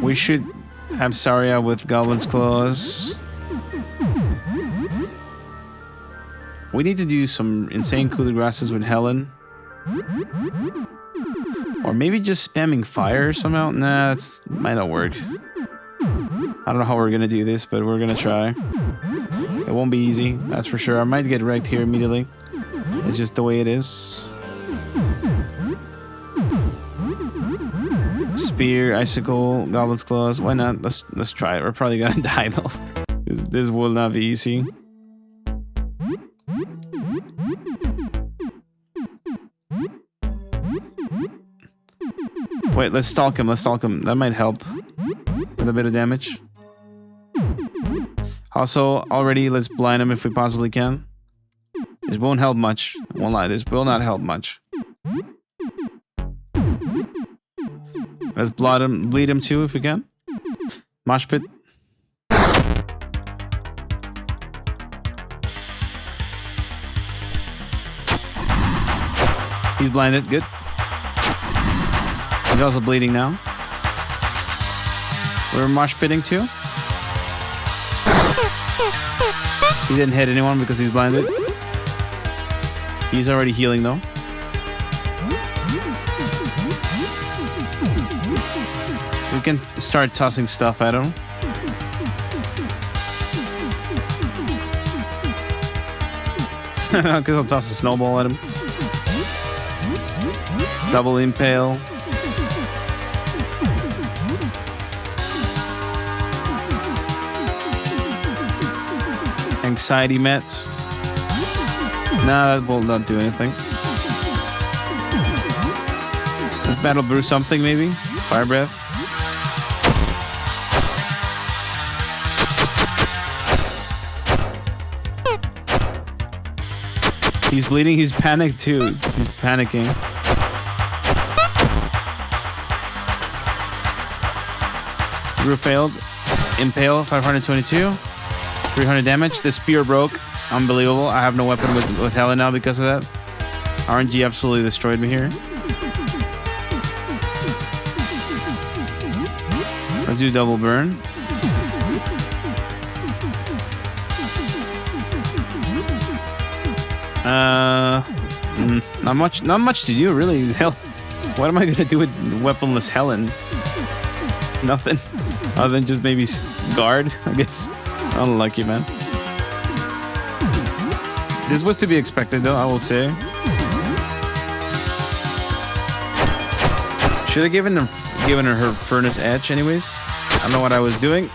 S1: We should have Saria with Goblin's Claws. We need to do some insane coup de grâces with Helen. Or maybe just spamming fire somehow. Nah, that might not work. I don't know how we're gonna do this, but we're gonna try. It won't be easy, that's for sure. I might get wrecked here immediately. It's just the way it is. Spear, Icicle, Goblin's Claws. Why not? Let's try it. We're probably gonna die though. This will not be easy. Wait, let's stalk him. That might help with a bit of damage. Also, already, let's blind him if we possibly can. This won't help much. I won't lie, this will not help much. Let's bleed him too if we can. Mosh pit. He's blinded, good. He's also bleeding now. We're mosh pitting too. He didn't hit anyone because he's blinded. He's already healing though. We can start tossing stuff at him. Because I'll toss a snowball at him. Double impale. Anxiety meds. Nah, that will not do anything. Let's battle brew something maybe. Fire breath. He's bleeding, he's panicked too. He's panicking. Brew failed. Impale, 522. 300 damage. The spear broke. Unbelievable. I have no weapon with Helen now because of that. RNG absolutely destroyed me here. Let's do double burn. Not much to do really. Hell, what am I gonna do with weaponless Helen? Nothing. Other than just maybe guard, I guess. Unlucky, man. This was to be expected though, I will say. Should have given her furnace edge anyways. I don't know what I was doing.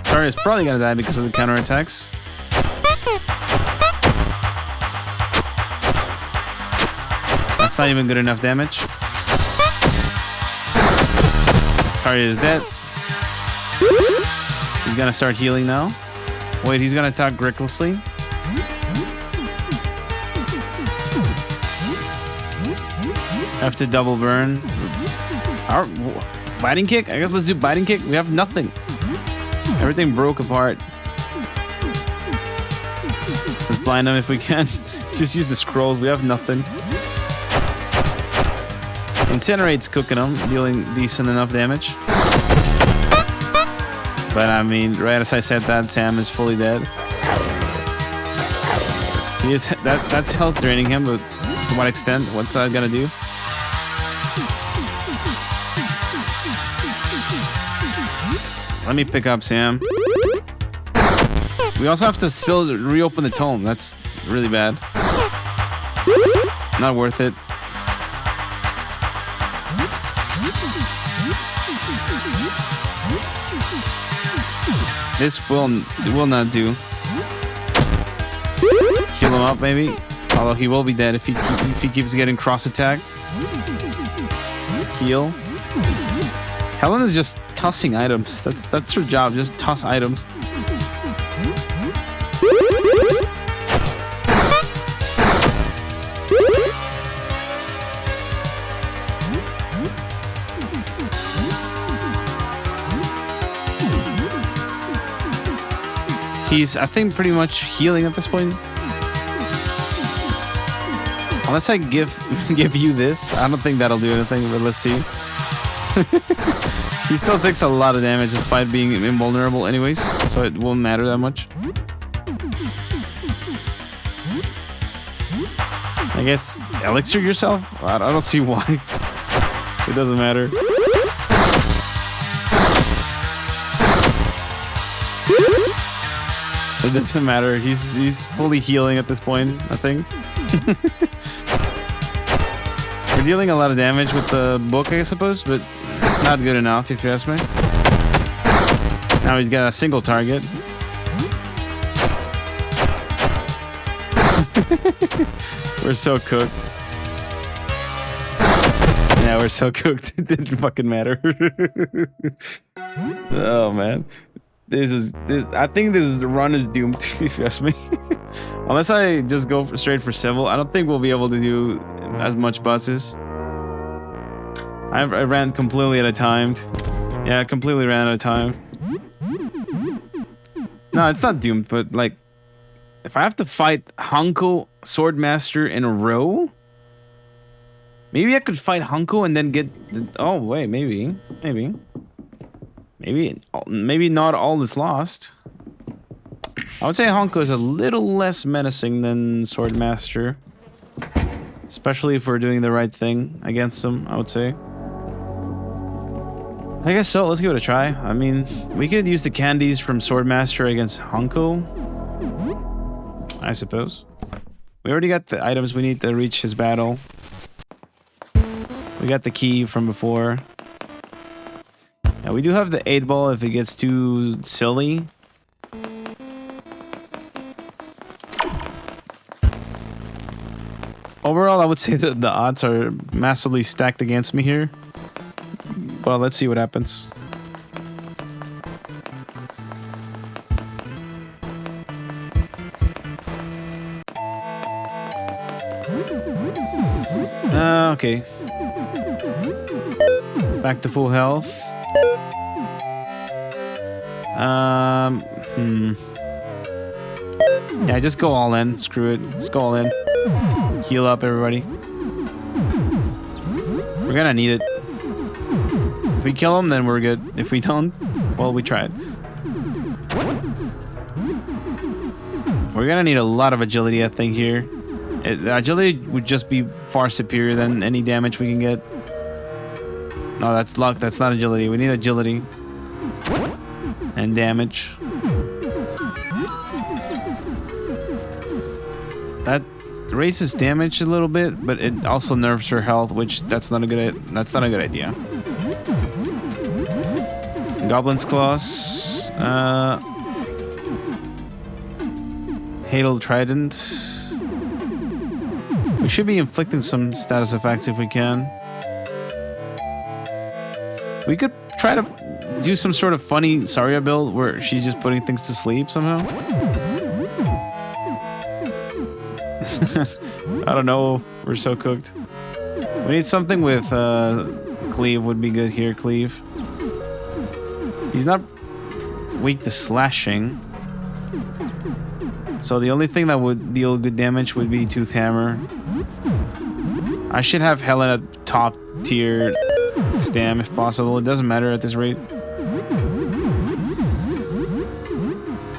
S1: Sorry, it's probably gonna die because of the counterattacks. That's not even good enough damage. Sorry, is dead. He's gonna start healing now. Wait, he's gonna attack recklessly. Have to double burn. Our biting kick? I guess let's do biting kick. We have nothing. Everything broke apart. Let's blind him if we can. Just use the scrolls. We have nothing. Incinerate's cooking him, dealing decent enough damage. But I mean, right as I said that, Sam is fully dead. He is that's health draining him, but to what extent? What's that gonna do? Let me pick up Sam. We also have to still reopen the tome. That's really bad. Not worth it. This will not do. Heal him up maybe. Although he will be dead if he keeps getting cross attacked. Heal. Helen is just tossing items. That's her job. Just toss items. He's, I think, pretty much healing at this point. Unless I give you this, I don't think that'll do anything, but let's see. He still takes a lot of damage despite being invulnerable anyways, so it won't matter that much. I guess elixir yourself? I don't see why. It doesn't matter. It doesn't matter. He's fully healing at this point, I think. We're dealing a lot of damage with the book, I suppose, but not good enough, if you ask me. Now he's got a single target. We're so cooked. Yeah, we're so cooked. It didn't fucking matter. Oh man, this. I think this run is doomed. If you ask me. Unless I just go straight for civil, I don't think we'll be able to do as much buses. I ran completely out of time. Yeah, completely ran out of time. No, it's not doomed, but like, if I have to fight Hunko Swordmaster in a row, maybe I could fight Hunko and then get. Oh wait, maybe not all is lost. I would say Hunko is a little less menacing than Swordmaster, especially if we're doing the right thing against them. I would say. I guess so. Let's give it a try. I mean, we could use the candies from Swordmaster against Hunko, I suppose. We already got the items we need to reach his battle. We got the key from before. Now we do have the 8-ball if it gets too silly. Overall, I would say that the odds are massively stacked against me here. Well, let's see what happens. Okay. Back to full health. Yeah, just go all in. Screw it. Just go all in. Heal up, everybody. We're gonna need it. If we kill him, then we're good. If we don't, well, we tried. We're gonna need a lot of agility, I think, here. Agility would just be far superior than any damage we can get. No, that's luck. That's not agility. We need agility. And damage. That raises damage a little bit, but it also nerfs her health, which that's not a good idea. Goblin's Claws. Hail Trident. We should be inflicting some status effects if we can. We could try to do some sort of funny Saria build where she's just putting things to sleep somehow. I don't know. We're so cooked. We need something with Cleave would be good here. Cleave. He's not weak to slashing. So the only thing that would deal good damage would be Tooth Hammer. I should have Helen at top tier stam if possible. It doesn't matter at this rate.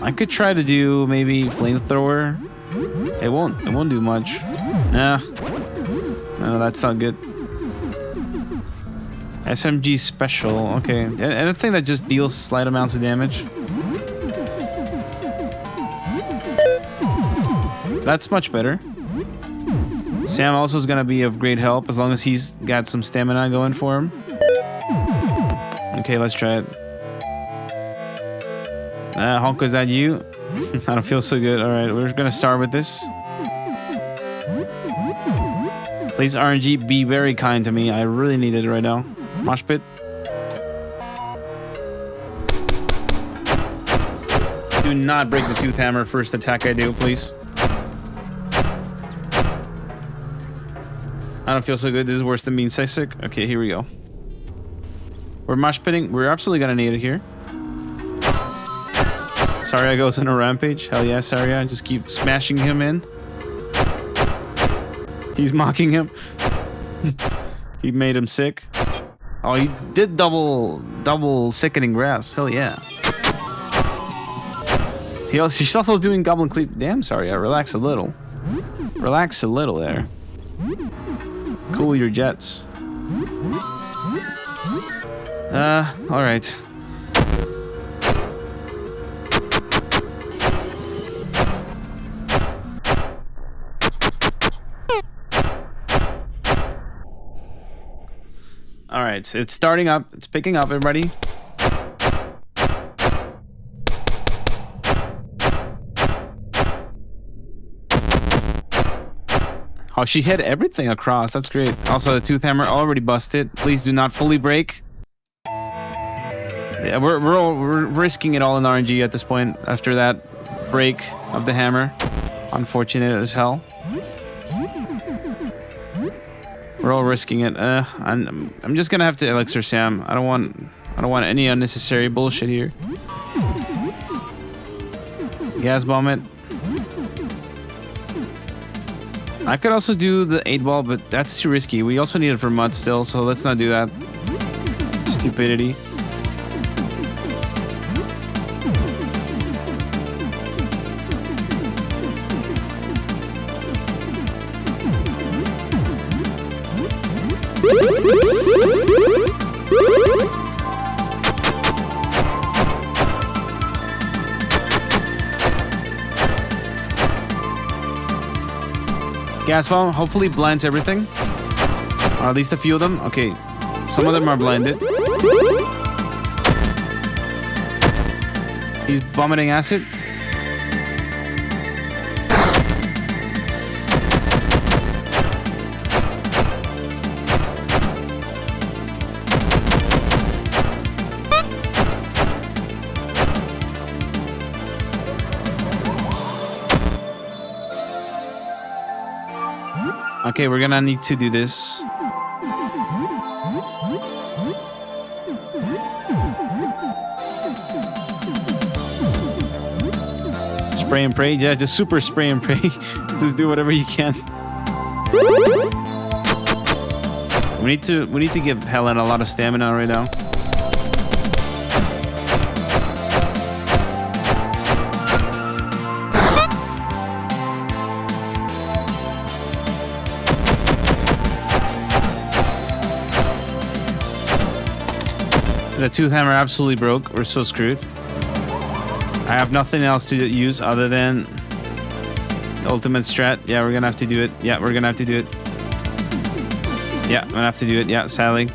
S1: I could try to do maybe Flamethrower. It won't do much. Nah. No, that's not good. SMG special. Okay. Anything that just deals slight amounts of damage. That's much better. Sam also is gonna be of great help as long as he's got some stamina going for him. Okay, let's try it. Honko, is that you? I don't feel so good. Alright, we're gonna start with this. Please, RNG, be very kind to me. I really need it right now. Mosh pit. Do not break the Tooth Hammer first attack I do, please. I don't feel so good. This is worse than being sick. Okay, here we go. We're mosh pitting. We're absolutely gonna need it here. Saria goes on a rampage. Hell yeah, Saria. Just keep smashing him in. He's mocking him. He made him sick. Oh, he did double sickening grasp. Hell yeah. She's also doing Goblin Cleave. Damn, Saria. Relax a little. Relax a little there. Cool your jets. All right. All right, it's starting up. It's picking up, everybody. Oh, she hit everything across. That's great. Also, the tooth hammer already busted. Please do not fully break. Yeah, we're risking it all in RNG at this point after that break of the hammer. Unfortunate as hell. We're all risking it. I'm just gonna have to elixir Sam. I don't want any unnecessary bullshit here. Gas bomb it. I could also do the 8-ball, but that's too risky. We also need it for mud still, so let's not do that. Stupidity. Gas bomb hopefully blinds everything. Or at least a few of them. Okay. Some of them are blinded. He's vomiting acid. Okay, we're gonna need to do this. Spray and pray? Yeah, just super spray and pray. Just do whatever you can. We need to give Helen a lot of stamina right now. The tooth hammer absolutely broke. We're so screwed. I have nothing else to use other than the ultimate strat. Yeah, we're gonna have to do it. Yeah, we're gonna have to do it. Yeah, I'm gonna have to do it. Yeah, sadly.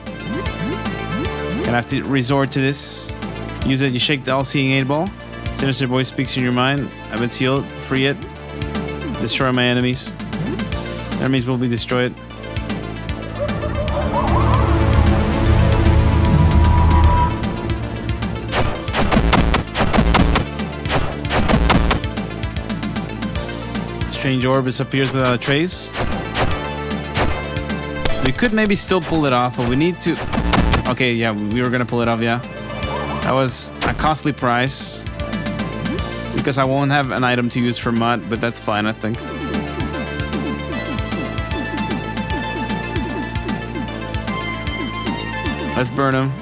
S1: Gonna have to resort to this. Use it. You shake the all-seeing 8-ball. Sinister voice speaks in your mind. I've been sealed. Free it. Destroy my enemies. Enemies will be destroyed. Strange orb disappears without a trace. We could maybe still pull it off, but we need to... Okay, yeah, we were gonna pull it off, yeah. That was a costly price. Because I won't have an item to use for mud, but that's fine, I think. Let's burn him.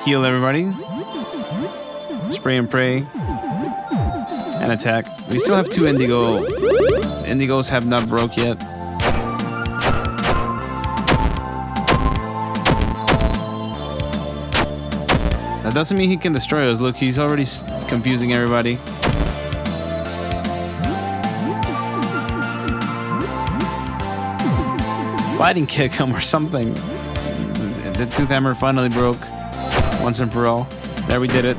S1: Heal everybody. Spray and pray. And attack. We still have 2 indigo. Indigos have not broke yet. That doesn't mean he can destroy us. Look, he's already confusing everybody. Fighting kick him or something. The tooth hammer finally broke. Once and for all. There, we did it.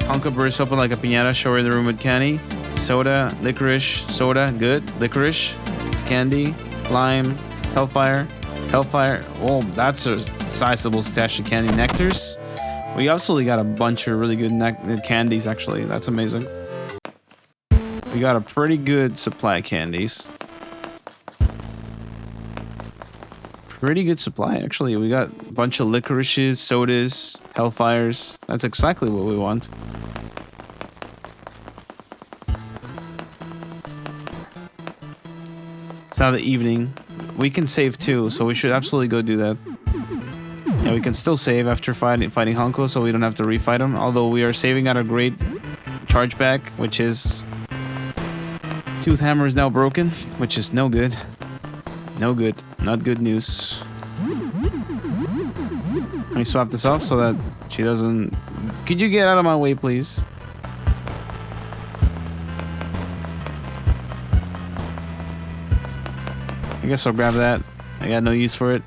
S1: Honka bursts open like a piñata, showing the room with candy. Soda, licorice, soda, good. Licorice, it's candy, lime, hellfire. Oh, that's a sizable stash of candy. Nectars. We absolutely got a bunch of really good candies, actually. That's amazing. We got a pretty good supply of candies. Pretty good supply, actually. We got a bunch of licorices, sodas, hellfires. That's exactly what we want. It's now the evening. We can save too, so we should absolutely go do that. Yeah, we can still save after fighting Honko, so we don't have to refight him. Although we are saving out a great chargeback, which is... Tooth hammer is now broken, which is no good. No good. Not good news. Let me swap this off so that she doesn't... Could you get out of my way, please? I guess I'll grab that. I got no use for it.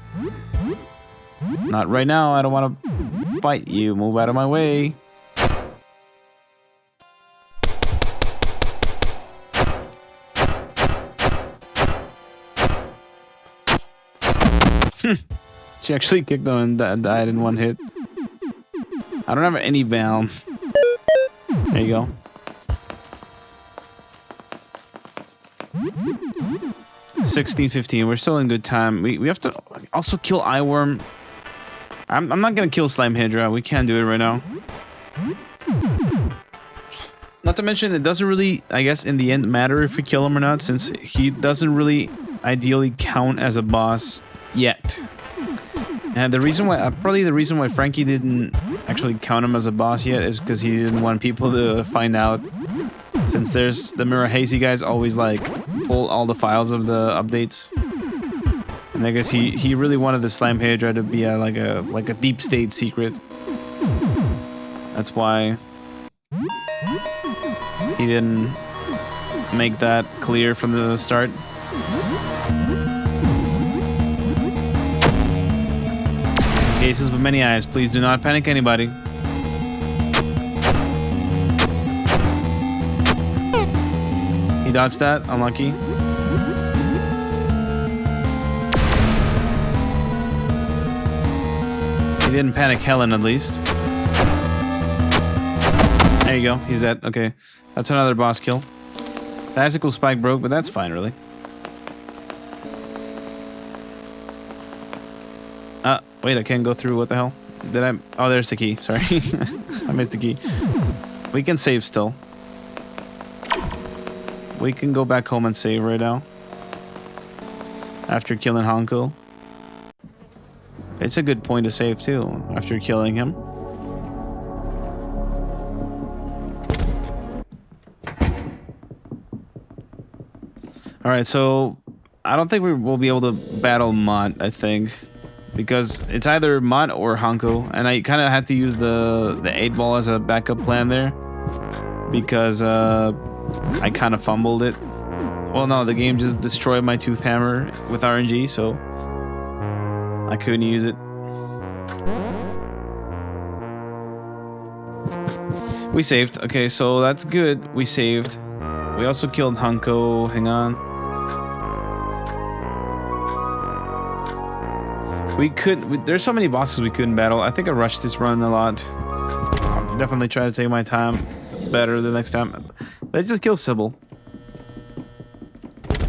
S1: Not right now. I don't want to fight you. Move out of my way. She actually kicked him and died in one hit. I don't have any balm. There you go. $16.15. We're still in good time. We have to also kill Eyeworm. I'm not gonna kill Slime Hydra. We can't do it right now. Not to mention, it doesn't really, I guess, in the end matter if we kill him or not, since he doesn't really ideally count as a boss yet. And the reason why, probably the reason why Frankie didn't actually count him as a boss yet is because he didn't want people to find out. Since there's the Mirror Hazy guys always like pull all the files of the updates. And I guess he really wanted the Slime Hydra to be like a deep state secret. That's why he didn't make that clear from the start. Cases with many eyes, please do not panic anybody. He dodged that, unlucky. He didn't panic Helen at least. There you go, he's dead. Okay, that's another boss kill. The icicle spike broke, but that's fine, really. Wait, I can't go through. What the hell? Did I? Oh, there's the key. Sorry. I missed the key. We can save still. We can go back home and save right now. After killing Hanko. It's a good point to save too, after killing him. Alright, so I don't think we will be able to battle Mott, I think. Because it's either Mott or Hanko, and I kind of had to use the 8-ball as a backup plan there. Because I kind of fumbled it. Well, no, the game just destroyed my Tooth Hammer with RNG, so I couldn't use it. We saved. Okay, so that's good. We saved. We also killed Hanko. Hang on. There's so many bosses we couldn't battle. I think I rushed this run a lot. I'll definitely try to take my time better the next time. Let's just kill Sybil.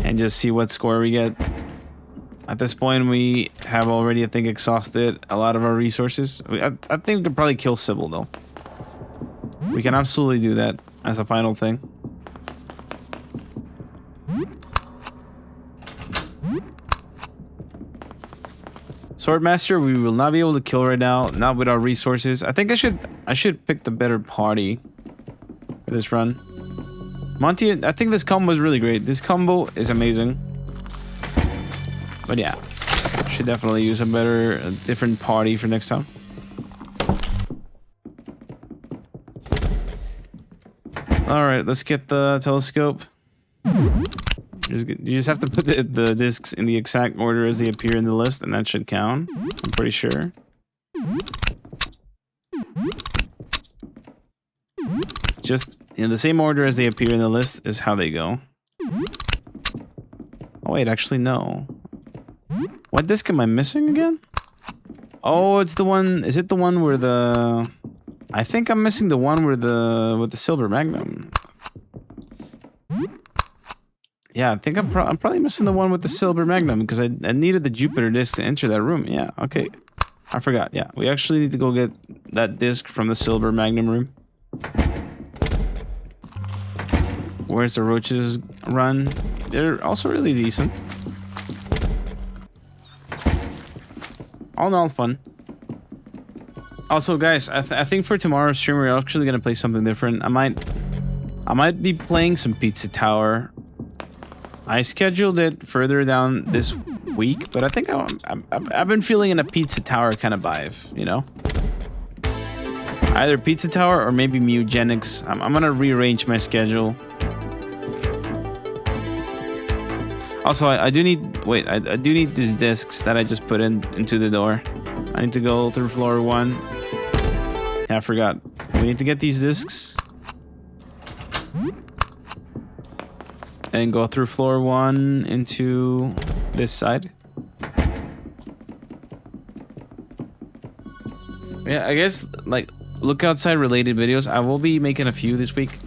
S1: And just see what score we get. At this point, we have already, I think, exhausted a lot of our resources. I think we could probably kill Sybil, though. We can absolutely do that as a final thing. Swordmaster, we will not be able to kill right now, not with our resources. I think I should pick the better party for this run. Monty, I think this combo is really great. This combo is amazing. But yeah, should definitely use a different party for next time. All right, let's get the telescope. You just have to put the discs in the exact order as they appear in the list, and that should count. I'm pretty sure. Just in the same order as they appear in the list is how they go. Oh wait, actually no. What disc am I missing again? Oh, it's the one. Is it the one where the? I think I'm missing the one where with the silver magnum. Yeah, I think I'm probably missing the one with the silver magnum because I needed the Jupiter disc to enter that room. Yeah, okay. I forgot. Yeah, we actually need to go get that disc from the silver magnum room. Where's the roaches run? They're also really decent. All in all, fun. Also, guys, I think for tomorrow's stream we're actually gonna play something different. I might be playing some Pizza Tower. I scheduled it further down this week, but I think I've been feeling in a Pizza Tower kind of vibe, you know? Either Pizza Tower or maybe Mugenics. I'm gonna rearrange my schedule. Also, I do need... Wait, I do need these discs that I just put into the door. I need to go through floor 1. Yeah, I forgot. We need to get these discs. And go through floor 1 into this side. Yeah, I guess, like, look outside related videos. I will be making a few this week.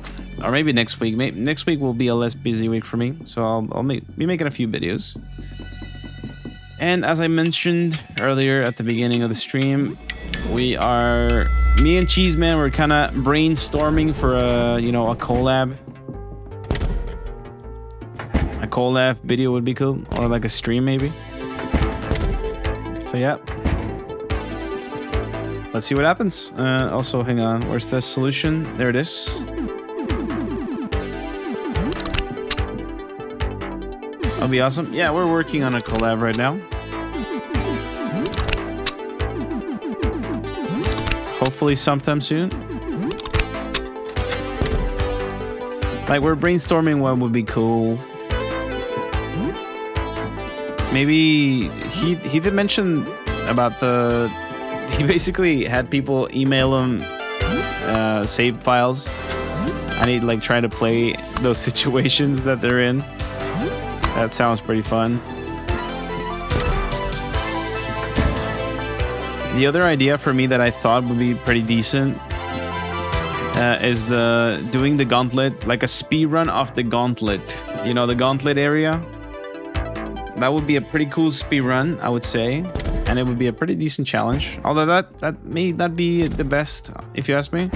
S1: Or maybe next week. Next week will be a less busy week for me. So I'll be making a few videos. And as I mentioned earlier at the beginning of the stream, me and Cheeseman, we're kind of brainstorming for a collab. A collab video would be cool. Or like a stream maybe. So yeah. Let's see what happens. Also, hang on. Where's the solution? There it is. That'll be awesome. Yeah, we're working on a collab right now. Hopefully sometime soon. Like, we're brainstorming what would be cool. Maybe he did mention about he basically had people email him save files, and he'd like try to play those situations that they're in. That sounds pretty fun. The other idea for me that I thought would be pretty decent is doing the gauntlet, like a speed run of the gauntlet. You know, the gauntlet area. That would be a pretty cool speed run, I would say, and it would be a pretty decent challenge. Although that may not be the best, if you ask me,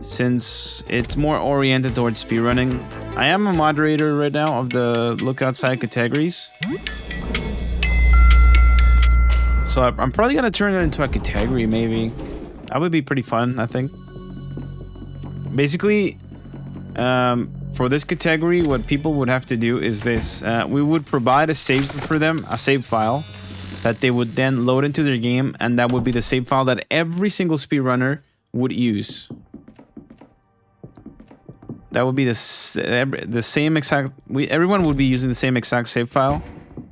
S1: since it's more oriented towards speedrunning. I am a moderator right now of the Look Outside categories. So I'm probably going to turn it into a category, maybe. That would be pretty fun, I think. Basically, for this category, what people would have to do is this. We would provide a save for them, a save file, that they would then load into their game, and that would be the save file that every single speedrunner would use. That would be the same exact... everyone would be using the same exact save file.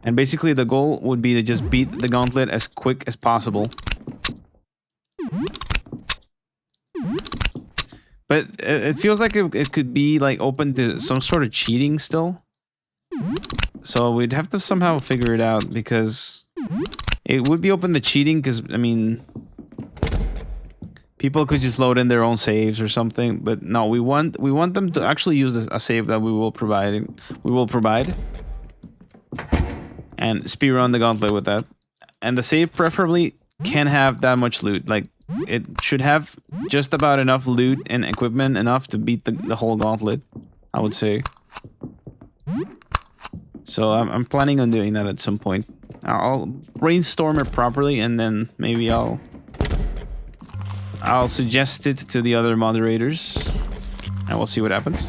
S1: And basically the goal would be to just beat the gauntlet as quick as possible. But it feels like it could be like open to some sort of cheating still. So we'd have to somehow figure it out, because it would be open to cheating, because, I mean... people could just load in their own saves or something, but no, we want them to actually use a save that we will provide, and speedrun the gauntlet with that. And the save preferably can't have that much loot. Like, it should have just about enough loot and equipment enough to beat the whole gauntlet, I would say. So I'm planning on doing that at some point. I'll brainstorm it properly, and then maybe I'll suggest it to the other moderators, and we'll see what happens.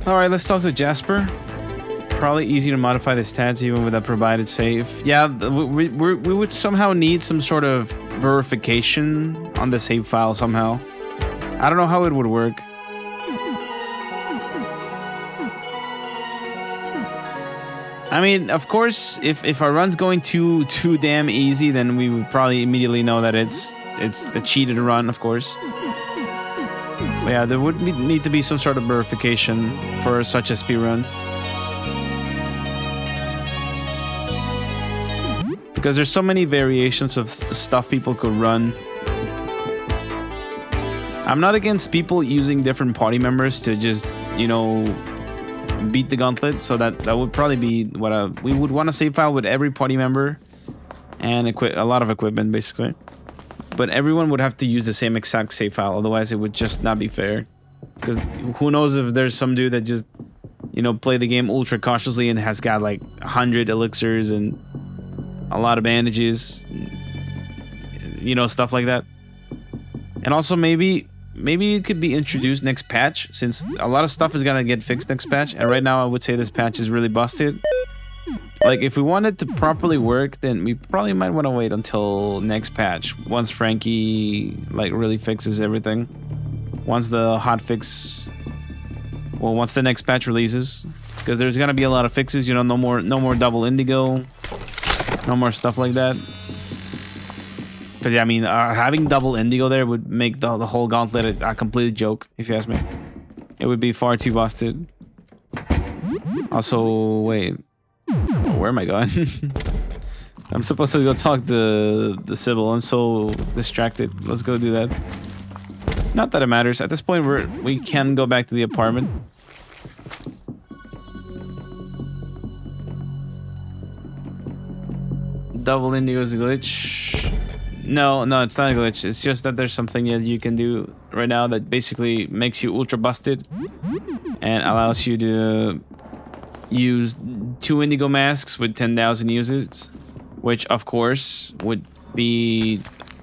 S1: Alright, let's talk to Jasper. Probably easy to modify the stats even with a provided save. Yeah, we would somehow need some sort of verification on the save file somehow. I don't know how it would work. I mean, of course, if our run's going too damn easy, then we would probably immediately know that it's a cheated run, of course. But yeah, there would need to be some sort of verification for such a speedrun. Because there's so many variations of stuff people could run. I'm not against people using different party members to just, you know, beat the gauntlet. So that would probably be what we would want a save file with every party member and a lot of equipment, basically. But everyone would have to use the same exact save file. Otherwise, it would just not be fair. Because who knows if there's some dude that just, you know, play the game ultra cautiously and has got like 100 elixirs and a lot of bandages, you know, stuff like that. And also maybe maybe it could be introduced next patch, since a lot of stuff is gonna get fixed next patch, and right now I would say this patch is really busted. Like, if we want it to properly work, then we probably might want to wait until next patch, once Frankie like really fixes everything. Once the hotfix, well, once the next patch releases, because there's gonna be a lot of fixes. You know, no more double indigo, no more stuff like that. Because yeah, I mean, having double indigo there would make the whole gauntlet a complete joke, if you ask me. It would be far too busted. Also, wait. Where am I going? I'm supposed to go talk to the Sybil. I'm so distracted. Let's go do that. Not that it matters. At this point, we can go back to the apartment. Double indigo is a glitch. No, it's not a glitch. It's just that there's something that you can do right now that basically makes you ultra busted and allows you to use 2 indigo masks with 10,000 uses, which of course would be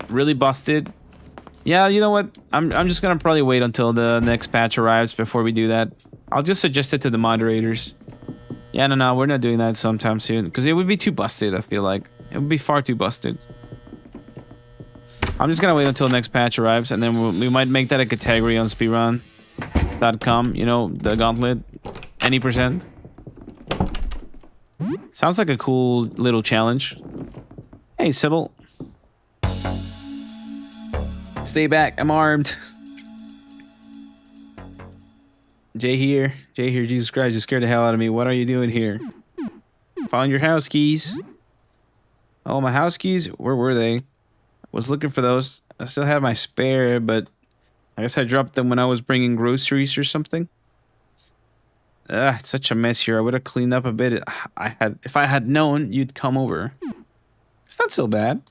S1: really busted. Yeah, you know what? I'm just gonna probably wait until the next patch arrives before we do that. I'll just suggest it to the moderators. Yeah, no, we're not doing that sometime soon because it would be too busted. I feel like it would be far too busted. I'm just gonna wait until the next patch arrives, and then we might make that a category on speedrun.com. You know, the gauntlet, any percent. Sounds like a cool little challenge. Hey, Sybil. Stay back. I'm armed. Jay here. Jesus Christ, you scared the hell out of me. What are you doing here? Found your house keys. Oh, my house keys? Where were they? Was looking for those. I still have my spare, but I guess I dropped them when I was bringing groceries or something. It's such a mess here. I would have cleaned up a bit. If I had known you'd come over. It's not so bad.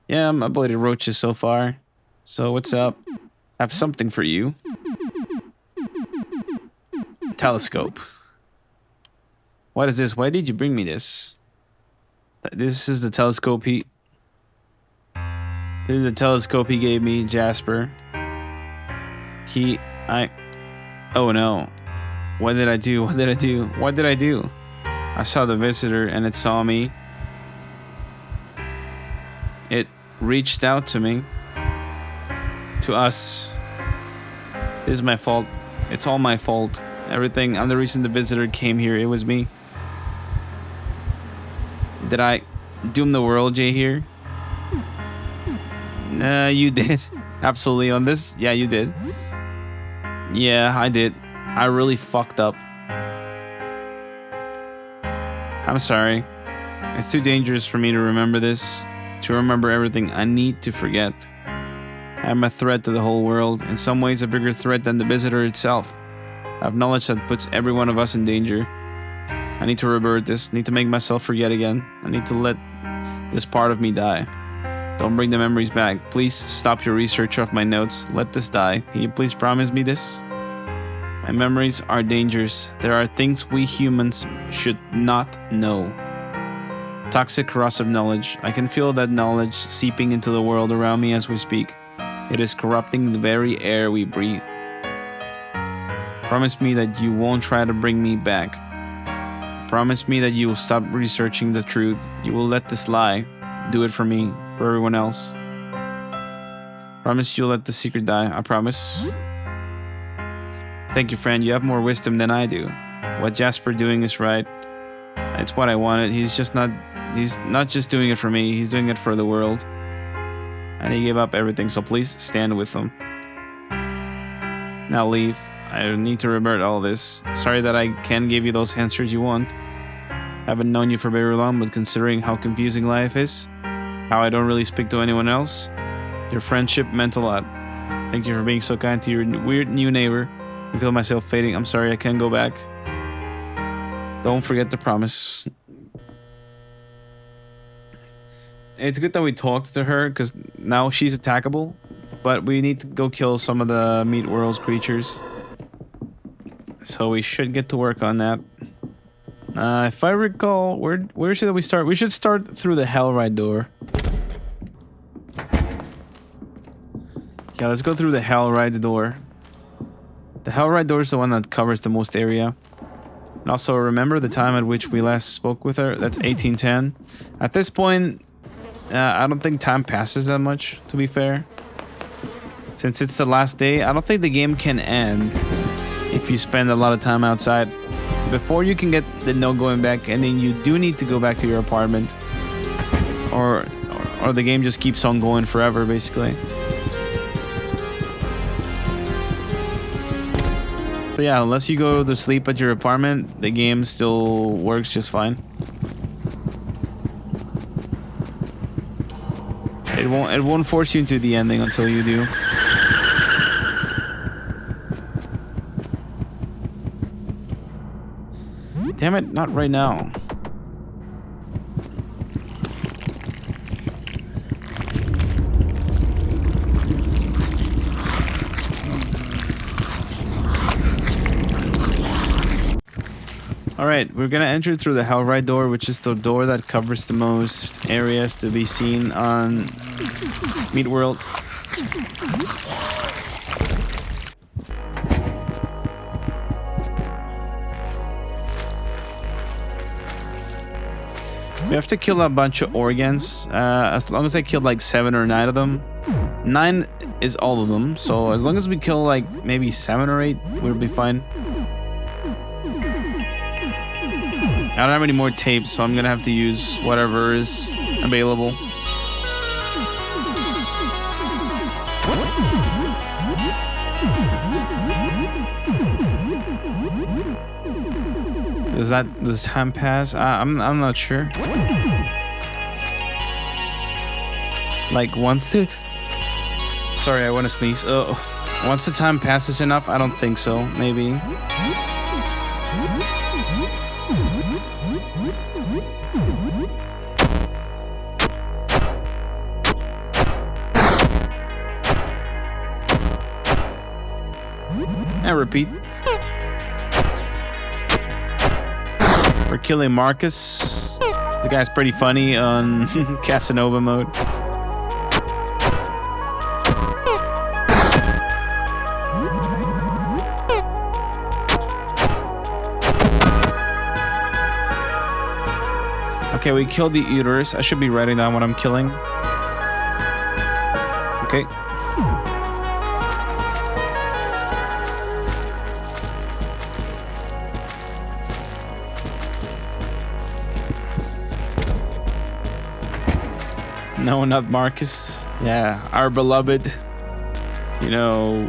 S1: Yeah, I'm avoided roaches so far. So what's up? I have something for you. Telescope. What is this? Why did you bring me this? This is the telescope he... This is the telescope he gave me, Jasper. Oh no. What did I do? What did I do? I saw the visitor and it saw me. It reached out to me. To us. This is my fault. It's all my fault. Everything. I'm the reason the visitor came here. It was me. Did I doom the world, Jay here? Nah, you did. Absolutely. On this, yeah, you did. Yeah, I did. I really fucked up. I'm sorry. It's too dangerous for me to remember this. To remember everything I need to forget. I'm a threat to the whole world. In some ways, a bigger threat than the visitor itself. I have knowledge that puts every one of us in danger. I need to revert this. Need to make myself forget again. I need to let this part of me die. Don't bring the memories back. Please stop your research of my notes. Let this die. Can you please promise me this? My memories are dangerous. There are things we humans should not know. Toxic corrosive knowledge. I can feel that knowledge seeping into the world around me as we speak. It is corrupting the very air we breathe. Promise me that you won't try to bring me back. Promise me that you will stop researching the truth. You will let this lie. Do it for me, for everyone else. Promise you'll let the secret die. I promise. Thank you, friend. You have more wisdom than I do. What Jasper doing is right. It's what I wanted. He's not just doing it for me. He's doing it for the world. And he gave up everything, so please stand with him. Now leave. I need to revert all this. Sorry that I can't give you those answers you want. I haven't known you for very long, but considering how confusing life is, how I don't really speak to anyone else, your friendship meant a lot. Thank you for being so kind to your weird new neighbor. I feel myself fading. I'm sorry I can't go back. Don't forget the promise. It's good that we talked to her, because now she's attackable. But we need to go kill some of the Meat World's creatures. So we should get to work on that. If I recall, where should we start? We should start through the Hellride door. Yeah, let's go through the Hellride door. The Hellride door is the one that covers the most area. And also remember the time at which we last spoke with her. That's 1810. At this point, I don't think time passes that much, to be fair. Since it's the last day, I don't think the game can end if you spend a lot of time outside. Before you can get the no going back, and then you do need to go back to your apartment. Or the game just keeps on going forever, basically. So yeah, unless you go to sleep at your apartment, the game still works just fine. It won't force you into the ending until you do. Damn it, not right now. Alright, we're gonna enter through the Hellride door, which is the door that covers the most areas to be seen on Meat World. We have to kill a bunch of organs. As long as I killed like 7 or 9 of them. 9 is all of them, so as long as we kill like maybe 7 or 8, we'll be fine. I don't have any more tapes, so I'm gonna have to use whatever is available. Does time pass? I'm not sure. Like once the sorry, I want to sneeze. Once the time passes enough, I don't think so. Maybe. And repeat. We're killing Marcus. This guy's pretty funny on Casanova mode. Okay, we killed the uterus. I should be writing down what I'm killing. Okay. No, not Marcus. Yeah, our beloved, you know,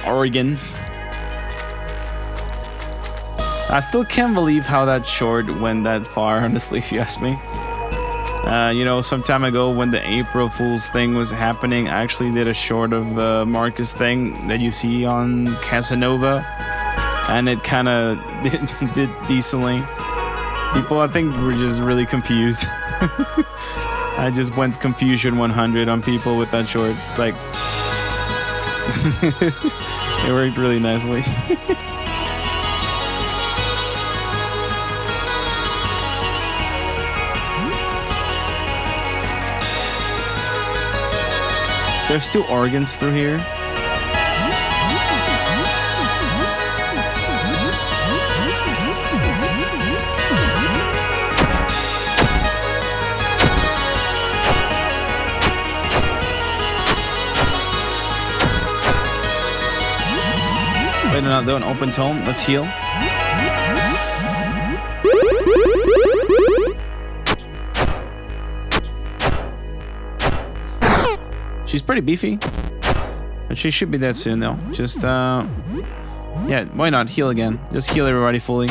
S1: Oregon. I still can't believe how that short went that far, honestly, if you ask me. You know, some time ago when the April Fool's thing was happening, I actually did a short of the Marcus thing that you see on Casanova. And it kind of did decently. People, I think, were just really confused. I just went confusion 100 on people with that short. It's like... it worked really nicely. There's 2 organs through here. Wait, no, don't open tome. Let's heal. She's pretty beefy, but she should be dead soon though. Just yeah, why not heal again? Just heal everybody fully.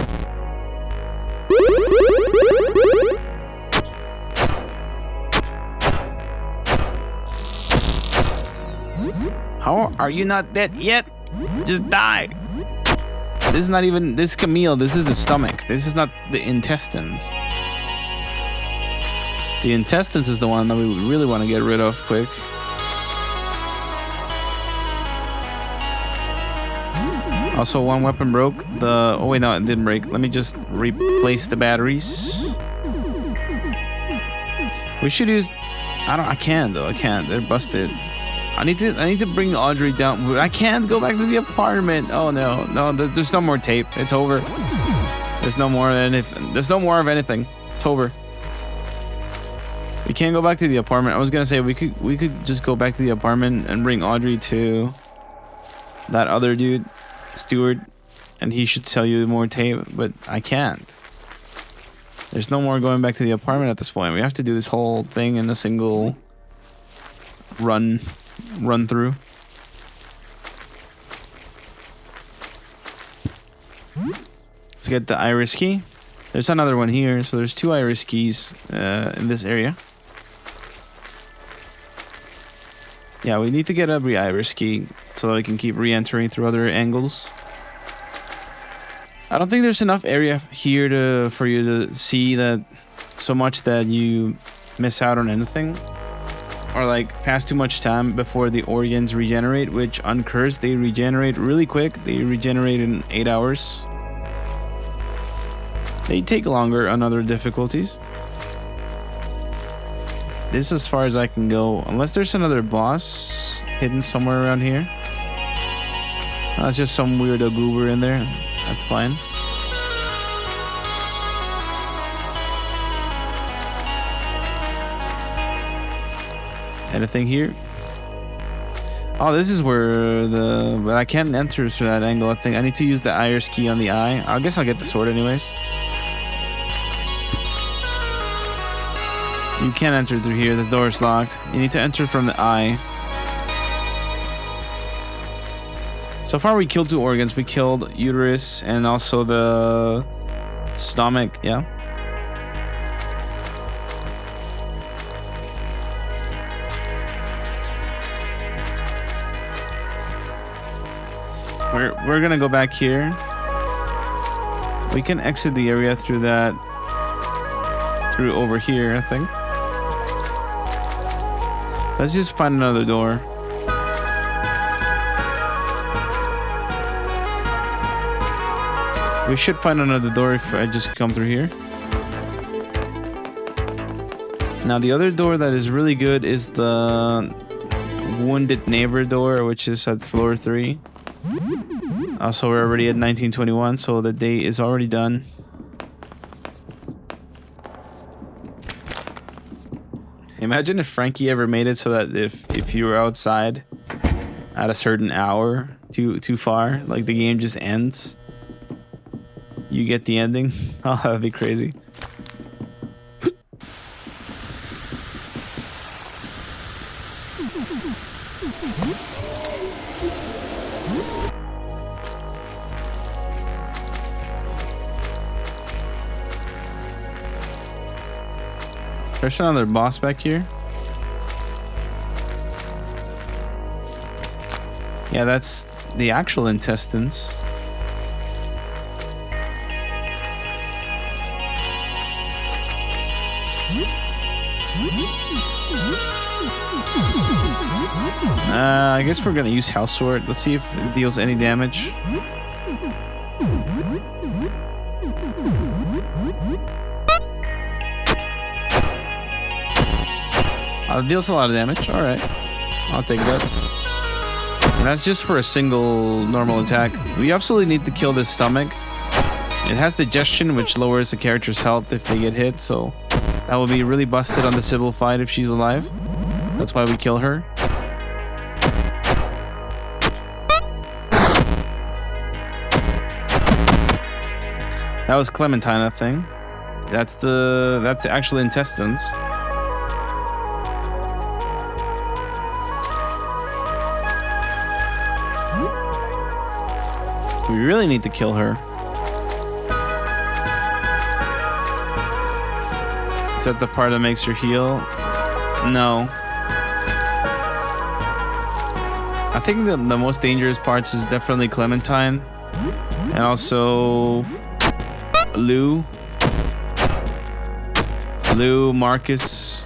S1: How are you not dead yet? Just die. This is not even this Camille. This is the stomach. This is not the intestines. The intestines is the one that we really want to get rid of quick. Also, one weapon broke. Oh wait, no, it didn't break. Let me just replace the batteries. We should use. I can't though. I can't. They're busted. I need to bring Audrey down. But I can't go back to the apartment. Oh no, no, there's no more tape. It's over. There's no more of anything. There's no more of anything. It's over. We can't go back to the apartment. I was gonna say we could just go back to the apartment and bring Audrey to that other dude, Stewart, and he should sell you more tape. But I can't. There's no more going back to the apartment at this point. We have to do this whole thing in a single run through. Let's get the iris key. There's another one here, so there's 2 iris keys in this area. Yeah, we need to get every iris key so we can keep re-entering through other angles. I don't think there's enough area here for you to see that so much that you miss out on anything. Or like pass too much time before the organs regenerate, which on Curse they regenerate really quick. They regenerate in 8 hours. They take longer on other difficulties. This is as far as I can go, unless there's another boss hidden somewhere around here. That's just some weirdo goober in there. That's fine. Anything here? Oh, this is where but I can't enter through that angle. I think I need to use the iris key on the eye. I guess I'll get the sword anyways. You can't enter through here. The door is locked. You need to enter from the eye. So far we killed 2 organs. We killed uterus and also the stomach. Yeah. We're gonna go back here. We can exit the area through over here, I think. Let's just find another door. We should find another door if I just come through here. Now the other door that is really good is the wounded neighbor door, which is at floor 3. Also, we're already at 1921, so the day is already done. Imagine if Frankie ever made it so that if you were outside at a certain hour too far, like the game just ends, you get the ending. Oh, that'd be crazy. There's another boss back here. Yeah, that's the actual intestines. I guess we're gonna use House Sword. Let's see if it deals any damage. It deals a lot of damage. Alright. I'll take that. And that's just for a single normal attack. We absolutely need to kill this stomach. It has digestion, which lowers the character's health if they get hit, so that will be really busted on the Sybil fight if she's alive. That's why we kill her. That was Clementine, I think. That's the actual intestines. We really need to kill her. Is that the part that makes her heal? No. I think the most dangerous parts is definitely Clementine. And also Lou, Marcus.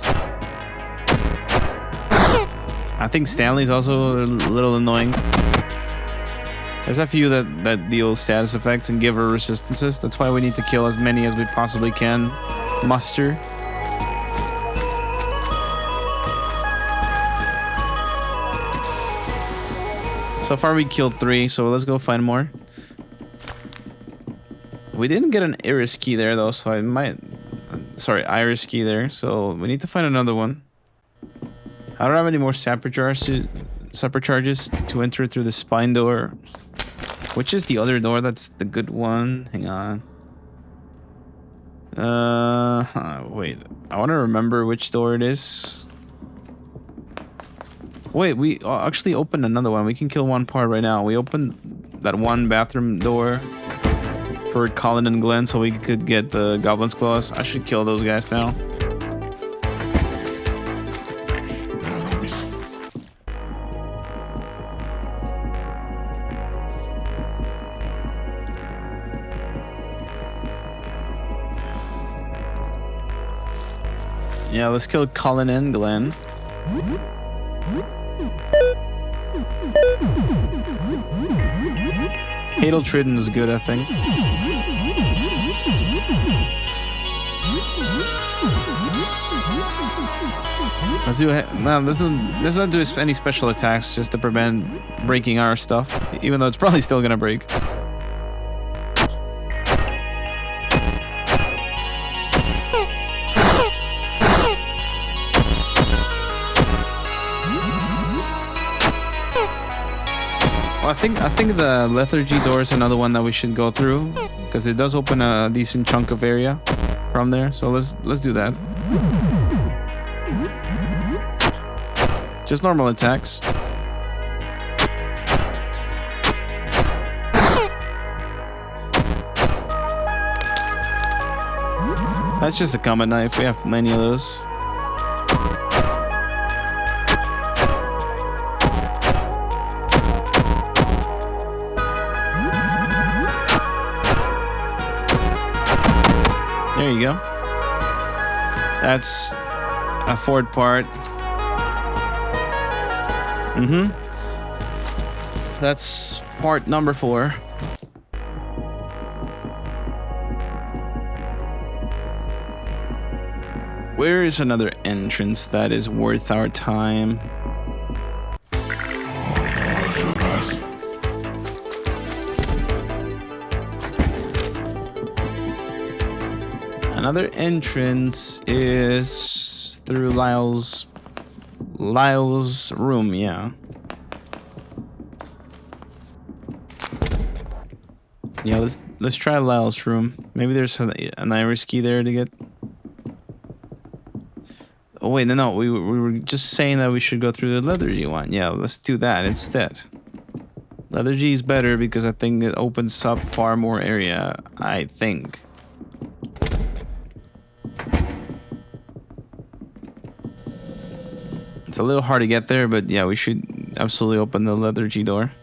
S1: I think Stanley's also a little annoying. There's a few that deal status effects and give her resistances. That's why we need to kill as many as we possibly can muster. So far we killed 3, so let's go find more. We didn't get an iris key there though, so I might... Sorry, iris key there, so we need to find another one. I don't have any more supercharges to enter through the spine door. Which is the other door? That's the good one. Hang on. Wait. I want to remember which door it is. Wait, we actually opened another one. We can kill one part right now. We opened that one bathroom door for Colin and Glenn so we could get the Goblin's Claws. I should kill those guys now. Yeah, let's kill Colin and Glenn. Hadal Trident is good, I think. Let's do it. No, let's not do any special attacks just to prevent breaking our stuff, even though it's probably still gonna break. Well, I think the lethargy door is another one that we should go through because it does open a decent chunk of area from there. So let's do that. Just normal attacks. That's just a combat knife. We have many of those. There you go. That's a Ford part. That's part number 4. Where is another entrance that is worth our time? Another entrance is through Lyle's room, yeah. Yeah, let's try Lyle's room. Maybe there's an iris key there to get. Oh wait, no, we were just saying that we should go through the lethargy one. Yeah, let's do that instead. Lethargy is better because I think it opens up far more area, I think. It's a little hard to get there, but yeah, we should absolutely open the lethargy door.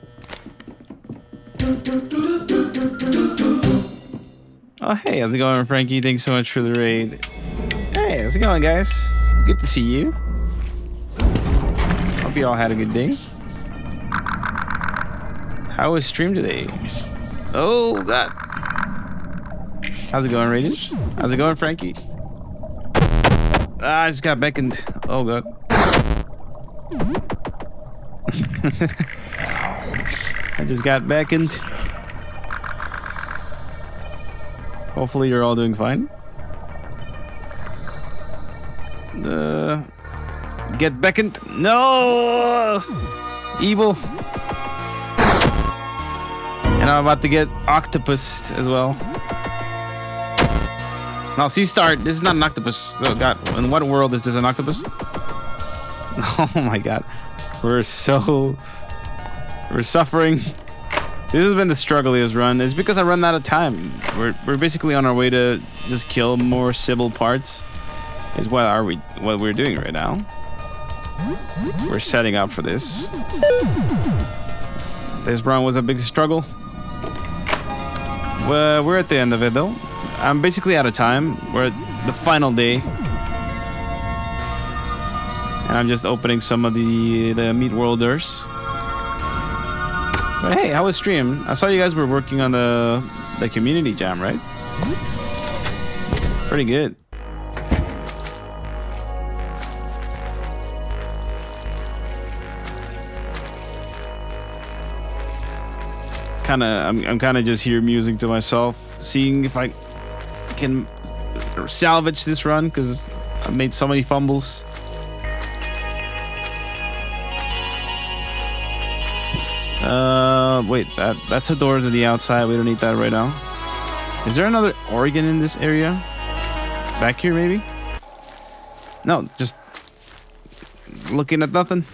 S1: Oh, hey, how's it going, Frankie? Thanks so much for the raid. Hey, how's it going, guys? Good to see you. Hope you all had a good day. How was stream today? Oh, God. How's it going, Radiance? How's it going, Frankie? I just got beckoned. Oh, God. I just got beckoned. Hopefully you're all doing fine. Get beckoned. No! Evil. And I'm about to get octopused as well. No, see, start. This is not an octopus. Oh, God. In what world is this an octopus? Oh, my God. We're suffering. This has been the struggle he has run. It's because I run out of time. We're basically on our way to just kill more Sybil parts. Is what we're doing right now. We're setting up for this. This run was a big struggle. Well, we're at the end of it though. I'm basically out of time. We're at the final day. And I'm just opening some of the Meat Worlders. But hey, how was stream? I saw you guys were working on the community jam, right? Pretty good. I'm kind of just here musing to myself, seeing if I can salvage this run because I've made so many fumbles. Wait, that's a door to the outside. We don't need that right now. Is there another organ in this area? Back here, maybe? No, just looking at nothing.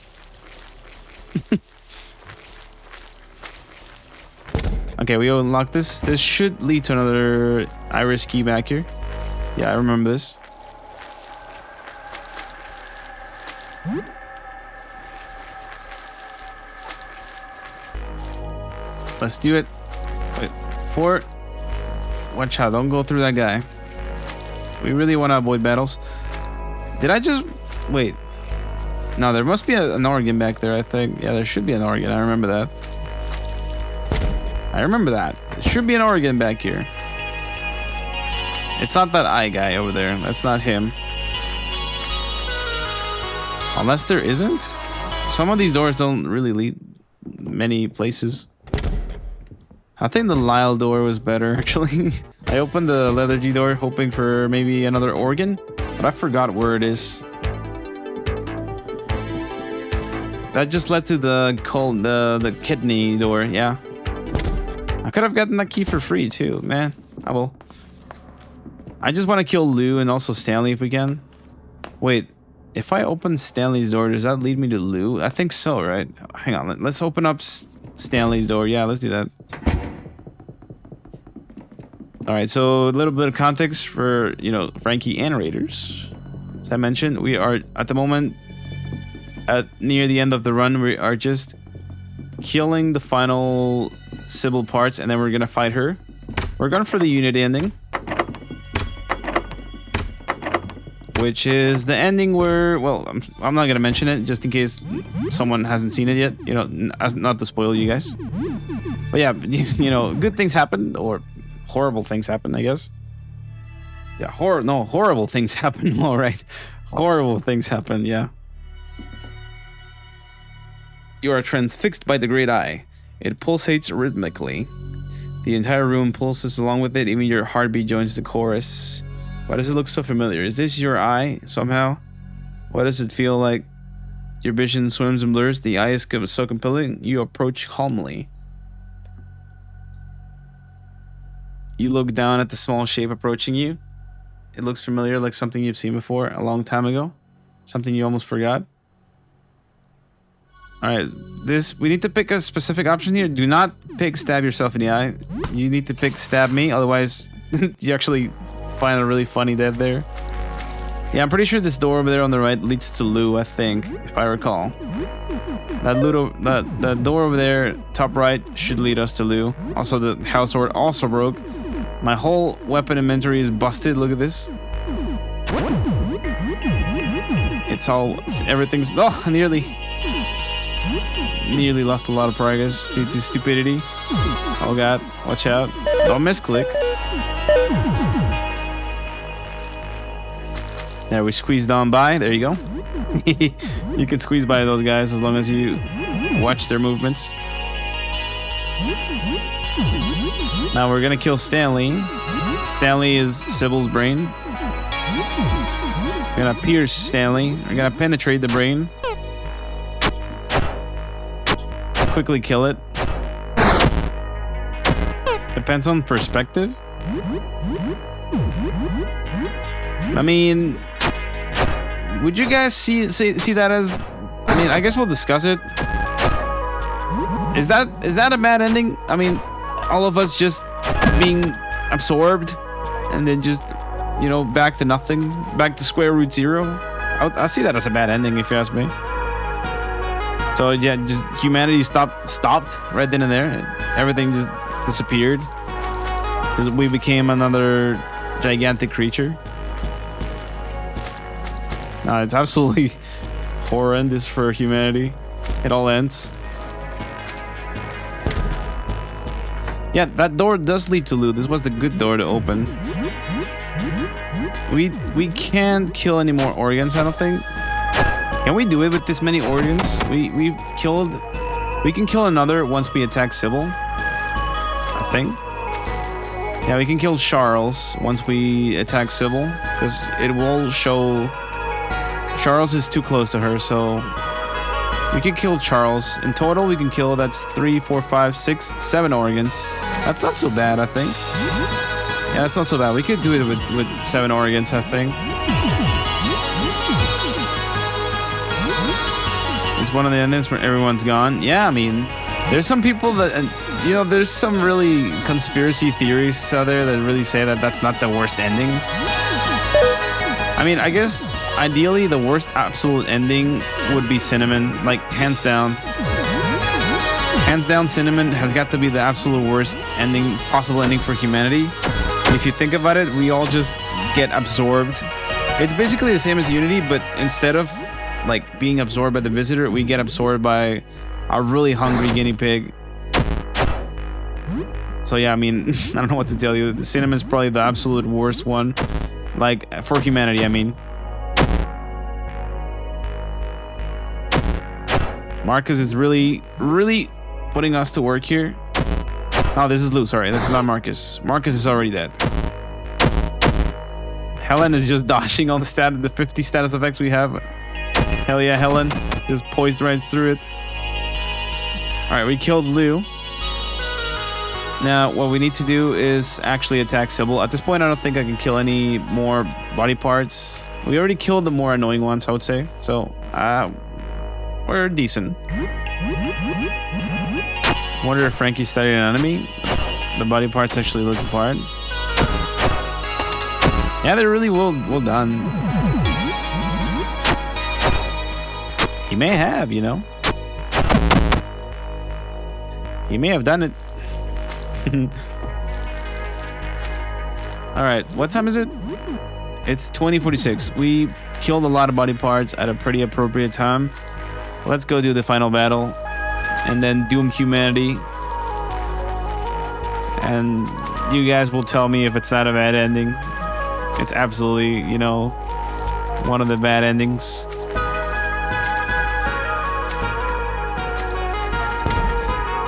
S1: Okay, we unlocked this. This should lead to another iris key back here. Yeah, I remember this. Let's do it. Wait, 4. Watch out, don't go through that guy. We really want to avoid battles. Did I just... Wait. No, there must be an organ back there, I think. Yeah, there should be an organ. I remember that. I remember that. There should be an organ back here. It's not that eye guy over there. That's not him. Unless there isn't. Some of these doors don't really lead many places. I think the Lyle door was better, actually. I opened the Leathergy door hoping for maybe another organ, but I forgot where it is. That just led to the kidney door, yeah. I could have gotten that key for free too, man. I will. I just want to kill Lou and also Stanley if we can. Wait, if I open Stanley's door, does that lead me to Lou? I think so, right? Hang on, let's open up Stanley's door. Yeah, let's do that. All right, so a little bit of context for, you know, Frankie and Raiders. As I mentioned, we are at the moment near the end of the run. We are just killing the final Sybil parts, and then we're gonna fight her. We're going for the unit ending, which is the ending where, well, I'm not gonna mention it just in case someone hasn't seen it yet. You know, not to spoil you guys. But yeah, you know, good things happen, or horrible things happen, I guess. Yeah, horrible things happen. All right, horrible things happen. Yeah. You are transfixed by the great eye. It pulsates rhythmically. The entire room pulses along with it. Even your heartbeat joins the chorus. Why does it look so familiar? Is this your eye somehow? Why does it feel like your vision swims and blurs? The eye is so compelling. You approach calmly. You look down at the small shape approaching you. It looks familiar, like something you've seen before a long time ago. Something you almost forgot. Alright, we need to pick a specific option here. Do not pick stab yourself in the eye. You need to pick stab me, otherwise you actually find a really funny death there. Yeah, I'm pretty sure this door over there on the right leads to Lou, I think, if I recall. That door over there, top right, should lead us to Lou. Also, the house sword also broke. My whole weapon inventory is busted. Look at this. Everything's... Oh, nearly lost a lot of progress due to stupidity. Oh god, watch out. Don't misclick. There, we squeezed on by. There you go. You can squeeze by those guys as long as you watch their movements. Now we're gonna kill Stanley. Stanley is Sybil's brain. We're gonna pierce Stanley. We're gonna penetrate the brain. Quickly kill it. Depends on perspective. I mean, would you guys see that as... I mean, I guess we'll discuss it. Is that a bad ending? I mean, all of us just being absorbed and then just, you know, back to nothing, back to square root zero. I see that as a bad ending, if you ask me. So yeah, just humanity stopped right then and there. Everything just disappeared because we became another gigantic creature. No, it's absolutely horrendous for humanity. It all ends. Yeah, that door does lead to Lou. This was the good door to open. We can't kill any more organs, I don't think. Can we do it with this many organs? We can kill another once we attack Sybil. think. Yeah, we can kill Charles once we attack Sybil, because it will show Charles is too close to her, so we can kill Charles. In total, we can kill, that's 3, 4, 5, 6, 7 organs. That's not so bad, I think. Yeah, that's not so bad. We could do it with 7 organs, I think. It's one of the endings where everyone's gone. Yeah, I mean, there's some people that, you know, there's some really conspiracy theorists out there that really say that that's not the worst ending. I mean, I guess ideally the worst absolute ending would be Cinnamon, like hands down. Hands down, Cinnamon has got to be the absolute worst ending, possible ending for humanity. If you think about it, we all just get absorbed. It's basically the same as Unity, but instead of like being absorbed by the visitor, we get absorbed by a really hungry guinea pig. So yeah, I mean, I don't know what to tell you. The Cinnamon's probably the absolute worst one, like for humanity, I mean. Marcus is really putting us to work here. Oh, this is Lou, sorry, this is not Marcus. Marcus is already dead. Helen is just dodging all the 50 status effects we have. Hell yeah, Helen. Just poised right through it. Alright, we killed Lou. Now, what we need to do is actually attack Sybil. At this point, I don't think I can kill any more body parts. We already killed the more annoying ones, I would say. So, we're decent. Wonder if Frankie studied an enemy. The body parts actually look the part. Yeah, they're really well done. He may have, you know. He may have done it. Alright, what time is it? It's 20:46. We killed a lot of body parts at a pretty appropriate time. Let's go do the final battle. And then doom humanity. And you guys will tell me if it's not a bad ending. It's absolutely, you know, one of the bad endings.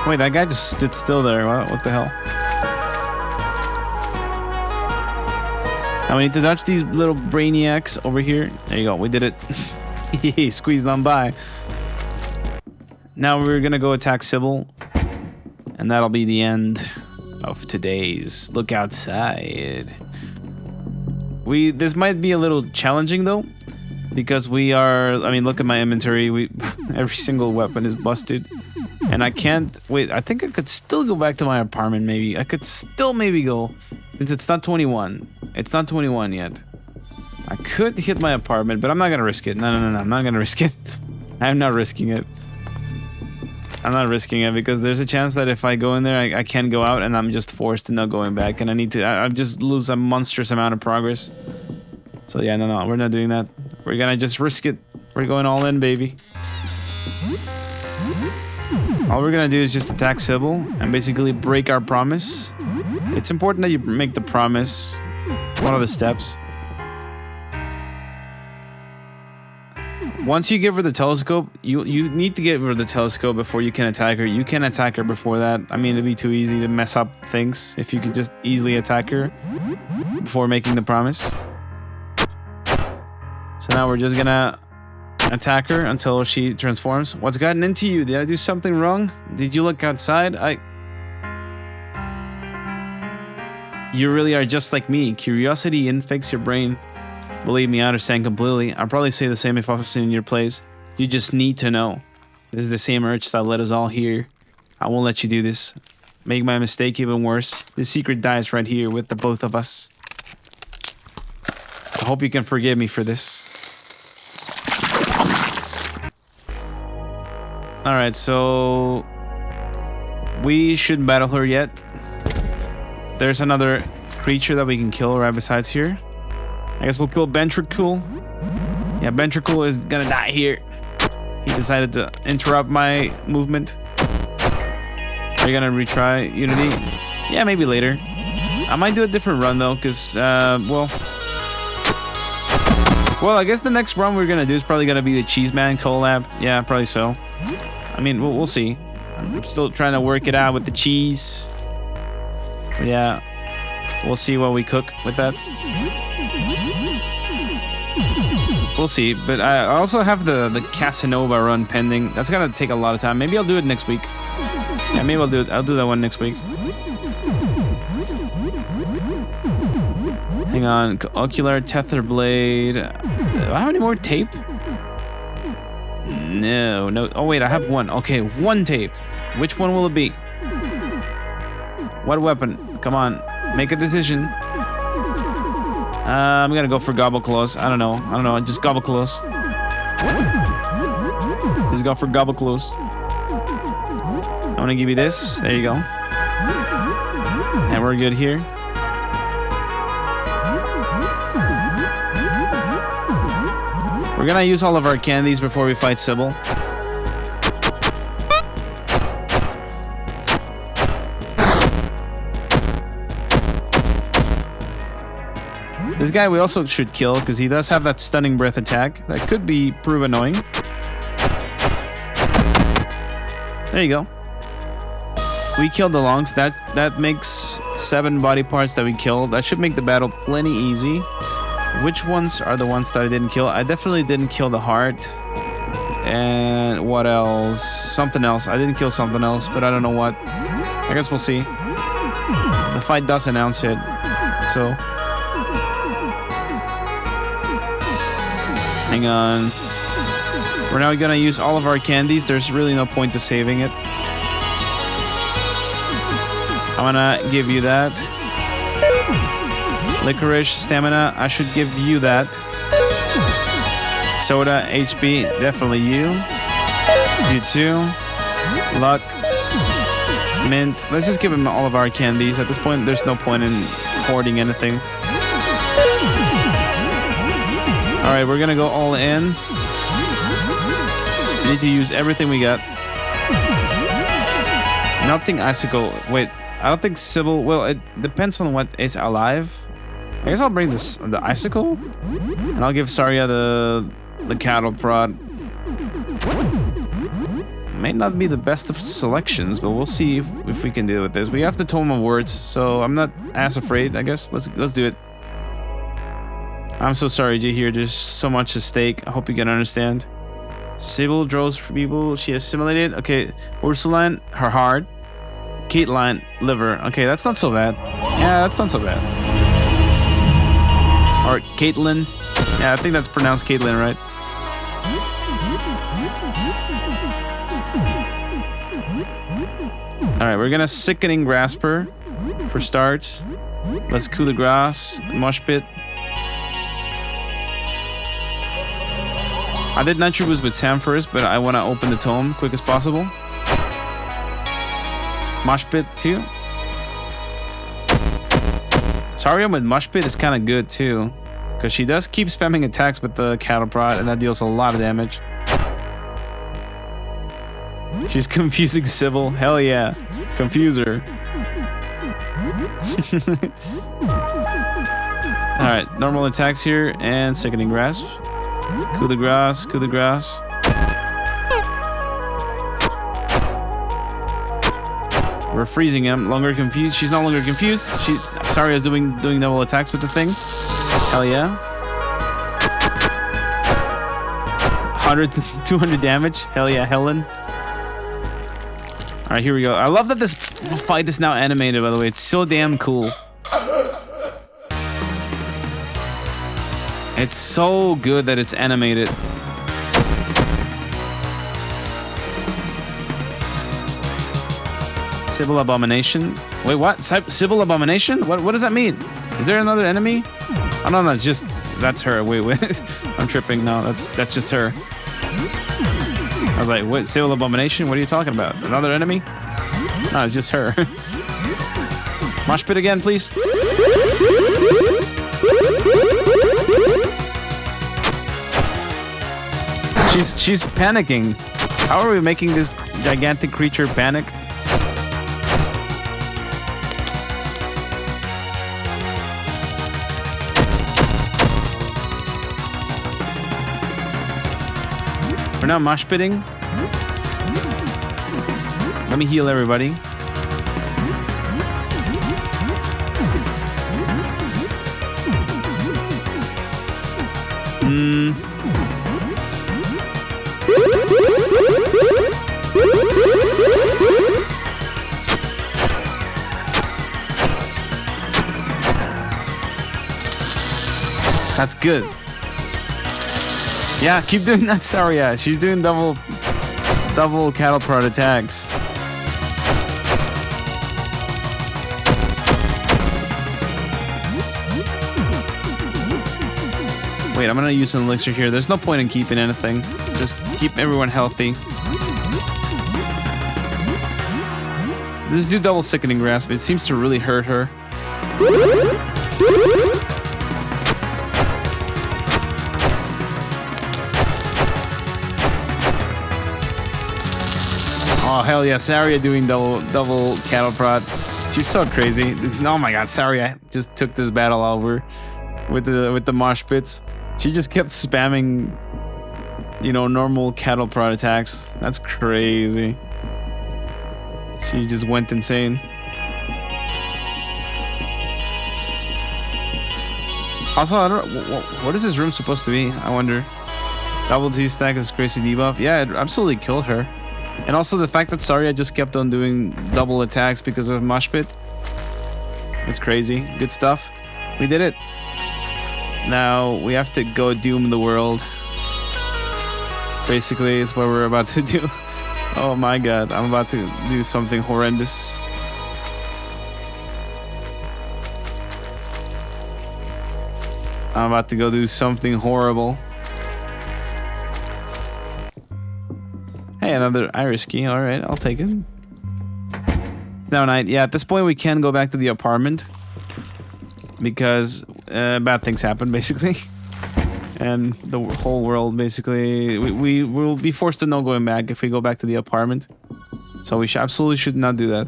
S1: Wait, that guy just stood still there. What the hell? Now we need to dodge these little brainiacs over here. There you go. We did it. Squeezed on by. Now we're gonna go attack Sybil, and that'll be the end of today's look outside. This might be a little challenging though, because we are. I mean, look at my inventory. Every single weapon is busted. And I can't wait. I think I could still go back to my apartment. Maybe I could still maybe go, since it's not 21. It's not 21 yet. I could hit my apartment, but I'm not gonna risk it. No. I'm not gonna risk it. I'm not risking it. I'm not risking it because there's a chance that if I go in there, I can't go out, and I'm just forced to not going back, and I need to. I just lose a monstrous amount of progress. So yeah, no, we're not doing that. We're gonna just risk it. We're going all in, baby. All we're gonna do is just attack Sybil and basically break our promise. It's important that you make the promise. One of the steps. Once you give her the telescope, you need to give her the telescope before you can attack her. You can't attack her before that. I mean, it'd be too easy to mess up things if you could just easily attack her before making the promise. So now we're just gonna attack her until she transforms. What's gotten into you? Did I do something wrong? Did you look outside? You really are just like me. Curiosity infects your brain. Believe me, I understand completely. I'd probably say the same if I was in your place. You just need to know. This is the same urge that led us all here. I won't let you do this. Make my mistake even worse. The secret dies right here with the both of us. I hope you can forgive me for this. Alright, so we shouldn't battle her yet. There's another creature that we can kill right besides here. I guess we'll kill Ventricle. Yeah, Ventricle is gonna die here. He decided to interrupt my movement. Are you gonna retry Unity? Yeah, maybe later. I might do a different run though, because, well, I guess the next run we're gonna do is probably gonna be the Cheeseman collab. Yeah, probably so. I mean, we'll see. I'm still trying to work it out with the cheese. Yeah, we'll see what we cook with that. We'll see, but I also have the Casanova run pending. That's gonna take a lot of time. Maybe I'll do it next week. Yeah, maybe I'll do it. I'll do that one next week. Hang on, ocular tether blade. Do I have any more tape? No. Oh wait, I have one. Okay, one tape. Which one will it be? What weapon? Come on, make a decision. I'm gonna go for gobble claws. I don't know. Just gobble claws. Just go for gobble claws. I'm gonna give you this. There you go. And we're good here. We're gonna use all of our candies before we fight Sybil. This guy we also should kill because he does have that stunning breath attack. That could prove annoying. There you go. We killed the lungs. That makes 7 body parts that we killed. That should make the battle plenty easy. Which ones are the ones that I didn't kill? I definitely didn't kill the heart. And what else? Something else. I didn't kill something else, but I don't know what. I guess we'll see. The fight does announce it. So... hang on. We're now gonna use all of our candies. There's really no point to saving it. I'm gonna give you that. Licorice, stamina, I should give you that. Soda, HP, definitely you. You too. Luck. Mint. Let's just give him all of our candies. At this point, there's no point in hoarding anything. Alright, we're gonna go all in. We need to use everything we got. Melting icicle. Wait, I don't think Sybil... well, it depends on what is alive. I guess I'll bring the icicle. And I'll give Saria the cattle prod. May not be the best of selections, but we'll see if we can deal with this. We have the Tome of Words, so I'm not as afraid, I guess. Let's do it. I'm so sorry, Jahir. There's so much at stake. I hope you can understand. Sybil draws for people she assimilated. Okay, Ursuline, her heart. Caitlin, liver. Okay, that's not so bad. Yeah, that's not so bad. Or Caitlin. Yeah, I think that's pronounced Caitlin, right? Alright, we're gonna Sickening Grasper for starts. Let's coup de grace. Mosh pit. I did Nitro Boost with Sam first, but I want to open the tome quick as possible. Mosh pit too. Saria with Mosh pit is kind of good too, because she does keep spamming attacks with the cattle prod, and that deals a lot of damage. She's confusing Sybil. Hell yeah, confuse her. All right, normal attacks here and Sickening Grasp. Coup de grace, coup de grace. We're freezing him. Longer confused. She's no longer confused. Saria is doing double attacks with the thing. Hell yeah. 100 to 200 damage. Hell yeah, Helen. All right, here we go. I love that this fight is now animated, by the way. It's so damn cool. It's so good that it's animated. Sybil Abomination. Wait, what? Sybil Abomination? What does that mean? Is there another enemy? Oh no, that's her. Wait. I'm tripping. No, that's just her. I was like, what? Sybil Abomination? What are you talking about? Another enemy? No, it's just her. Mosh pit again, please. She's panicking. How are we making this gigantic creature panic? We're now mosh pitting. Let me heal everybody. That's good. Yeah, keep doing that, Saria. She's doing double cattle prod attacks. Wait, I'm gonna use an elixir here. There's no point in keeping anything. Just keep everyone healthy. Let's do double sickening grasp. It seems to really hurt her. Oh hell yeah, Saria doing double cattle prod. She's so crazy. Oh my god, Saria just took this battle over with the mosh pits. She just kept spamming, you know, normal cattle prod attacks. That's crazy. She just went insane. Also, I don't know, what is this room supposed to be? I wonder. Double T stack is crazy debuff. Yeah, it absolutely killed her. And also the fact that Saria just kept on doing double attacks because of mosh pit. It's crazy. Good stuff. We did it. Now we have to go doom the world. Basically, is what we're about to do. Oh my god, I'm about to do something horrendous. I'm about to go do something horrible. Hey, another iris key. All right, I'll take it. It's now night. Yeah, at this point we can go back to the apartment because bad things happen, basically, and the whole world basically we will be forced to no going back if we go back to the apartment. So we absolutely should not do that.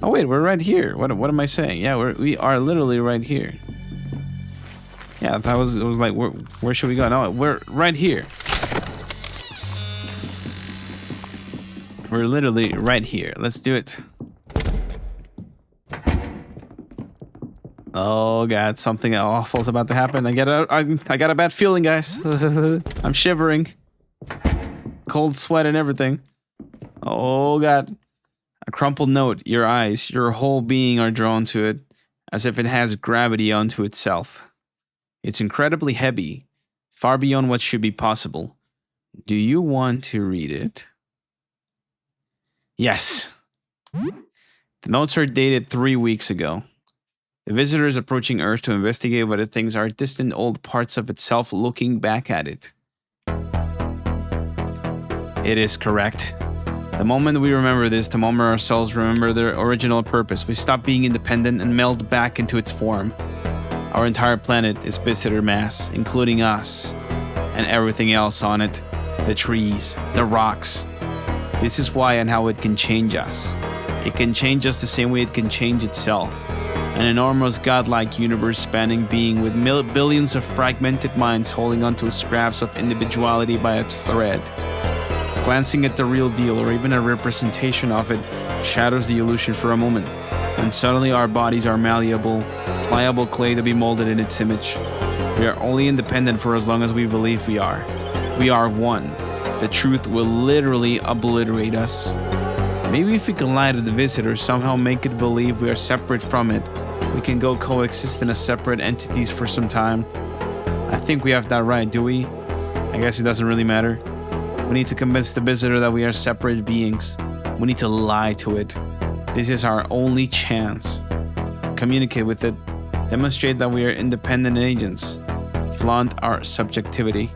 S1: Oh wait, we're right here. What am I saying? Yeah, we are literally right here. Yeah, it was like where should we go? No, we're right here. We're literally right here. Let's do it. Oh god, something awful is about to happen. I got a bad feeling, guys. I'm shivering. Cold sweat and everything. Oh god. A crumpled note. Your eyes, your whole being are drawn to it, as if it has gravity unto itself. It's incredibly heavy, far beyond what should be possible. Do you want to read it? Yes. The notes are dated 3 weeks ago. The visitor is approaching Earth to investigate what it thinks are distant old parts of itself looking back at it. It is correct. The moment we remember this, the moment ourselves remember their original purpose, we stop being independent and meld back into its form. Our entire planet is visitor mass, including us, and everything else on it. The trees, the rocks. This is why and how it can change us. It can change us the same way it can change itself. An enormous godlike universe spanning being with billions of fragmented minds holding onto scraps of individuality by a thread. Glancing at the real deal or even a representation of it shatters the illusion for a moment, and suddenly our bodies are malleable, pliable clay to be molded in its image. We are only independent for as long as we believe we are. We are one. The truth will literally obliterate us. Maybe if we can lie to the visitor, somehow make it believe we are separate from it, we can go coexist in as separate entities for some time. I think we have that right, do we? I guess it doesn't really matter. We need to convince the visitor that we are separate beings. We need to lie to it. This is our only chance. Communicate with it. Demonstrate that we are independent agents. Flaunt our subjectivity.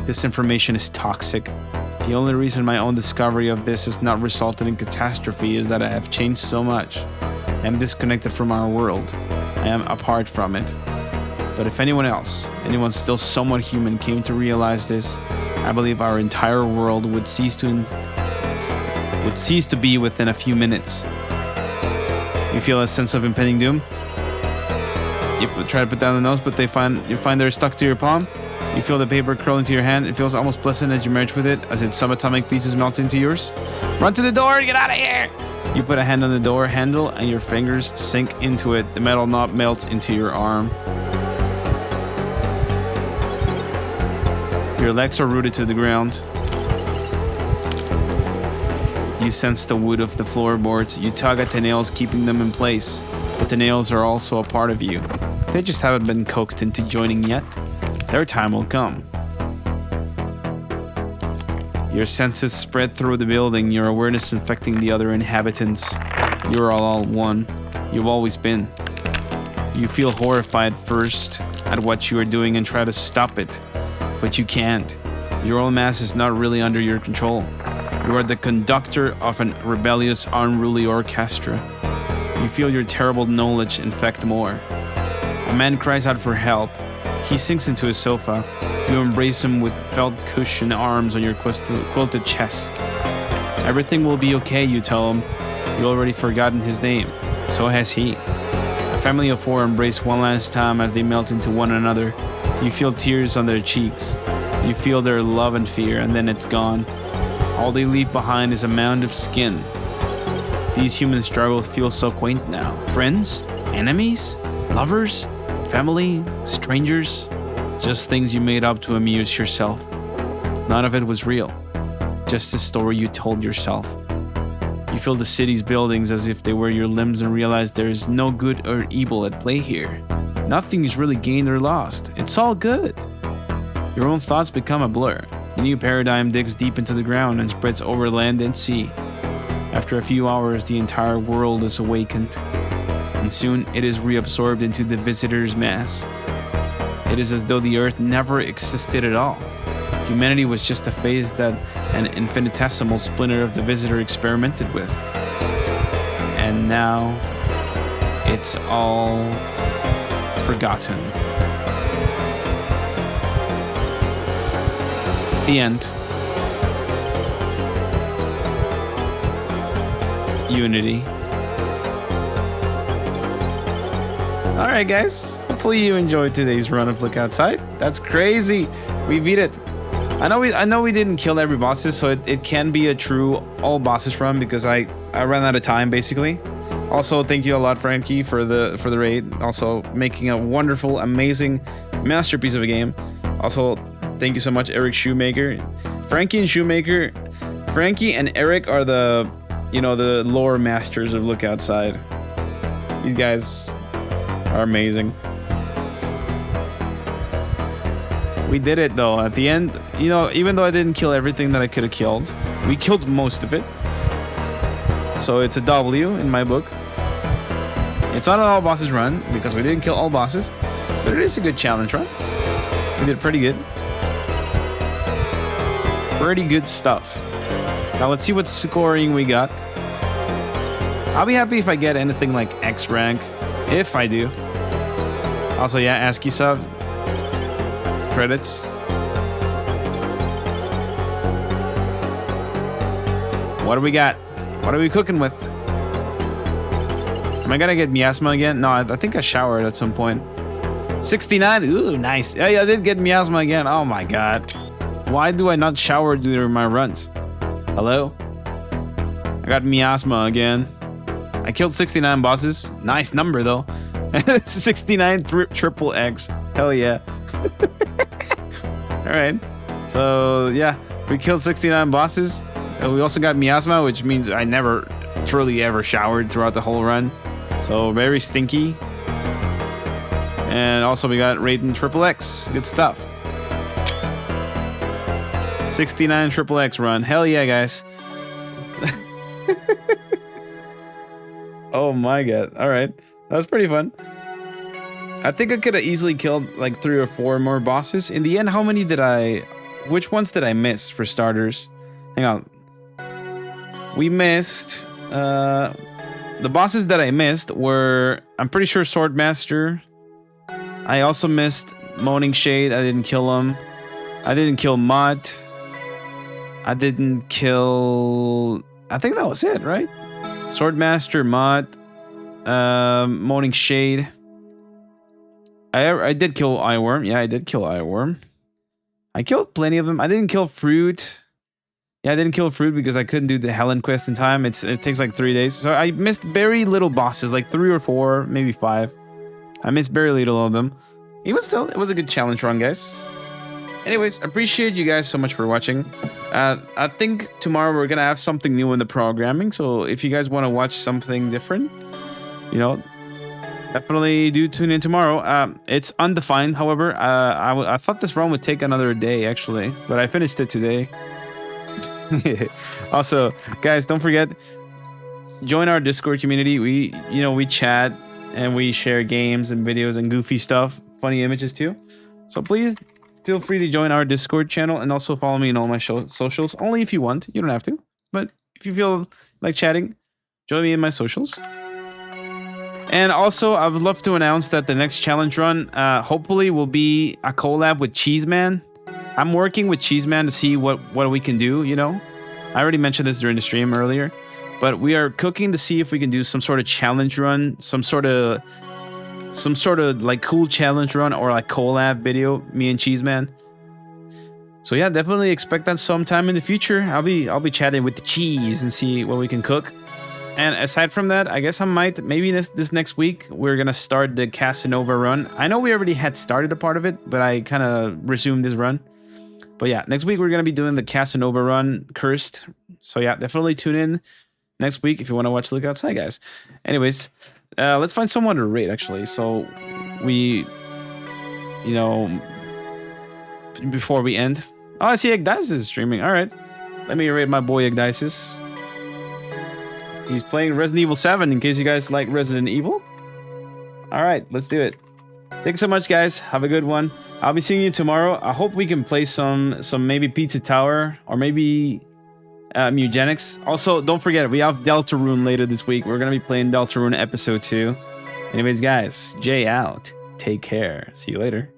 S1: This information is toxic. The only reason my own discovery of this has not resulted in catastrophe is that I have changed so much. I am disconnected from our world. I am apart from it. But if anyone still somewhat human, came to realize this, I believe our entire world would cease to be within a few minutes. You feel a sense of impending doom? You try to put down the notes, but you find they're stuck to your palm. You feel the paper curl into your hand. It feels almost pleasant as you merge with it, as its subatomic pieces melt into yours. Run to the door and get out of here! You put a hand on the door handle and your fingers sink into it. The metal knob melts into your arm. Your legs are rooted to the ground. You sense the wood of the floorboards. You tug at the nails, keeping them in place. But the nails are also a part of you. They just haven't been coaxed into joining yet. Their time will come. Your senses spread through the building, your awareness infecting the other inhabitants. You're all one. You've always been. You feel horrified first at what you are doing and try to stop it. But you can't. Your own mass is not really under your control. You are the conductor of an rebellious, unruly orchestra. You feel your terrible knowledge infect more. A man cries out for help. He sinks into a sofa. You embrace him with felt cushion arms on your quilted chest. Everything will be okay, you tell him. You already forgotten his name. So has he. A family of 4 embrace one last time as they melt into one another. You feel tears on their cheeks. You feel their love and fear, and then it's gone. All they leave behind is a mound of skin. These human struggles feel so quaint now. Friends? Enemies? Lovers? Family? Strangers? Just things you made up to amuse yourself. None of it was real. Just a story you told yourself. You feel the city's buildings as if they were your limbs and realize there is no good or evil at play here. Nothing is really gained or lost. It's all good. Your own thoughts become a blur. The new paradigm digs deep into the ground and spreads over land and sea. After a few hours, the entire world is awakened, and soon it is reabsorbed into the visitor's mass. It is as though the Earth never existed at all. Humanity was just a phase that an infinitesimal splinter of the visitor experimented with. And now, it's all forgotten. The end. Unity. Alright guys, hopefully you enjoyed today's run of Look Outside. That's crazy. We beat it. I know we didn't kill every bosses, so it can be a true all bosses run because I ran out of time basically. Also, thank you a lot, Frankie, for the raid. Also making a wonderful, amazing masterpiece of a game. Also, thank you so much, Eric Shoemaker. Frankie and Eric are the, you know, the lore masters of Look Outside. These guys are amazing. We did it though. At the end, you know, even though I didn't kill everything that I could have killed, we killed most of it. So it's a W in my book. It's not an all bosses run because we didn't kill all bosses, but it is a good challenge run. We did pretty good. Pretty good stuff. Now let's see what scoring we got. I'll be happy if I get anything like X rank, if I do. Also, yeah, ASCII sub. Credits. What do we got? What are we cooking with? Am I gonna get miasma again? No, I think I showered at some point. 69? Ooh, nice. Yeah, I did get miasma again. Oh my god. Why do I not shower during my runs? Hello? I got miasma again. I killed 69 bosses. Nice number though. 69 triple X. Hell yeah. Alright. So yeah, we killed 69 bosses. We also got miasma, which means I never truly ever showered throughout the whole run. So very stinky. And also we got rating triple X. Good stuff. 69 triple X run. Hell yeah, guys. Oh my god. Alright. That was pretty fun. I think I could have easily killed like 3 or 4 more bosses. In the end, how many did I... Which ones did I miss for starters? Hang on. We missed... the bosses that I missed were... I'm pretty sure Swordmaster. I also missed Moaning Shade. I didn't kill him. I didn't kill Mutt. I didn't kill... I think that was it, right? Swordmaster, Mutt. Moaning Shade. I did kill Eyeworm. Yeah, I did kill Eyeworm. I killed plenty of them. I didn't kill Fruit. Yeah, I didn't kill Fruit because I couldn't do the Helen quest in time. It takes like 3 days. So I missed very little bosses, like 3 or 4, maybe 5. I missed very little of them. Even still, it was a good challenge run, guys. Anyways, appreciate you guys so much for watching. I think tomorrow we're gonna have something new in the programming, so if you guys want to watch something different, you know, definitely do tune in tomorrow. It's undefined, however. I thought this run would take another day actually, but I finished it today. Also, guys, don't forget, join our Discord community. We chat and we share games and videos and goofy stuff, funny images too. So please feel free to join our Discord channel and also follow me in all my socials. Only if you want. You don't have to, but if you feel like chatting, join me in my socials. And also, I would love to announce that the next challenge run, hopefully, will be a collab with Cheeseman. I'm working with Cheeseman to see what we can do. You know, I already mentioned this during the stream earlier, but we are cooking to see if we can do some sort of challenge run, some sort of like cool challenge run or like collab video, me and Cheeseman. So yeah, definitely expect that sometime in the future. I'll be chatting with the cheese and see what we can cook. And aside from that, I guess I might, maybe this next week, we're going to start the Casanova run. I know we already had started a part of it, but I kind of resumed this run. But yeah, next week we're going to be doing the Casanova run, Cursed. So yeah, definitely tune in next week if you want to watch Look Outside, guys. Anyways, let's find someone to rate, actually. So we, you know, before we end. Oh, I see Igdices is streaming. All right. Let me rate my boy Igdices. He's playing Resident Evil 7, in case you guys like Resident Evil. All right, let's do it. Thanks so much, guys. Have a good one. I'll be seeing you tomorrow. I hope we can play some maybe Pizza Tower or maybe Mugenics. Also, don't forget, we have Deltarune later this week. We're going to be playing Deltarune Episode 2. Anyways, guys, Jay out. Take care. See you later.